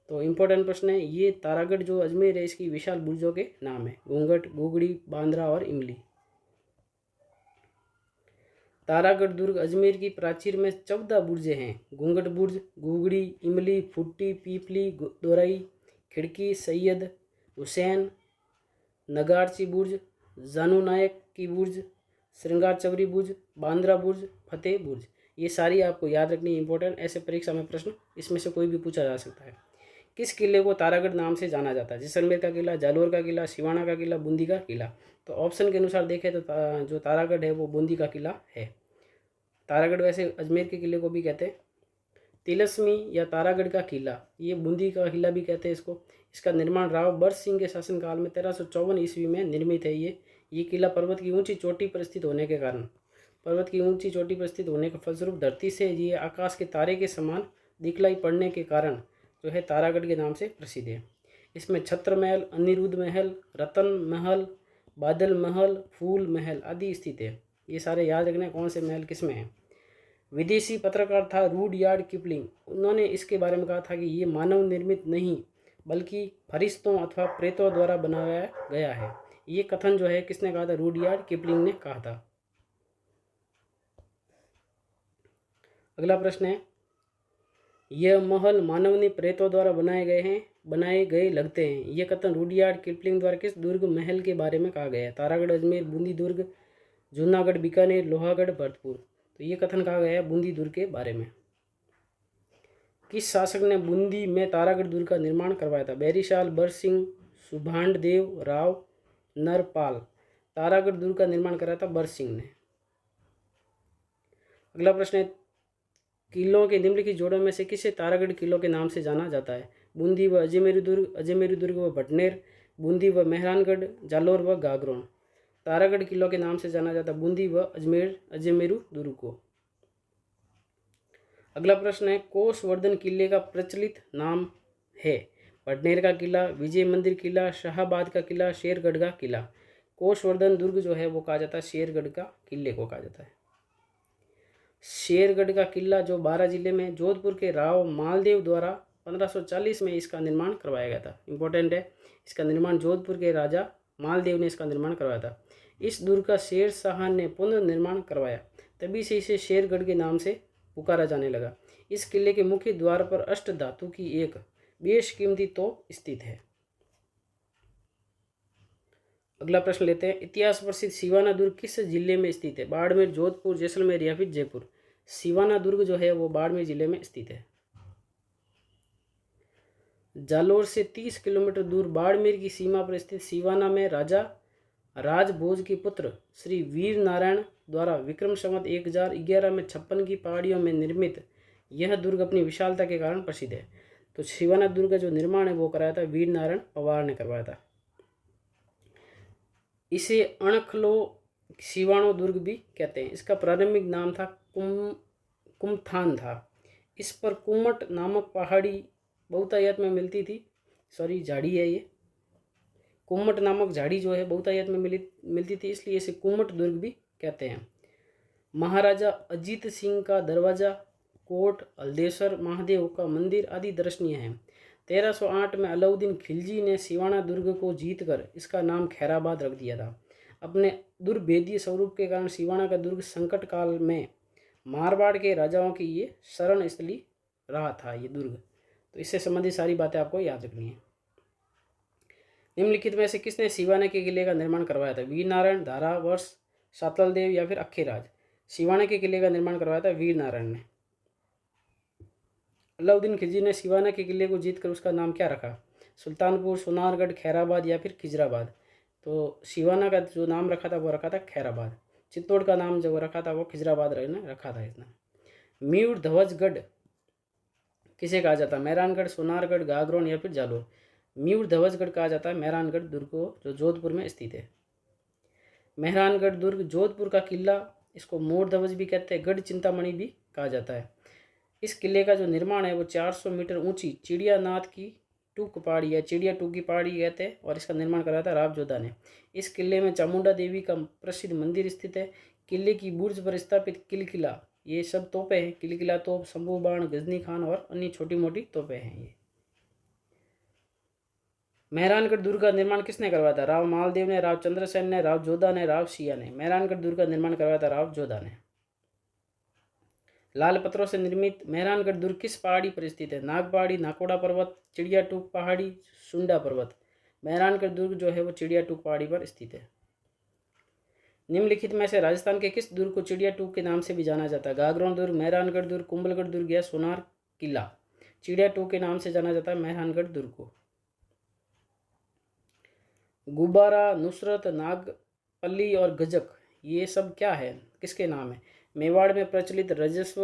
तो इम्पोर्टेंट प्रश्न है, ये तारागढ़ जो अजमेर है इसकी विशाल बुर्जों के नाम है, घूंघट, गुगड़ी, बांद्रा और इमली। तारागढ़ दुर्ग अजमेर की प्राचीर में 14 बुर्जें हैं। घूंघट बुर्ज, गुगड़ी, इमली, फुट्टी, पीपली, दोरई, खिड़की, सैयद हुसैन, नगारची बुर्ज, जानू नायक की बुर्ज, श्रृंगार चवरी बुर्ज, बांद्रा बुर्ज, फतेह बुर्ज। ये सारी आपको याद रखनी इंपॉर्टेंट, ऐसे परीक्षा में प्रश्न इसमें से कोई भी पूछा जा सकता है। किस किले को तारागढ़ नाम से जाना जाता है? जैसलमेर का किला, जालोर का किला, सिवाना का किला, बूंदी का किला। तो ऑप्शन के अनुसार देखें तो जो तारागढ़ है वो बूंदी का किला है। तारागढ़ वैसे अजमेर के किले को भी कहते हैं। तिलस्मी या तारागढ़ का किला, ये बूंदी का किला भी कहते हैं इसको। इसका निर्माण राव बर्ष सिंह के शासनकाल में 1354 ईस्वी में निर्मित है। ये किला पर्वत की ऊंची चोटी पर स्थित होने के कारण, पर्वत की ऊंची चोटी पर स्थित होने के फलस्वरूप धरती से ये आकाश के तारे के समान दिखलाई पड़ने के कारण जो है तारागढ़ के नाम से प्रसिद्ध है। इसमें छत्र महल, अनिरुद्ध महल, रतन महल, बादल महल, फूल महल आदि स्थित है। ये सारे याद रखना कौन से महल किस में है। विदेशी पत्रकार था रूडयार्ड किपलिंग। उन्होंने इसके बारे में कहा था कि ये मानव निर्मित नहीं बल्कि फरिश्तों अथवा प्रेतों द्वारा बनाया गया है। ये कथन जो है किसने कहा था? रूडयार्ड किपलिंग ने कहा था। अगला प्रश्न है, यह महल मानवनीय प्रेतों द्वारा बनाए गए लगते हैं। ये कथन रूडयार्ड किपलिंग द्वारा किस दुर्ग महल के बारे में कहा गया है? तारागढ़, अजमेर, बूंदी दुर्ग, जूनागढ़, बीकानेर, लोहागढ़, भरतपुर। तो ये कथन कहा गया है बूंदी दुर्ग के बारे में। किस शासक ने बूंदी में तारागढ़ दुर्ग का निर्माण करवाया था? बैरीशाल, बरसिंह, सुभाषदेव, राव नरपाल। तारागढ़ दुर्ग का निर्माण कराया था बरसिंह ने। अगला प्रश्न है, किलों के निम्नलिखित जोड़ों में से किसे तारागढ़ किलों के नाम से जाना जाता है? बूंदी व अजमेरू दुर्ग व भटनेर, बूंदी व मेहरानगढ़, जालोर व गागरोन। तारागढ़ किलों के नाम से जाना जाता है बूंदी व अजमेरू दुर्ग को। अगला प्रश्न है, कोसवर्धन किले का प्रचलित नाम है? भटनेर का किला, विजय मंदिर किला, शाहाबाद का किला, शेरगढ़ का किला। कोसवर्धन दुर्ग जो है वो कहा जाता है शेरगढ़ का किले को कहा जाता है। शेरगढ़ का किला जो बारां जिले में जोधपुर के राव मालदेव द्वारा 1540 में इसका निर्माण करवाया गया था। इंपॉर्टेंट है, इसका निर्माण जोधपुर के राजा मालदेव ने इसका निर्माण करवाया था। इस दुर्ग का शेर शाह ने पुनर्निर्माण करवाया, तभी से इसे शेरगढ़ के नाम से पुकारा जाने लगा। इस किले के मुख्य द्वार पर अष्ट धातु की एक बेशकीमती तोप स्थित है। अगला प्रश्न लेते हैं, इतिहास प्रसिद्ध सिवाना दुर्ग किस जिले में स्थित है? बाड़मेर, जोधपुर, जैसलमेर या फिर जयपुर। सिवाना दुर्ग जो है वो बाड़मेर जिले में स्थित है। जालोर से 30 किलोमीटर दूर बाड़मेर की सीमा पर स्थित सिवाना में राजा राजभोज के पुत्र श्री वीर नारायण द्वारा विक्रम संवत 1011 में 56 की पहाड़ियों में निर्मित यह दुर्ग अपनी विशालता के कारण प्रसिद्ध है। तो सिवाना दुर्ग का जो निर्माण है वो कराया था वीर नारायण पवार ने करवाया था। इसे अणखलो सिवाणो दुर्ग भी कहते हैं। इसका प्रारंभिक नाम था कुमथान था। इस पर कुमट नामक पहाड़ी बहुतायत में मिलती थी। झाड़ी है ये। कुमट नामक झाड़ी जो है बहुतायत में मिलती थी, इसलिए इसे कुमट दुर्ग भी कहते हैं। महाराजा अजीत सिंह का दरवाजा, कोट, हल्देश्वर महादेव का मंदिर आदि दर्शनीय हैं। 1308 में अलाउद्दीन खिलजी ने सिवाना दुर्ग को जीतकर इसका नाम खैराबाद रख दिया था। अपने दुर्भेद्य स्वरूप के कारण सिवाना का दुर्ग संकट काल में मारवाड़ के राजाओं की ये शरण स्थली रहा था ये दुर्ग। तो इससे संबंधित सारी बातें आपको याद रखनी है। निम्नलिखित में से किसने सिवाना के किले का निर्माण करवाया था? वीर नारायण, धारावर्ष, सातलदेव या फिर अखेराज। सिवाना के किले का निर्माण करवाया था वीर नारायण ने। अलाउद्दीन खिलजी ने सिवाना के किले को जीतकर उसका नाम क्या रखा? सुल्तानपुर, सोनारगढ़, खैराबाद या फिर खिजराबाद। तो सिवाना का जो नाम रखा था वो रखा था खैराबाद। चित्तौड़ का नाम जो रखा था वो खिजराबाद रखा था इसने। म्यूर ध्वजगढ़ किसे कहा जाता है? मेहरानगढ़, सोनारगढ़, गागरोन या फिर जालोर। म्यूर ध्वजगढ़ कहा जाता है मेहरानगढ़ दुर्ग को, जो जोधपुर में स्थित है। मेहरानगढ़ दुर्ग जोधपुर का किला, इसको मोर ध्वज भी कहते हैं, गढ़ चिंतामणि भी कहा जाता है। इस किले का जो निर्माण है वो 400 मीटर ऊंची चिड़ियानाथ की टूक पहाड़ी या चिड़िया टूक की पहाड़ी कहते हैं, और इसका निर्माण कराया था राव जोधा ने। इस किले में चामुंडा देवी का प्रसिद्ध मंदिर स्थित है। किले की बुर्ज पर स्थापित किलकिला, ये सब तोपें हैं। किलकिला तोप, शंभू बाण, गजनी खान और अन्य छोटी मोटी तोपें हैं ये। मेहरानगढ़ दुर्ग का निर्माण किसने करवाया था? राव मालदेव ने, राव चंद्रसेन ने, राव जोधा ने, राव सिया ने। मेहरानगढ़ दुर्ग का निर्माण करवाया था राव जोधा ने। लाल पत्थरों से निर्मित मेहरानगढ़ दुर्ग किस पहाड़ी पर स्थित है? नाग पहाड़ी, नाकोड़ा पर्वत, चिड़िया टूक पहाड़ी, सुंडा पर्वत। मेहरानगढ़ दुर्ग जो है वो चिड़िया टूक पहाड़ी पर स्थित है। निम्नलिखित में से राजस्थान के किस दुर्ग को चिड़िया टूक के नाम से भी जाना जाता है? गागरोन दुर्ग, मेहरानगढ़ दुर्ग, कुंभलगढ़ दुर्ग या सोनार किला। चिड़िया टूक के नाम से जाना जाता है मेहरानगढ़ दुर्ग को। गुब्बारा, नुसरत, नागपल्ली और गजक, ये सब क्या है, किसके नाम है? मेवाड़ में प्रचलित राजस्व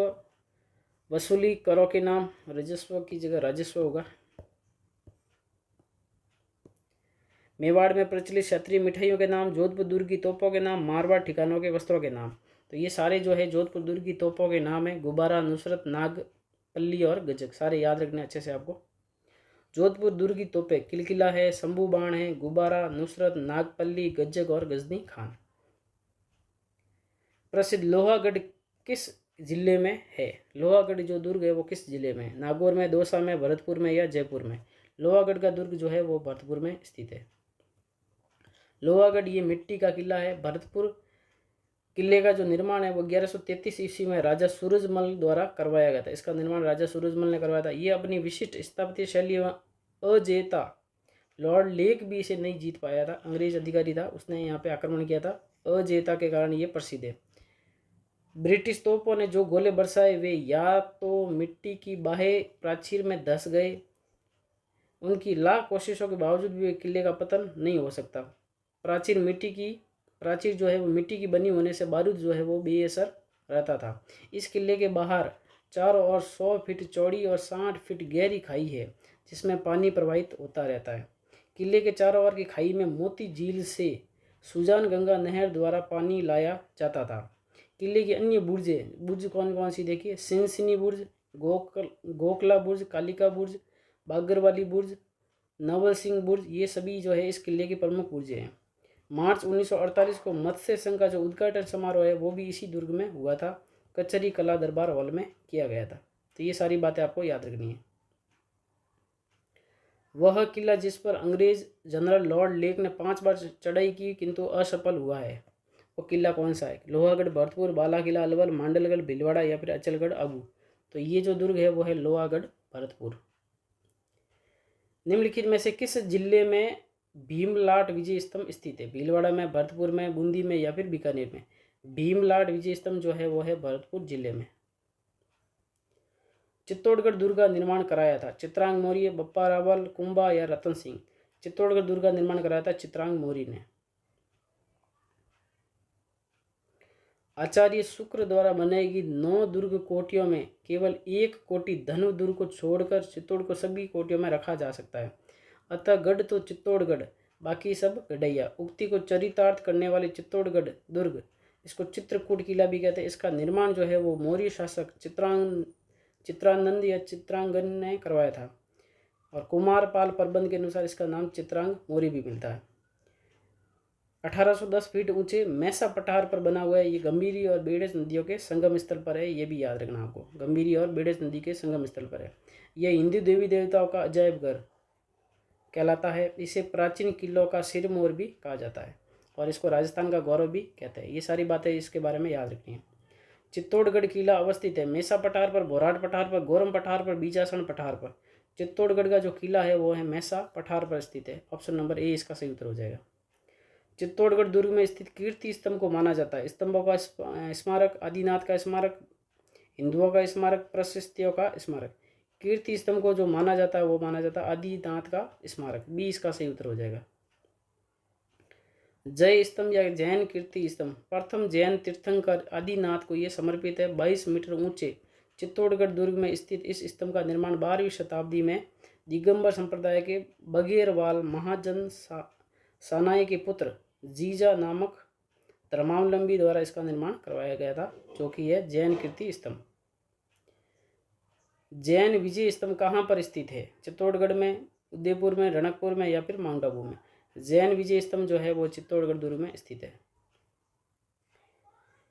वसूली करों के नाम। राजस्व की जगह राजस्व होगा। मेवाड़ में प्रचलित क्षेत्रीय मिठाइयों के नाम, जोधपुर दुर्ग की तोपों के नाम, मारवाड़ ठिकानों के वस्त्रों के नाम। तो ये सारे जो है जोधपुर दुर्ग की तोपों के नाम है। गुब्बारा, नुसरत, नागपल्ली और गजक, सारे याद रखने अच्छे से आपको। जोधपुर दुर्ग की तोपें किलकिला है, शंभू बाण है, गुब्बारा, नुसरत, नागपल्ली, गज्जक और गजनी खान। प्रसिद्ध लोहागढ़ किस जिले में है? लोहागढ़ जो दुर्ग है वो किस जिले में है? नागौर में, दौसा में, भरतपुर में या जयपुर में? लोहागढ़ का दुर्ग जो है वो भरतपुर में स्थित है। लोहागढ़ ये मिट्टी का किला है। भरतपुर किले का जो निर्माण है वो 1133 ईस्वी में राजा सूरजमल द्वारा करवाया गया था। इसका निर्माण राजा सूरजमल ने करवाया था। ये अपनी विशिष्ट स्थापत्य शैली अजेता, लॉर्ड लेक भी इसे नहीं जीत पाया था, अंग्रेज अधिकारी था, उसने यहाँ पे आक्रमण किया था। अजेता के कारण ये प्रसिद्ध है। ब्रिटिश तोपों ने जो गोले बरसाए वे या तो मिट्टी की बाहें प्राचीर में धंस गए, उनकी लाख कोशिशों के बावजूद भी किले का पतन नहीं हो सकता। प्राचीर जो है वो मिट्टी की बनी होने से बारूद जो है वो बेअसर रहता था। इस किले के बाहर चारों ओर 100 फीट चौड़ी और 60 फीट गहरी खाई है, जिसमें पानी प्रवाहित होता रहता है। किले के चारों ओर की खाई में मोती झील से सुजान गंगा नहर द्वारा पानी लाया जाता था। किले की अन्य बुर्ज कौन कौन सी देखिए? सिनसिनी बुर्ज, गोकला बुर्ज, कालिका बुर्ज, बागरवाली बुर्ज, नवल सिंह बुर्ज, ये सभी जो है इस किले की प्रमुख बुर्जें हैं। मार्च 1948 को मत्स्य संघ का जो उद्घाटन समारोह है वो भी इसी दुर्ग में हुआ था। कचहरी कला दरबार हॉल में किया गया था। तो ये सारी बातें आपको याद रखनी है। वह किला जिस पर अंग्रेज जनरल लॉर्ड लेक ने 5 बार चढ़ाई की किंतु असफल हुआ है, वो किला कौन सा है? लोहागढ़, भरतपुर, बाला किला, अलवर, मांडलगढ़, भीलवाड़ा या फिर अचलगढ़ आबू? तो ये जो दुर्ग है वो है लोहागढ़, भरतपुर। निम्नलिखित में से किस जिले में भीमलाट विजय स्तंभ स्थित है? भीलवाड़ा में, भरतपुर में, बूंदी में या फिर बीकानेर में? भीमलाट विजय स्तंभ जो है वो है भरतपुर जिले में। चित्तौड़गढ़ दुर्ग का निर्माण कराया था? चित्रांग मौर्य, बप्पा रावल, कुंभा या रतन सिंह? चित्तौड़गढ़ दुर्ग का निर्माण कराया था चित्रांग मौर्य ने। आचार्य शुक्र द्वारा बनाई गई 9 दुर्ग कोटियों में केवल 1 कोटि धनु दुर्ग को छोड़कर चित्तौड़ को सभी कोटियों में रखा जा सकता है। अतः गढ़ तो चित्तौड़गढ़, बाकी सब गढ़ैया। उक्ति को चरितार्थ करने वाले चित्तौड़गढ़ दुर्ग, इसको चित्रकूट किला भी कहते हैं। इसका निर्माण जो है वो मौर्य शासक चित्रानंद या चित्रांगन ने करवाया था और कुमारपाल प्रबंध के अनुसार इसका नाम चित्रांग मौर्य भी मिलता है। 1810 फीट ऊंचे मैसा पठार पर बना हुआ है। ये गंभीरी और बेड़ज नदियों के संगम स्थल पर है, ये भी याद रखना आपको। गंभीरी और बेड़ज नदी के संगम स्थल पर है। यह हिंदू देवी देवताओं का अजायब घर कहलाता है। इसे प्राचीन किलों का सिरमौर भी कहा जाता है और इसको राजस्थान का गौरव भी कहते हैं। ये सारी बातें इसके बारे में याद रखनी है। चित्तौड़गढ़ किला अवस्थित है मेसा पठार पर, बोराट पठार पर, गोरम पठार पर, बीजासन पठार पर। चित्तौड़गढ़ का जो किला है वो है मेसा पठार पर स्थित है। ऑप्शन नंबर ए इसका सही उत्तर हो जाएगा। चित्तौड़गढ़ दुर्ग में स्थित कीर्ति स्तंभ को माना जाता है? स्तंभों का स्मारक, आदिनाथ का स्मारक, हिंदुओं का स्मारक, प्रशस्तियों का स्मारक? कीर्ति स्तंभ को जो माना जाता है वो माना जाता है आदिनाथ का स्मारक। बी इसका सही उत्तर हो जाएगा। जय स्तंभ या जैन कीर्ति स्तंभ प्रथम जैन तीर्थंकर आदिनाथ को ये समर्पित है। 22 मीटर ऊंचे चित्तौड़गढ़ दुर्ग में स्थित इस स्तंभ का निर्माण 12वीं शताब्दी में दिगंबर संप्रदाय के बघेरवाल महाजन सानाई के पुत्र जीजा नामक धर्मावलंबी द्वारा इसका निर्माण करवाया गया था, जो कि है जैन कीर्ति स्तंभ। जैन विजय स्तंभ कहाँ पर स्थित है? चित्तौड़गढ़ में, उदयपुर में, रणकपुर में या फिर माउंट आबू में? जैन विजय स्तंभ जो है वो चित्तौड़गढ़ दुर्ग में स्थित है।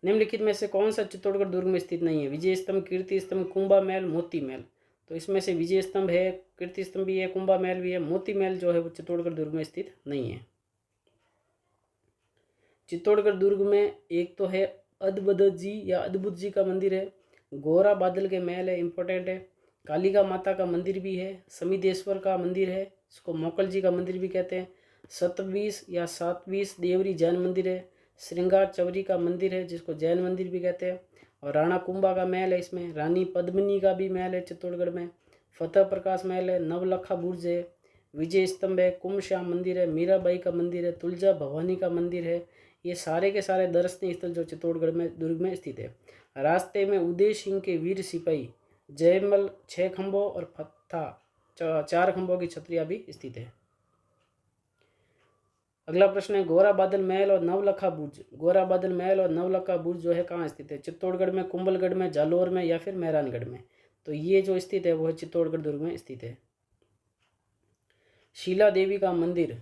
निम्नलिखित में से कौन सा चित्तौड़गढ़ दुर्ग में स्थित नहीं है? विजय स्तंभ, कीर्ति स्तंभ, कुंभा महल, मोती महल? तो इसमें से विजय स्तंभ है, कीर्ति स्तंभ भी है, कुंभा महल भी है, मोती महल जो है वो चित्तौड़गढ़ दुर्ग में स्थित नहीं है। चित्तौड़गढ़ दुर्ग में एक तो है अद्भुत जी या अद्भुत जी का मंदिर है, गोरा बादल के महल है, इंपॉर्टेंट है, कालिका माता का मंदिर भी है, समिदेश्वर का मंदिर है, इसको मोकल जी का मंदिर भी कहते हैं, सतवीस या सातवीस देवरी जैन मंदिर है, श्रृंगार चवरी का मंदिर है जिसको जैन मंदिर भी कहते हैं, और राणा कुंभा का महल है, इसमें रानी पद्मिनी का भी महल है चित्तौड़गढ़ में, फतेह प्रकाश महल है, नवलखा बुर्ज है, विजय स्तंभ है, कुंभ श्याम मंदिर है, मीराबाई का मंदिर है, तुलजा भवानी का मंदिर है। ये सारे के सारे दर्शनीय स्थल जो चित्तौड़गढ़ में दुर्ग में स्थित है। रास्ते में उदय सिंह के वीर सिपाही जयमल 6 खंभों और फत्ता 4 खंभों की छतरियां भी स्थित है। अगला प्रश्न है गोरा बादल महल और नवलखा बुर्ज। गोरा बादल महल और नवलखा बुर्ज जो है कहाँ स्थित है? चित्तौड़गढ़ में, कुंभलगढ़ में, जालोर में या फिर मेहरानगढ़ में? तो ये जो स्थित है वो है चित्तौड़गढ़ दुर्ग में स्थित है। शीला देवी का मंदिर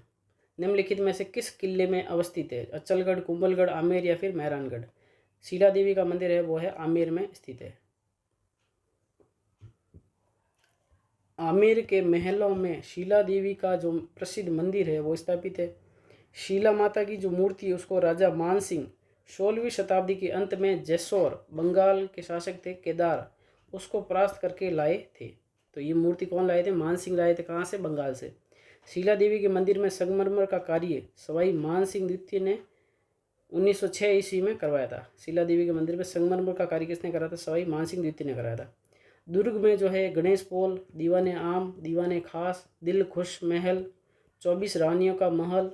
निम्नलिखित में से किस किले में अवस्थित है? अचलगढ़, कुंभलगढ़, आमेर या फिर मेहरानगढ़? शीला देवी का मंदिर है वो है आमेर में स्थित है। आमेर के महलों में शीला देवी का जो प्रसिद्ध मंदिर है वो स्थापित है। शीला माता की जो मूर्ति है उसको राजा मानसिंह 16वीं शताब्दी के अंत में जैसोर बंगाल के शासक थे केदार उसको परास्त करके लाए थे। तो ये मूर्ति कौन लाए थे? मानसिंह लाए थे। कहाँ से? बंगाल से। शीला देवी के मंदिर में संगमरमर का कार्य सवाई मानसिंह द्वितीय ने 1906 ईस्वी में करवाया था। शीला देवी के मंदिर में संगमरमर का कार्य किसने करा था? सवाई मानसिंह द्वितीय ने कराया था। दुर्ग में जो है गणेश पोल, दीवाने आम, दीवाने खास, दिल खुश महल, 24 रानियों का महल,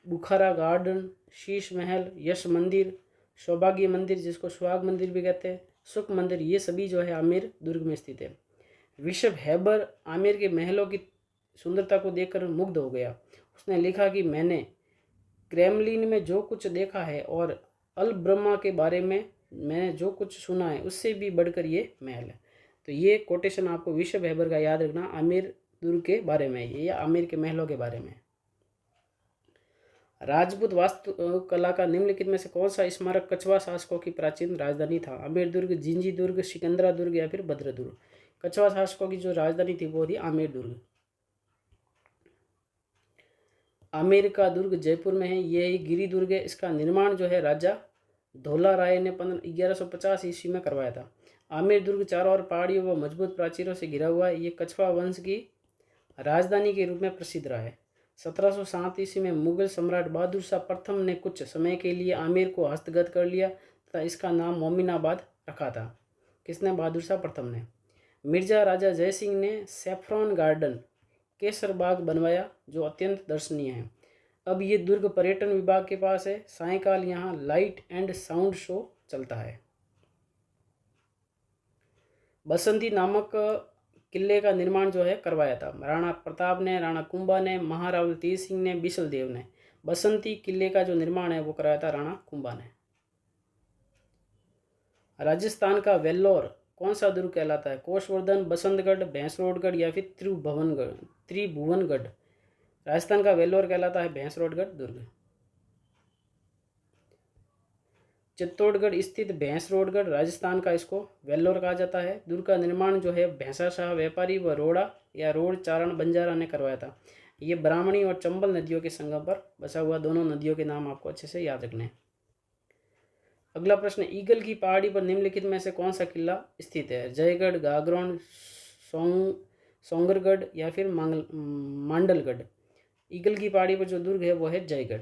बुखारा गार्डन, शीश महल, यश मंदिर, सौभाग्य मंदिर जिसको सुहाग मंदिर भी कहते हैं, सुख मंदिर, ये सभी जो है आमेर दुर्ग में स्थित है। विशव हैबर आमेर के महलों की सुंदरता को देखकर मुग्ध हो गया। उसने लिखा कि मैंने क्रेमलिन में जो कुछ देखा है और अल ब्रह्मा के बारे में मैंने जो कुछ सुना है उससे भी बढ़कर ये महल है। तो ये कोटेशन आपको विशव हैबर का याद रखना, आमेर दुर्ग के बारे में ये या आमेर के महलों के बारे में। राजपूत वास्तुकला का निम्नलिखित में से कौन सा स्मारक कछवा शासकों की प्राचीन राजधानी था? आमेर दुर्ग, जिंजी दुर्ग, सिकंदरा दुर्ग या फिर भद्र दुर्ग? कछवा शासकों की जो राजधानी थी वो थी आमेर दुर्ग। आमेर का दुर्ग जयपुर में है। ये एक गिरी दुर्ग है। इसका निर्माण जो है राजा धौला राय ने 1150 ईस्वी में करवाया था। आमेर दुर्ग चारों ओर पहाड़ियों व मजबूत प्राचीरों से घिरा हुआ है। ये कछवा वंश की राजधानी के रूप में प्रसिद्ध रहा है। 1707 ईस्वी में मुगल सम्राट बहादुर शाह प्रथम ने कुछ समय के लिए आमेर को हस्तगत कर लिया तथा इसका नाम मोमिनाबाद रखा था। किसने? बहादुर शाह प्रथम ने। मिर्जा राजा जयसिंह ने सैफरॉन गार्डन केसर बाग बनवाया जो अत्यंत दर्शनीय है। अब ये दुर्ग पर्यटन विभाग के पास है। सायंकाल यहाँ लाइट एंड साउंड शो चलता है। बसंती नामक किले का निर्माण जो है करवाया था राणा प्रताप ने, राणा कुंभा ने, महाराव तेज सिंह ने, बिसल देव ने। बसंती किले का जो निर्माण है वो कराया था राणा कुंभा ने। राजस्थान का वेल्लोर कौन सा दुर्ग कहलाता है? कोषवर्धन, बसंतगढ़, भैंसरोडगढ़ या फिर त्रिभुवनगढ़? राजस्थान का वेल्लोर कहलाता है भैंसरोडगढ़ दुर्ग। चित्तौड़गढ़ स्थित भैंसरोडगढ़ राजस्थान का इसको वेल्लोर कहा जाता है। दुर्ग का निर्माण जो है भैंसा शाह व्यापारी व रोड़ा या रोड चारण बंजारा ने करवाया था। ये ब्राह्मणी और चंबल नदियों के संगम पर बसा हुआ, दोनों नदियों के नाम आपको अच्छे से याद रखने हैं। अगला प्रश्न, ईगल की पहाड़ी पर निम्नलिखित में से कौन सा किला स्थित है? जयगढ़, गागरोन, सोंगरगढ़ या फिर मांडलगढ़? ईगल की पहाड़ी पर जो दुर्ग है वो है जयगढ़।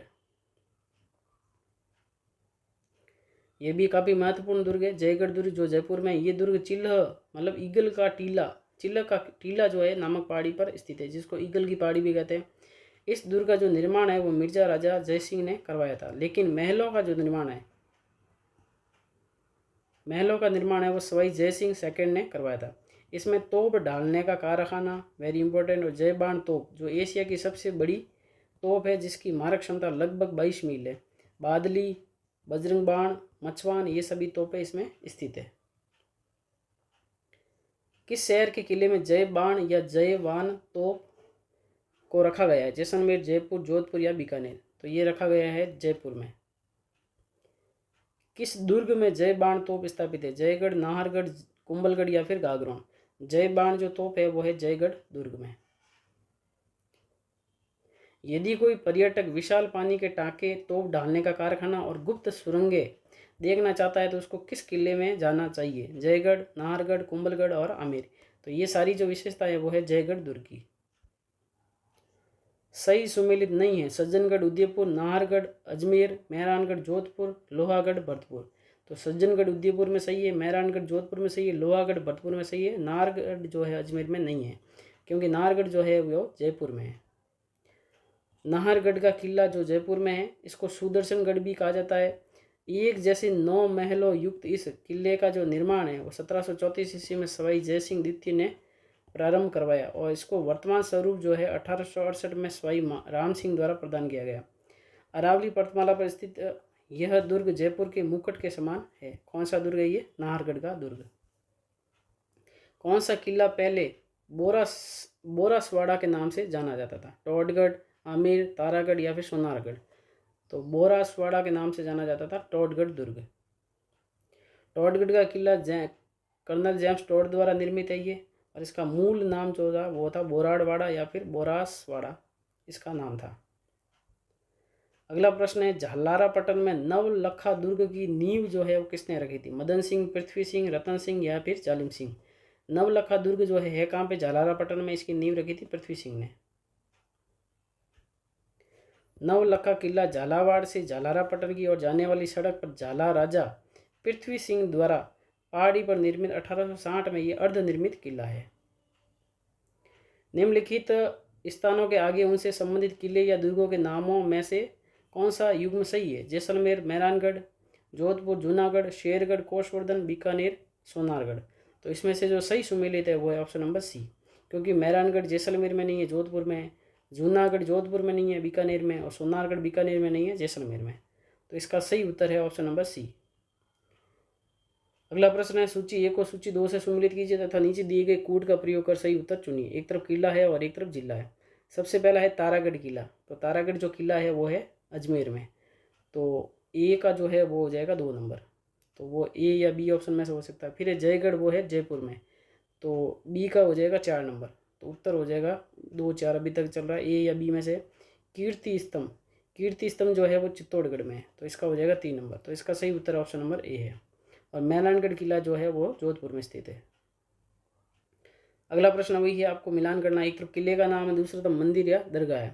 ये भी काफ़ी महत्वपूर्ण दुर्ग है जयगढ़ दुर्ग जो जयपुर में। ये दुर्ग चिल्ह मतलब ईगल का टीला, चिल्ह का टीला जो है नामक पहाड़ी पर स्थित है जिसको ईगल की पहाड़ी भी कहते हैं। इस दुर्ग का जो निर्माण है वो मिर्जा राजा जयसिंह ने करवाया था। लेकिन महलों का जो निर्माण है, महलों का निर्माण है वो सवाई जयसिंह सेकंड ने करवाया था। इसमें तोप ढालने का कारखाना वेरी इंपॉर्टेंट, और जयबाण तोप जो एशिया की सबसे बड़ी तोप है जिसकी मारक क्षमता लगभग 22 मील है। बादली, बजरंग बाण, मछवान ये सभी तोपें इसमें स्थित है। किस शहर के किले में जय बाण या जय वान तोप को रखा गया है? जैसलमेर, जयपुर, जोधपुर या बीकानेर? तो ये रखा गया है जयपुर में। किस दुर्ग में जय बाण तोप स्थापित है? जयगढ़, नाहरगढ़, कुंभलगढ़ या फिर गागरोन? जय बाण जो तोप है वो है जयगढ़ दुर्ग में। यदि कोई पर्यटक विशाल पानी के टाँके, तोप ढालने का कारखाना और गुप्त सुरंगें देखना चाहता है तो उसको किस किले में जाना चाहिए? जयगढ़, नाहरगढ़, कुंभलगढ़ और आमेर? तो ये सारी जो विशेषता है वो है जयगढ़ दुर्ग की। सही सुमेलित नहीं है। सज्जनगढ़, उदयपुर, नाहरगढ़, अजमेर, मेहरानगढ़, जोधपुर, लोहागढ़, भरतपुर? तो सज्जनगढ़ उदयपुर में सही है, मेहरानगढ़ जोधपुर में सही है, लोहागढ़ भरतपुर में सही है। नाहरगढ़ जो है अजमेर में नहीं है क्योंकि नाहरगढ़ जो है वो जयपुर में है। नाहरगढ़ का किला जो जयपुर में है इसको सुदर्शनगढ़ भी कहा जाता है। एक जैसे 9 महलों युक्त इस किले का जो निर्माण है वो 1734 ईस्वी में सवाई जयसिंह द्वितीय ने प्रारंभ करवाया और इसको वर्तमान स्वरूप जो है 1868 में सवाई राम सिंह द्वारा प्रदान किया गया। अरावली पर्वतमाला पर स्थित यह दुर्ग जयपुर के मुकुट के समान है। कौन सा दुर्ग है ये? नाहरगढ़ का दुर्ग। कौन सा किला पहले बोरासवाड़ा के नाम से जाना जाता था? टोडगढ़, आमेर, तारागढ़ या फिर सोनारगढ़? तो बोरासवाड़ा के नाम से जाना जाता था टोडगढ़ दुर्ग। टॉडगढ़ का किला कर्नल जेम्स टॉड द्वारा निर्मित है ये, और इसका मूल नाम जो था वो था बोराड़वाड़ा या फिर बोरासवाड़ा इसका नाम था। अगला प्रश्न है, झालारापटन में नवलखा दुर्ग की नींव जो है वो किसने रखी थी? मदन सिंह, पृथ्वी सिंह, रतन सिंह या फिर जालिम सिंह। नवलखा दुर्ग जो है कहाँ पे? झालारापटन में इसकी नींव रखी थी पृथ्वी सिंह ने। नवलखा किला झालावाड़ से झालारापटन की ओर जाने वाली सड़क पर झाला राजा पृथ्वी सिंह द्वारा पहाड़ी पर निर्मित 1860 में ये अर्धनिर्मित किला है। निम्नलिखित स्थानों के आगे उनसे संबंधित किले या दुर्गों के नामों में से कौन सा युग्म सही है? जैसलमेर, मेहरानगढ़, जोधपुर, जूनागढ़, शेरगढ़, कोषवर्धन, बीकानेर, सोनारगढ़। तो इसमें से जो सही सुमेलित है वो है ऑप्शन नंबर सी, क्योंकि मेहरानगढ़ जैसलमेर में नहीं है, जोधपुर में है, जूनागढ़ जोधपुर में नहीं है, बीकानेर में, और सोनारगढ़ बीकानेर में नहीं है, जैसलमेर में। तो इसका सही उत्तर है ऑप्शन नंबर सी। अगला प्रश्न है, सूची 1 को सूची 2 से सुमेलित कीजिए तथा नीचे दिए गए कूट का प्रयोग कर सही उत्तर चुनिए। एक तरफ किला है और एक तरफ जिला है। सबसे पहला है तारागढ़ किला। तो तारागढ़ जो किला है वो है अजमेर में। तो ए का जो है वो हो जाएगा 2 नंबर, तो वो ए या बी ऑप्शन में से हो सकता है। फिर है जयगढ़, वो है जयपुर में, तो बी का हो जाएगा 4 नंबर। तो उत्तर हो जाएगा 2, 4 अभी तक चल रहा है, ए या बी में से। कीर्ति स्तंभ, कीर्ति स्तंभ जो है वो चित्तौड़गढ़ में है, तो इसका हो जाएगा 3 नंबर। तो इसका सही उत्तर ऑप्शन नंबर ए है। और मेहरानगढ़ किला जो है वो जोधपुर में स्थित है। अगला प्रश्न वही है, आपको मिलान करना है। एक तरफ किले का नाम है, दूसरा तरफ मंदिर या दरगाह है।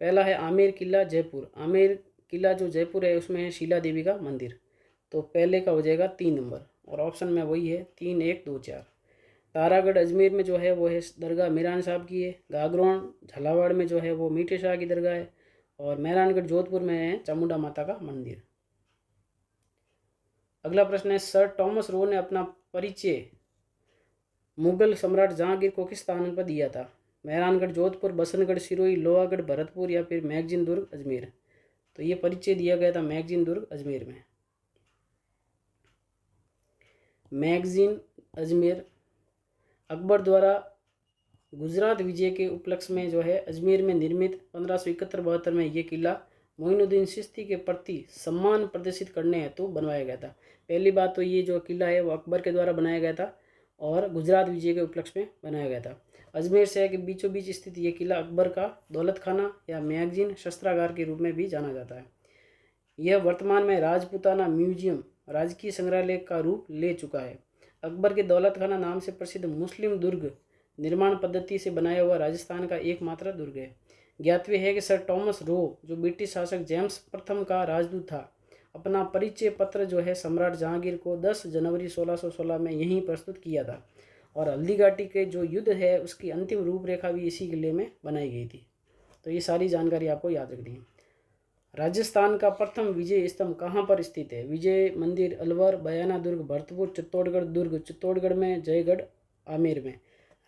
पहला है आमेर किला जयपुर। आमेर किला जो जयपुर है उसमें है शीला देवी का मंदिर, तो पहले का हो जाएगा 3 नंबर, और ऑप्शन में वही है 3, 1, 2, 4। तारागढ़ अजमेर में जो है वो है दरगाह मीरान साहब की है। गागरोन झालावाड़ में जो है वो मीठे शाह की दरगाह है। और मेहरानगढ़ जोधपुर में है चामुंडा माता का मंदिर। अगला प्रश्न है, सर टॉमस रो ने अपना परिचय मुगल सम्राट जहांगीर को किस स्थान पर दिया था? मेहरानगढ़ जोधपुर, बसंतगढ़ सिरोही, लोहागढ़ भरतपुर या फिर मैगजीन दुर्ग अजमेर। तो ये परिचय दिया गया था मैगजीन दुर्ग अजमेर में। मैगजीन अजमेर अकबर द्वारा गुजरात विजय के उपलक्ष्य में जो है अजमेर में निर्मित 1571-72 में ये किला मोइनुद्दीन चिश्ती के प्रति सम्मान प्रदर्शित करने हेतु बनवाया गया था। पहली बात तो ये जो किला है वो अकबर के द्वारा बनाया गया था और गुजरात विजय के उपलक्ष्य में बनाया गया था। अजमेर शहर के बीचों बीच स्थित ये किला अकबर का दौलत खाना या मैगजीन शस्त्रागार के रूप में भी जाना जाता है। यह वर्तमान में राजपूताना म्यूजियम राजकीय संग्रहालय का रूप ले चुका है। अकबर के दौलत खाना नाम से प्रसिद्ध मुस्लिम दुर्ग निर्माण पद्धति से बनाया हुआ राजस्थान का एकमात्र दुर्ग है। ज्ञातव्य है कि सर टॉमस रो जो ब्रिटिश शासक जेम्स प्रथम का राजदूत था, अपना परिचय पत्र जो है सम्राट जहांगीर को 10 जनवरी 1616 में यहीं प्रस्तुत किया था। और हल्दी घाटी के जो युद्ध है उसकी अंतिम रूपरेखा भी इसी किले में बनाई गई थी। तो ये सारी जानकारी आपको याद रखनी है। राजस्थान का प्रथम विजय स्तंभ कहाँ पर स्थित है? विजय मंदिर अलवर, बयाना दुर्ग भरतपुर, चित्तौड़गढ़ दुर्ग चित्तौड़गढ़ में, जयगढ़ आमेर में।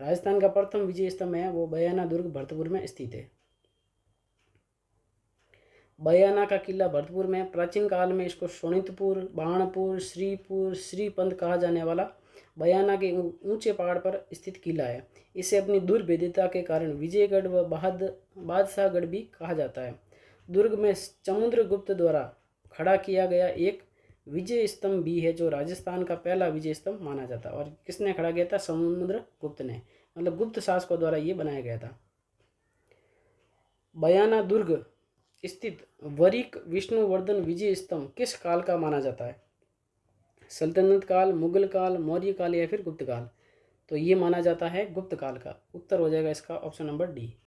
राजस्थान का प्रथम विजय स्तंभ है वो बयाना दुर्ग भरतपुर में स्थित है। बयाना का किला भरतपुर में। प्राचीन काल में इसको शोणितपुर, बाणपुर, श्रीपुर, श्रीपंथ कहा जाने वाला बयाना के ऊंचे पहाड़ पर स्थित किला है। इसे अपनी दुर्भेद्यता के कारण विजयगढ़ व बादशाहगढ़ भी कहा जाता है। दुर्ग में समुद्रगुप्त द्वारा खड़ा किया गया एक विजय स्तंभ भी है जो राजस्थान का पहला विजय स्तंभ माना जाता है। और किसने खड़ा किया था? समुद्रगुप्त ने, मतलब गुप्त शासकों द्वारा ये बनाया गया था। बयाना दुर्ग स्थित वरिक विष्णुवर्धन विजय स्तंभ किस काल का माना जाता है? सल्तनत काल, मुगल काल, मौर्य काल या फिर गुप्त काल। तो ये माना जाता है गुप्त काल का। उत्तर हो जाएगा इसका ऑप्शन नंबर डी।